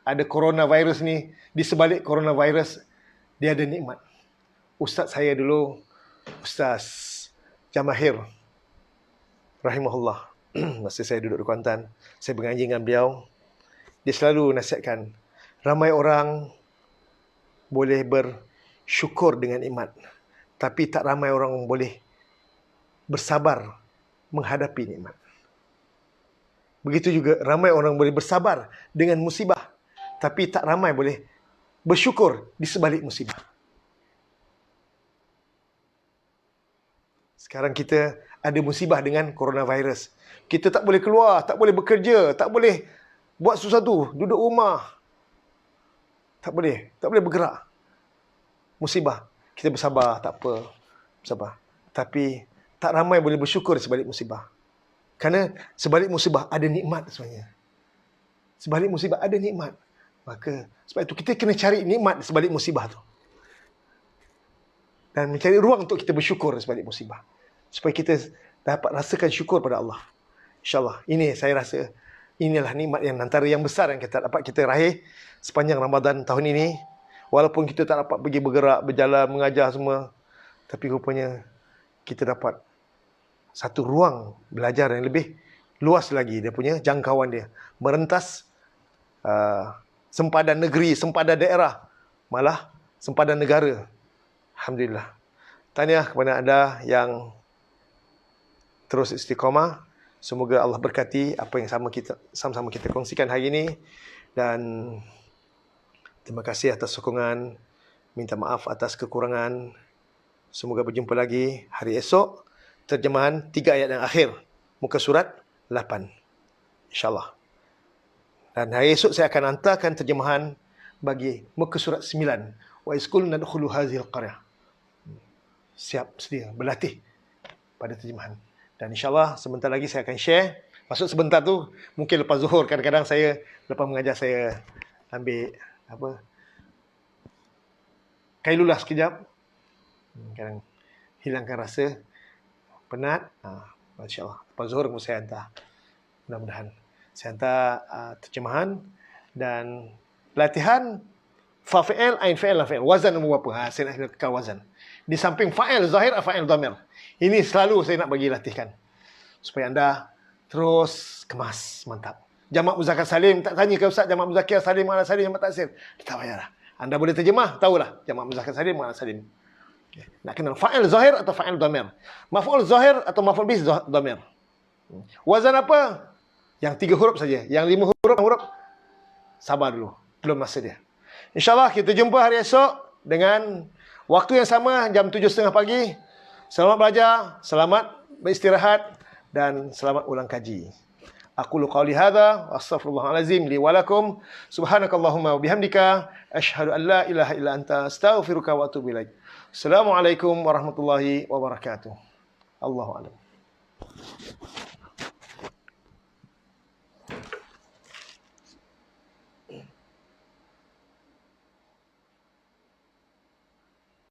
ada coronavirus ni. Di sebalik coronavirus, dia ada nikmat. ustaz saya dulu, Ustaz Jamahir rahimahullah. Masa saya duduk di Kuantan, saya mengaji dengan beliau. Dia selalu nasihatkan, ramai orang boleh bersyukur dengan nikmat, tapi tak ramai orang boleh bersabar menghadapi nikmat. Begitu juga ramai orang boleh bersabar dengan musibah, tapi tak ramai boleh bersyukur di sebalik musibah. Sekarang kita ada musibah dengan coronavirus. Kita tak boleh keluar, tak boleh bekerja, tak boleh buat sesuatu, duduk rumah. Tak boleh bergerak. Musibah. Kita bersabar, tak apa. Bersabar. Tapi tak ramai boleh bersyukur sebalik musibah. Kerana sebalik musibah ada nikmat sebenarnya. Sebalik musibah ada nikmat. Maka sebab itu kita kena cari nikmat sebalik musibah tu. Dan mencari ruang untuk kita bersyukur sebalik musibah. Supaya kita dapat rasakan syukur pada Allah. InsyaAllah. Ini saya rasa, inilah nikmat yang antara yang besar yang kita dapat kita raih sepanjang Ramadan tahun ini. Walaupun kita tak dapat pergi bergerak, berjalan, mengajar semua. Tapi rupanya kita dapat satu ruang belajar yang lebih luas lagi. Dia punya jangkauan dia. Merentas sempadan negeri, sempadan daerah. Malah sempadan negara. Alhamdulillah. Tahniah kepada anda yang terus istiqamah. Semoga Allah berkati apa yang sama-sama kita kongsikan hari ini. Dan terima kasih atas sokongan. Minta maaf atas kekurangan. Semoga berjumpa lagi hari esok. Terjemahan 3 ayat yang akhir. Muka surat 8. InsyaAllah. Dan hari esok saya akan hantarkan terjemahan bagi muka surat 9. Wa iskul nadkhulu hazil qaryah. Siap, sedia, berlatih pada terjemahan. Dan insyaAllah sebentar lagi saya akan share. Maksud sebentar tu mungkin lepas zuhur. Kadang-kadang saya lepas mengajar saya ambil kailulah sekejap. Kadang hilangkan rasa penat. InsyaAllah lepas zuhur saya hantar. Mudah-mudahan saya hantar terjemahan dan latihan fa fi'il, ain fi'il, la fi'il. Wazan nombor berapa? Saya nak kekal wazan. Di samping fa'il zahir, fa'il dhamir. Ini selalu saya nak bagi latihkan. Supaya anda terus kemas. Mantap. Jamak muzakkar salim. Tak tanya ke Ustaz, jamak muzakkar salim, mana salim, jamak taksir. Tak payahlah. Anda boleh terjemah, tahulah. Jamak muzakkar salim, mana salim. Okay. Nak kenal fa'il zahir atau fa'il dhamir. Maf'ul zahir atau maf'ul bih dhamir. Wazan apa? Yang 3 huruf saja. Yang 5 huruf, sabar dulu. Belum masa dia. InsyaAllah kita jumpa hari esok dengan waktu yang sama, jam 7.30 pagi. Selamat belajar, selamat beristirahat dan selamat ulang kaji. Aqulu qawli hadza wa astaghfirullahalazim li wa lakum. Subhanakallahumma wa bihamdika asyhadu an la ilaha illa anta astaghfiruka wa atubu ilaik. Assalamualaikum warahmatullahi wabarakatuh. Allahu a'lam.